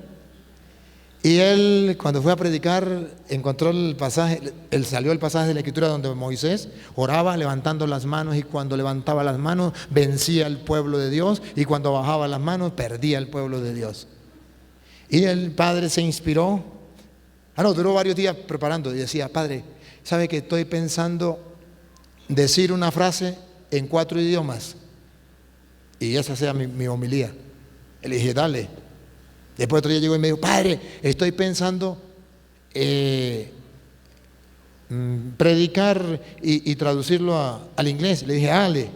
Y él, cuando fue a predicar, encontró el pasaje, salió el pasaje de la Escritura donde Moisés oraba levantando las manos, y cuando levantaba las manos vencía el pueblo de Dios, y cuando bajaba las manos perdía el pueblo de Dios. Y el padre se inspiró. Duró varios días preparando y decía: Padre, ¿sabe que estoy pensando decir una frase en 4 idiomas? Y esa sea mi homilía. Le dije: dale. Después otro día llegó y me dijo: Padre, estoy pensando predicar y traducirlo al inglés. Le dije: dale.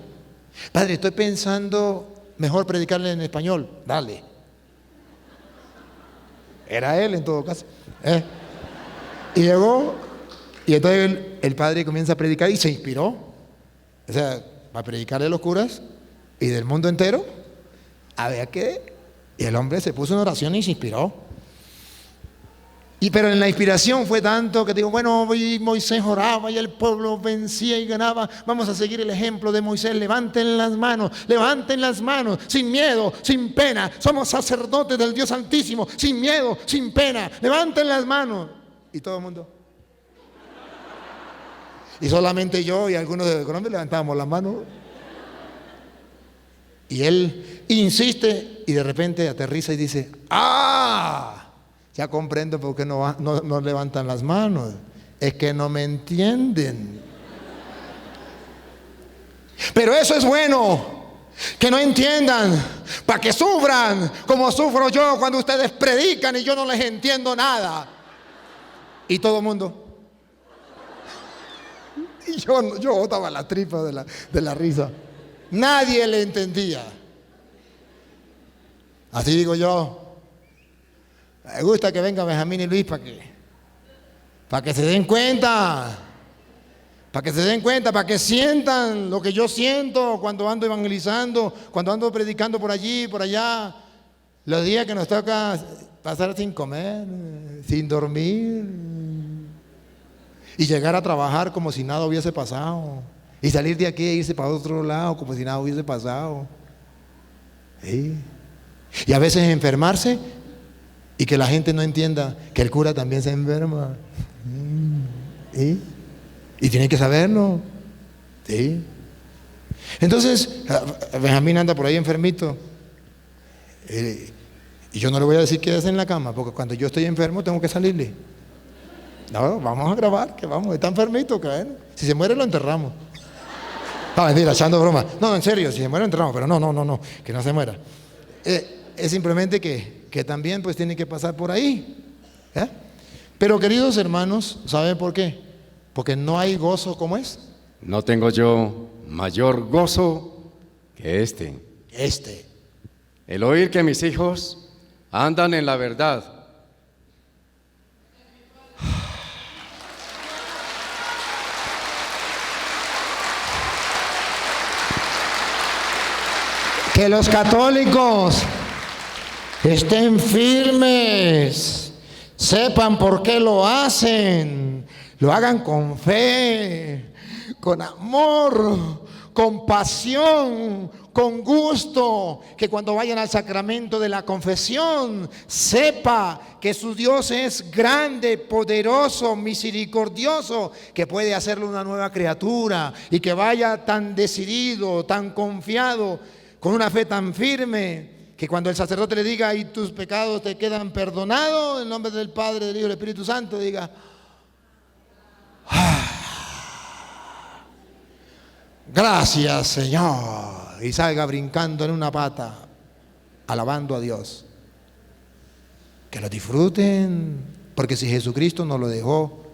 Padre, estoy pensando mejor predicarle en español. Dale. Era él en todo caso. Y llegó, y entonces el padre comienza a predicar y se inspiró. O sea, para predicar de los curas y del mundo entero. A ver qué. Y el hombre se puso en oración y se inspiró. Pero en la inspiración fue tanto que digo: bueno, Moisés oraba y el pueblo vencía y ganaba. Vamos a seguir el ejemplo de Moisés. Levanten las manos, sin miedo, sin pena. Somos sacerdotes del Dios Altísimo, sin miedo, sin pena. Levanten las manos. Y todo el mundo. Y solamente yo y algunos de Colombia levantábamos las manos. Y él insiste y de repente aterriza y dice: ya comprendo por qué no levantan las manos. Es que no me entienden. Pero eso es bueno, que no entiendan, para que sufran como sufro yo cuando ustedes predican y yo no les entiendo nada. Y todo el mundo. Y yo botaba la tripa de la risa. Nadie le entendía. Así digo yo. Me gusta que venga Benjamín y Luis para que se den cuenta. Para que se den cuenta, para que sientan lo que yo siento cuando ando evangelizando, cuando ando predicando por allí, por allá. Los días que nos toca pasar sin comer, sin dormir. Y llegar a trabajar como si nada hubiese pasado. Y salir de aquí e irse para otro lado como si nada hubiese pasado. ¿Sí? Y a veces enfermarse y que la gente no entienda que el cura también se enferma. ¿Sí? Y tiene que saberlo. ¿Sí? Entonces, Benjamín anda por ahí enfermito. Y yo no le voy a decir quédese en la cama, porque cuando yo estoy enfermo tengo que salirle. No, vamos a grabar, que vamos, está enfermito, que bueno. Si se muere lo enterramos. No, mentira, echando broma. No, en serio, si se muere lo enterramos, pero no, que no se muera. Es simplemente que también pues tiene que pasar por ahí. Pero queridos hermanos, ¿saben por qué? Porque no hay gozo como es. No tengo yo mayor gozo que este. El oír que mis hijos andan en la verdad. Que los católicos estén firmes, sepan por qué lo hacen, lo hagan con fe, con amor, con pasión, con gusto, que cuando vayan al sacramento de la confesión sepa que su Dios es grande, poderoso, misericordioso, que puede hacerle una nueva criatura, y que vaya tan decidido, tan confiado, con una fe tan firme, que cuando el sacerdote le diga y tus pecados te quedan perdonados, en nombre del Padre, del Hijo y del Espíritu Santo, diga gracias, Señor, y salga brincando en una pata, alabando a Dios. Que lo disfruten, porque si Jesucristo nos lo dejó,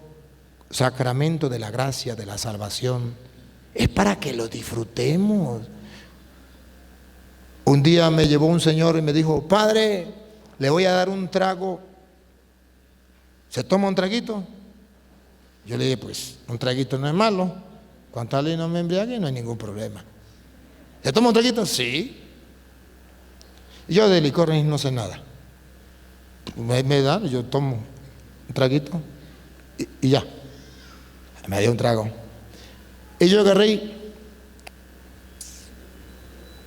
sacramento de la gracia, de la salvación, es para que lo disfrutemos. Un día me llevó un señor y me dijo: padre, le voy a dar un trago, ¿se toma un traguito? Yo le dije: pues un traguito no es malo, con tal y no me embriague no hay ningún problema. ¿Se toma un traguito? Sí. Yo de licores no sé nada. Me da, yo tomo un traguito y ya. Me dio un trago. Y yo agarré y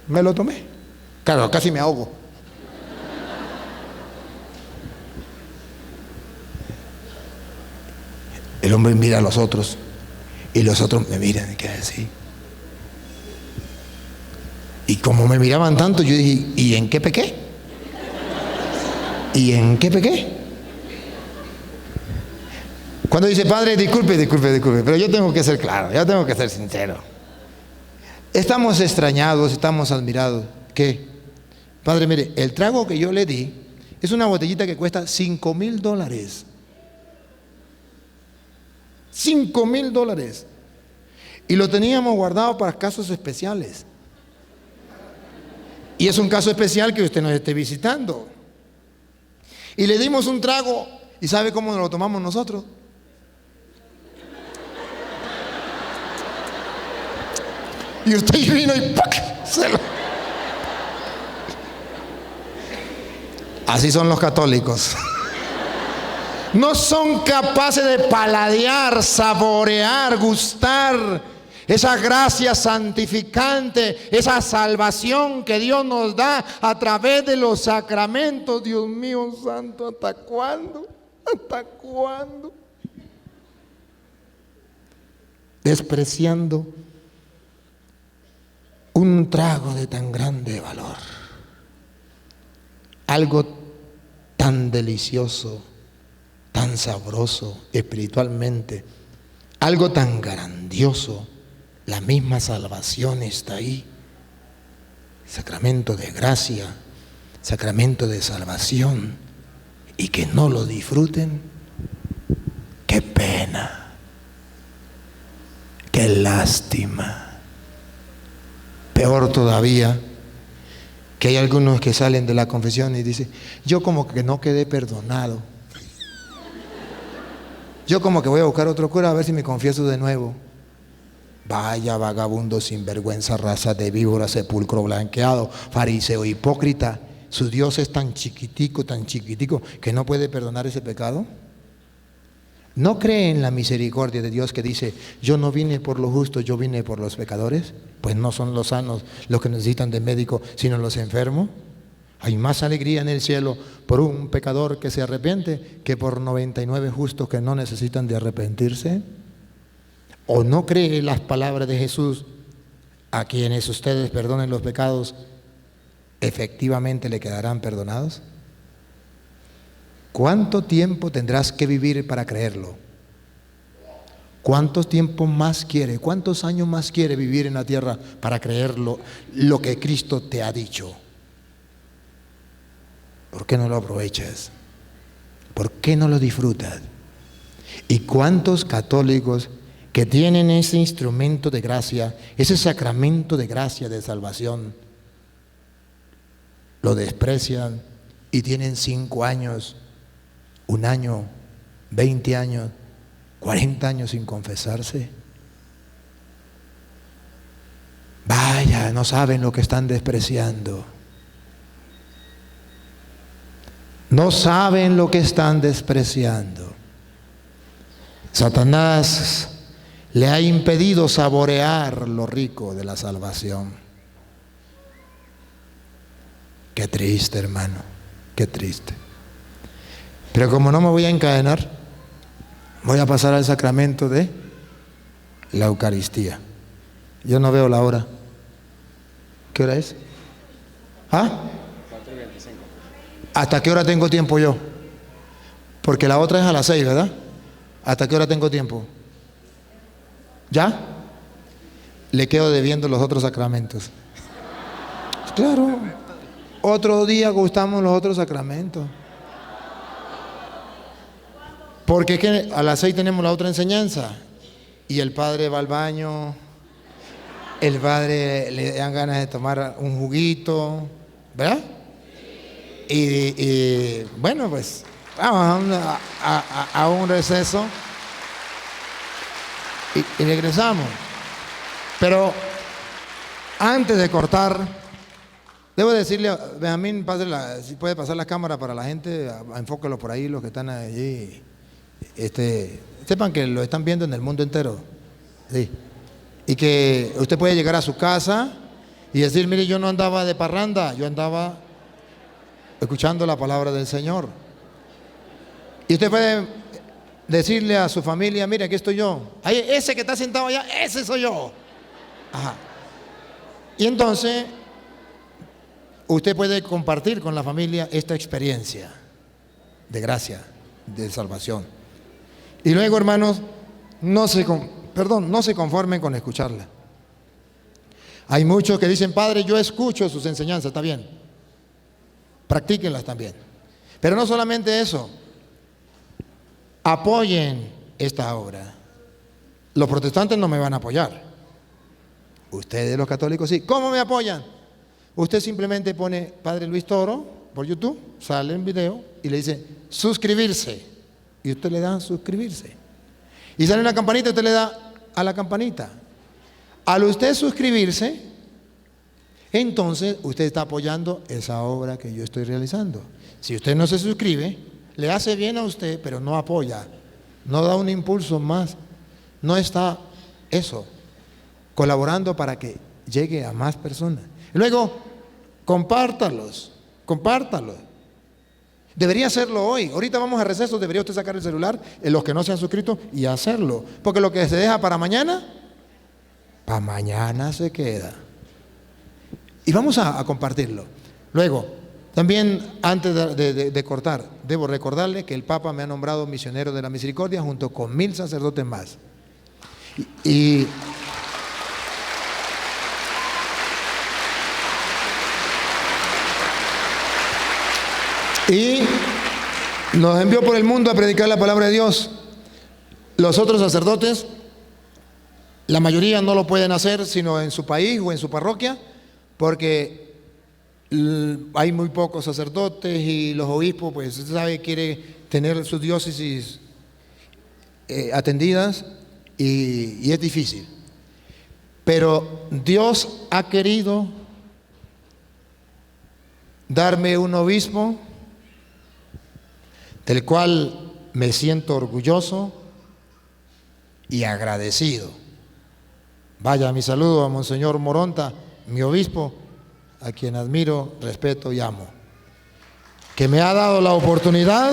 me lo tomé. Claro, casi me ahogo. El hombre mira a los otros y los otros me miran y quedan así. Y como me miraban tanto, yo dije: ¿y en qué pequé? ¿Y en qué pequé? Cuando dice: padre, disculpe, pero yo tengo que ser claro, yo tengo que ser sincero. Estamos extrañados, estamos admirados. ¿Qué? Padre, mire, el trago que yo le di es una botellita que cuesta $5,000. $5,000. Y lo teníamos guardado para casos especiales. Y es un caso especial que usted nos esté visitando. Y le dimos un trago, ¿y sabe cómo nos lo tomamos nosotros? Y usted vino y ¡pac! Así son los católicos. No son capaces de paladear, saborear, gustar esa gracia santificante, esa salvación que Dios nos da a través de los sacramentos. Dios mío santo, ¿hasta cuándo? ¿Hasta cuándo? Despreciando un trago de tan grande valor, algo tan delicioso, tan sabroso espiritualmente, algo tan grandioso, la misma salvación está ahí. Sacramento de gracia, sacramento de salvación, y que no lo disfruten. ¡Qué pena! ¡Qué lástima! Peor todavía, que hay algunos que salen de la confesión y dicen: yo como que no quedé perdonado. Yo como que voy a buscar otro cura a ver si me confieso de nuevo. Vaya vagabundo, sinvergüenza, raza de víbora, sepulcro blanqueado, fariseo hipócrita. Su Dios es tan chiquitico, que no puede perdonar ese pecado. ¿No cree en la misericordia de Dios que dice: yo no vine por los justos, yo vine por los pecadores? Pues no son los sanos los que necesitan de médico, sino los enfermos. Hay más alegría en el cielo por un pecador que se arrepiente que por 99 justos que no necesitan de arrepentirse. ¿O no cree las palabras de Jesús: a quienes ustedes perdonen los pecados, efectivamente le quedarán perdonados? ¿Cuánto tiempo tendrás que vivir para creerlo? ¿Cuánto tiempo más quiere? ¿Cuántos años más quiere vivir en la tierra para creerlo, lo que Cristo te ha dicho? ¿Por qué no lo aprovechas? ¿Por qué no lo disfrutas? ¿Y cuántos católicos que tienen ese instrumento de gracia, ese sacramento de gracia, de salvación, lo desprecian y tienen 5 años, 1 año, 20 años, 40 años sin confesarse? Vaya, no saben lo que están despreciando. No saben lo que están despreciando. Satanás le ha impedido saborear lo rico de la salvación. Qué triste, hermano, qué triste. Pero como no me voy a encadenar, voy a pasar al sacramento de la Eucaristía. Yo no veo la hora. ¿Qué hora es? ¿Ah? 4:25. ¿Hasta qué hora tengo tiempo yo? Porque la otra es a las 6, ¿verdad? ¿Hasta qué hora tengo tiempo? ¿Ya? Le quedo debiendo los otros sacramentos. Claro. Otro día gustamos los otros sacramentos. Porque es que a las 6 tenemos la otra enseñanza. Y el padre va al baño. El padre le dan ganas de tomar un juguito. ¿Verdad? Y bueno, pues vamos a un receso. Y regresamos. Pero antes de cortar, debo decirle, Benjamín, si puede pasar la cámara para la gente, enfóquelo por ahí, los que están allí. Sepan que lo están viendo en el mundo entero. Sí. Y que usted puede llegar a su casa y decir: mire, yo no andaba de parranda, yo andaba escuchando la palabra del Señor. Y usted puede decirle a su familia: mire, aquí estoy yo. Ahí, ese que está sentado allá, ese soy yo. Ajá. Y entonces usted puede compartir con la familia esta experiencia de gracia, de salvación. Y luego, hermanos, no se conformen con escucharla. Hay muchos que dicen: padre, yo escucho sus enseñanzas. Está bien, practíquenlas también. Pero no solamente eso, apoyen esta obra. Los protestantes no me van a apoyar. Ustedes, los católicos, sí. ¿Cómo me apoyan? Usted simplemente pone Padre Luis Toro por YouTube, sale en video y le dice suscribirse. Y usted le da suscribirse. Y sale una campanita y usted le da a la campanita. Al usted suscribirse, entonces usted está apoyando esa obra que yo estoy realizando. Si usted no se suscribe, le hace bien a usted, pero no apoya, no da un impulso más, no está colaborando para que llegue a más personas. Luego, compártalos. Debería hacerlo hoy. Ahorita vamos a receso, debería usted sacar el celular, los que no se han suscrito, y hacerlo. Porque lo que se deja para mañana se queda. Y vamos a compartirlo. Luego, también antes de cortar, debo recordarle que el Papa me ha nombrado misionero de la misericordia junto con 1000 sacerdotes más. Y nos envió por el mundo a predicar la palabra de Dios. Los otros sacerdotes, la mayoría no lo pueden hacer sino en su país o en su parroquia, porque hay muy pocos sacerdotes y los obispos, pues usted sabe, quiere tener sus diócesis atendidas y es difícil. Pero Dios ha querido darme un obispo del cual me siento orgulloso y agradecido. Vaya mi saludo a Monseñor Moronta, mi obispo, a quien admiro, respeto y amo, que me ha dado la oportunidad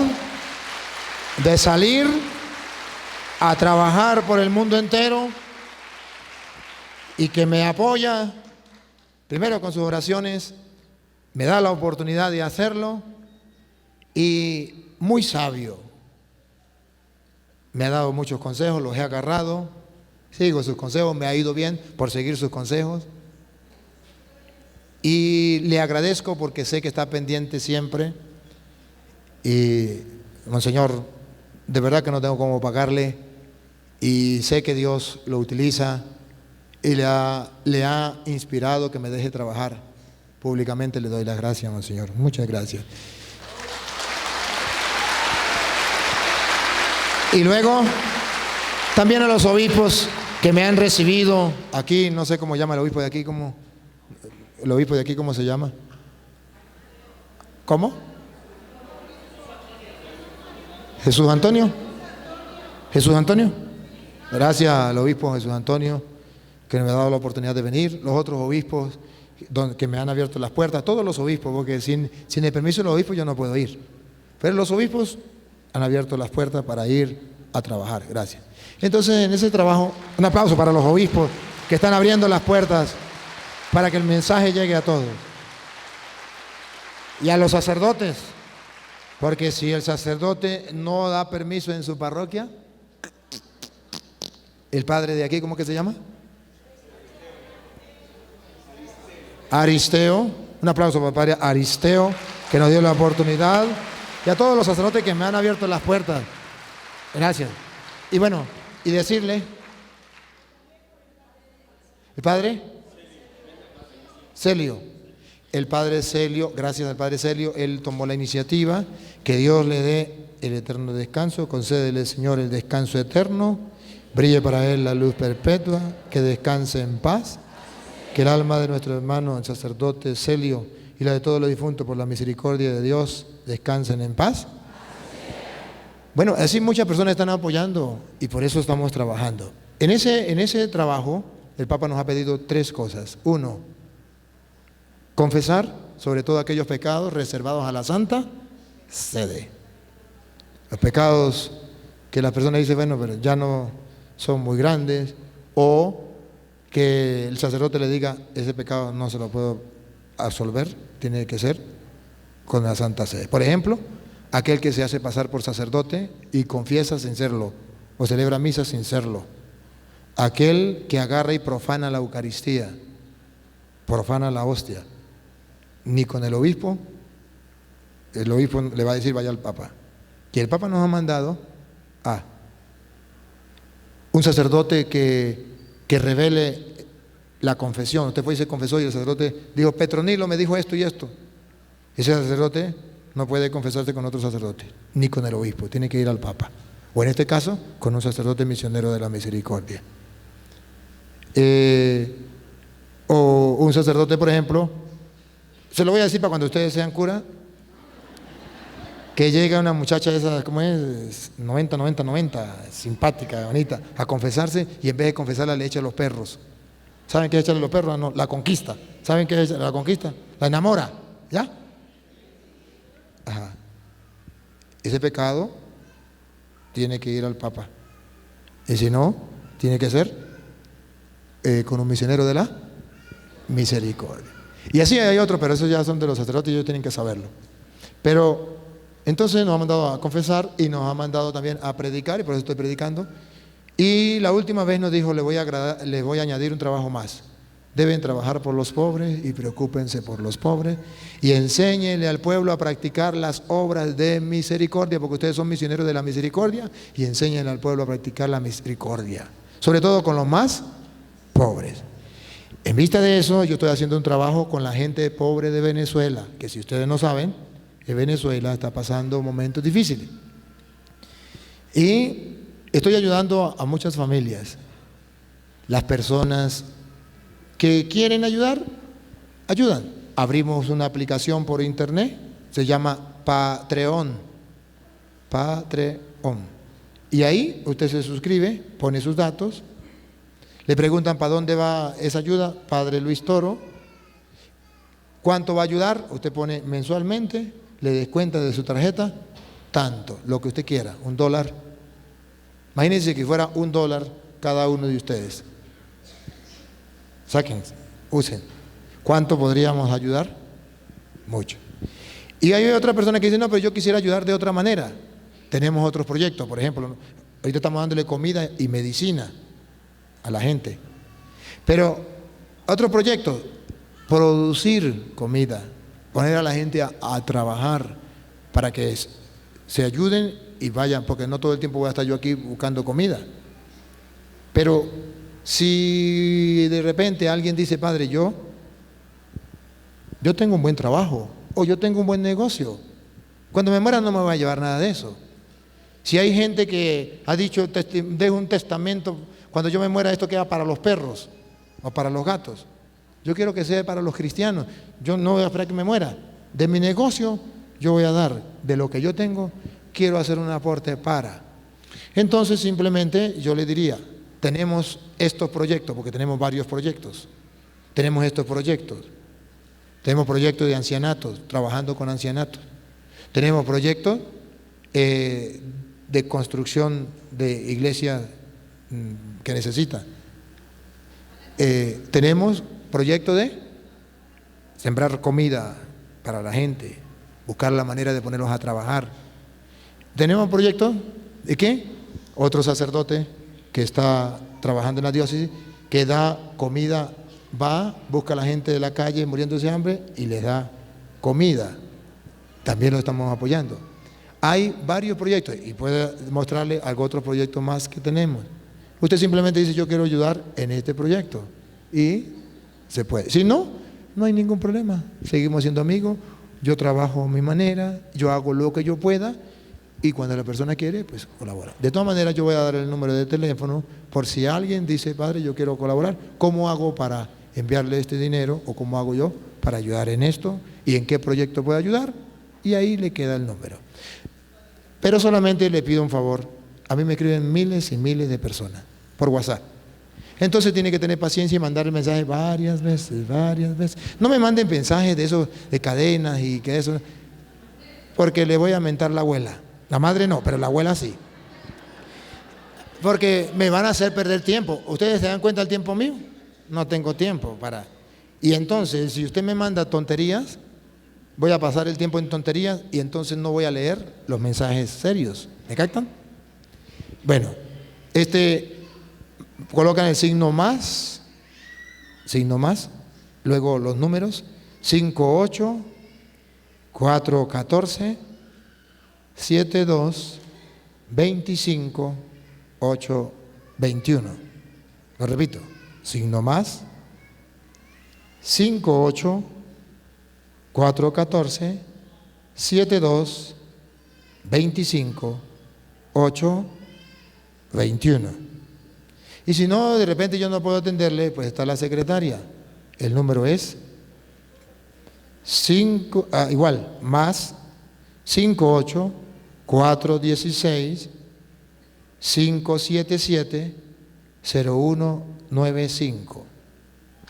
de salir a trabajar por el mundo entero y que me apoya, primero con sus oraciones, me da la oportunidad de hacerlo y muy sabio. Me ha dado muchos consejos, los he agarrado, sigo sus consejos, me ha ido bien por seguir sus consejos. Y le agradezco porque sé que está pendiente siempre. Y, Monseñor, de verdad que no tengo cómo pagarle y sé que Dios lo utiliza y le ha inspirado que me deje trabajar. Públicamente le doy las gracias, Monseñor. Muchas gracias. Y luego, también a los obispos que me han recibido aquí, no sé cómo llama el obispo de aquí, el obispo de aquí, ¿cómo se llama? ¿Cómo? Jesús Antonio. Jesús Antonio. Gracias al obispo Jesús Antonio, que me ha dado la oportunidad de venir. Los otros obispos que me han abierto las puertas, todos los obispos, porque sin el permiso de los obispos yo no puedo ir. Pero los obispos han abierto las puertas para ir a trabajar. Gracias. Entonces, en ese trabajo, un aplauso para los obispos que están abriendo las puertas para que el mensaje llegue a todos. Y a los sacerdotes, porque si el sacerdote no da permiso en su parroquia, el padre de aquí, ¿cómo que se llama? Aristeo. Un aplauso para el padre Aristeo, que nos dio la oportunidad. Y a todos los sacerdotes que me han abierto las puertas. Gracias. Y bueno, y decirle, el padre Celio, el padre Celio, gracias al padre Celio, él tomó la iniciativa, que Dios le dé el eterno descanso, concédele, Señor, el descanso eterno, brille para él la luz perpetua, que descanse en paz, que el alma de nuestro hermano, el sacerdote Celio, y la de todos los difuntos, por la misericordia de Dios, descansen en paz. Bueno, así muchas personas están apoyando y por eso estamos trabajando. En ese trabajo, el Papa nos ha pedido 3 cosas. 1, confesar sobre todo aquellos pecados reservados a la Santa Sede. Los pecados que las personas dicen, bueno, pero ya no son muy grandes, o que el sacerdote le diga, ese pecado no se lo puedo absolver, tiene que ser con la Santa Sede. Por ejemplo, aquel que se hace pasar por sacerdote y confiesa sin serlo, o celebra misa sin serlo. Aquel que agarra y profana la Eucaristía, profana la hostia. Ni con el obispo le va a decir vaya al Papa. Y el Papa nos ha mandado a un sacerdote que revele la confesión. Usted fue y se confesó y el sacerdote dijo, Petronilo me dijo esto y esto. Ese sacerdote no puede confesarse con otro sacerdote, ni con el obispo, tiene que ir al Papa. O en este caso, con un sacerdote misionero de la misericordia. O un sacerdote, por ejemplo, se lo voy a decir para cuando ustedes sean cura, que llega una muchacha esa, ¿cómo es? 90, simpática, bonita, a confesarse y en vez de confesarla le echa a los perros. ¿Saben qué es echarle a los perros? No, la conquista. ¿Saben qué es la conquista? La enamora, ¿ya? Ajá. Ese pecado tiene que ir al Papa. Y si no, tiene que ser con un misionero de la misericordia. Y así hay otro, pero esos ya son de los sacerdotes y ellos tienen que saberlo. Pero Entonces nos ha mandado a confesar y nos ha mandado también a predicar, y por eso estoy predicando. Y la última vez nos dijo, les voy a añadir un trabajo más. Deben trabajar por los pobres y preocúpense por los pobres y enséñenle al pueblo a practicar las obras de misericordia, porque ustedes son misioneros de la misericordia, y enséñenle al pueblo a practicar la misericordia, sobre todo con los más pobres. En vista de eso, yo estoy haciendo un trabajo con la gente pobre de Venezuela, que si ustedes no saben, Venezuela está pasando momentos difíciles. Y estoy ayudando a muchas familias. Las personas que quieren ayudar, ayudan. Abrimos una aplicación por internet, se llama Patreon. Patreon. Y ahí usted se suscribe, pone sus datos, le preguntan para dónde va esa ayuda, Padre Luis Toro. ¿Cuánto va a ayudar? Usted pone mensualmente, le descuenta de su tarjeta, tanto, lo que usted quiera, $1. Imagínense que fuera $1 cada uno de ustedes. Saquen, usen. ¿Cuánto podríamos ayudar? Mucho. Y hay otra persona que dice, no, pero yo quisiera ayudar de otra manera. Tenemos otros proyectos, por ejemplo, ahorita estamos dándole comida y medicina a la gente. Pero otro proyecto, producir comida, poner a la gente a trabajar para que se ayuden y vayan, porque no todo el tiempo voy a estar yo aquí buscando comida. Pero si de repente alguien dice, padre, yo tengo un buen trabajo o yo tengo un buen negocio, cuando me muera no me va a llevar nada de eso. Si hay gente que ha dicho, dejo un testamento, cuando yo me muera esto queda para los perros o para los gatos. Yo quiero que sea para los cristianos. Yo no voy a esperar que me muera. De mi negocio yo voy a dar, de lo que yo tengo, quiero hacer un aporte para. Entonces simplemente yo le diría, tenemos estos proyectos, porque tenemos varios proyectos. Tenemos estos proyectos. Tenemos proyectos de ancianatos, trabajando con ancianatos. Tenemos proyectos de construcción de iglesias que necesitan. Tenemos proyectos de sembrar comida para la gente, buscar la manera de ponerlos a trabajar. Tenemos proyectos de ¿qué? Otro sacerdote que está trabajando en la diócesis, que da comida, va, busca a la gente de la calle muriéndose de hambre y les da comida. También lo estamos apoyando. Hay varios proyectos y puedo mostrarle algún otro proyecto más que tenemos. Usted simplemente dice, yo quiero ayudar en este proyecto y se puede. Si no, no hay ningún problema. Seguimos siendo amigos, yo trabajo a mi manera, yo hago lo que yo pueda y cuando la persona quiere, pues colabora. De todas maneras, yo voy a dar el número de teléfono por si alguien dice, padre, yo quiero colaborar, ¿cómo hago para enviarle este dinero o cómo hago yo para ayudar en esto y en qué proyecto puedo ayudar? Y ahí le queda el número. Pero solamente le pido un favor, a mí me escriben miles y miles de personas por WhatsApp. Entonces tiene que tener paciencia y mandar el mensaje varias veces. No me manden mensajes de esos de cadenas y que eso, porque le voy a mentar la abuela. La madre no, pero la abuela sí. Porque me van a hacer perder tiempo. ¿Ustedes se dan cuenta del tiempo mío? No tengo tiempo para. Y entonces, si usted me manda tonterías, voy a pasar el tiempo en tonterías y entonces no voy a leer los mensajes serios. ¿Me captan? Bueno, colocan el signo más, luego los números 58 414 72 25 8 21. Lo repito, signo más 58 414 72 25 8 21. Y si no, de repente yo no puedo atenderle, pues está la secretaria. El número es más 58 416 577 0195.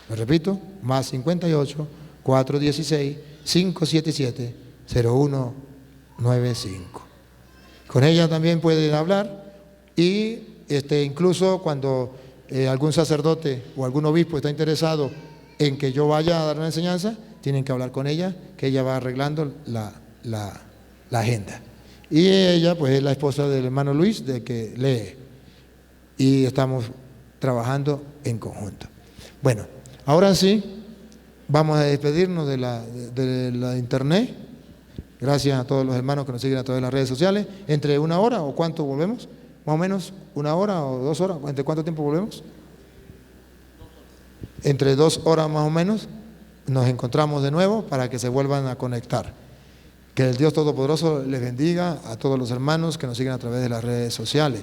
Lo repito, más 58 416 577 0195. Con ella también pueden hablar y incluso cuando algún sacerdote o algún obispo está interesado en que yo vaya a dar una enseñanza, tienen que hablar con ella, que ella va arreglando la agenda. Y ella pues es la esposa del hermano Luis, de que lee. Y estamos trabajando en conjunto. Bueno, ahora sí, vamos a despedirnos de la internet. Gracias a todos los hermanos que nos siguen a través de las redes sociales. ¿Entre una hora o cuánto volvemos? Más o menos, una hora o 2 horas. ¿Entre cuánto tiempo volvemos? Entre 2 horas más o menos nos encontramos de nuevo para que se vuelvan a conectar. Que el Dios Todopoderoso les bendiga a todos los hermanos que nos siguen a través de las redes sociales.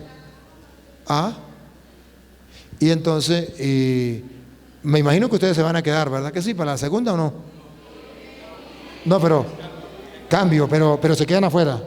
Y entonces, me imagino que ustedes se van a quedar, ¿verdad que sí? ¿Para la segunda o no? No, pero cambio, pero se quedan afuera.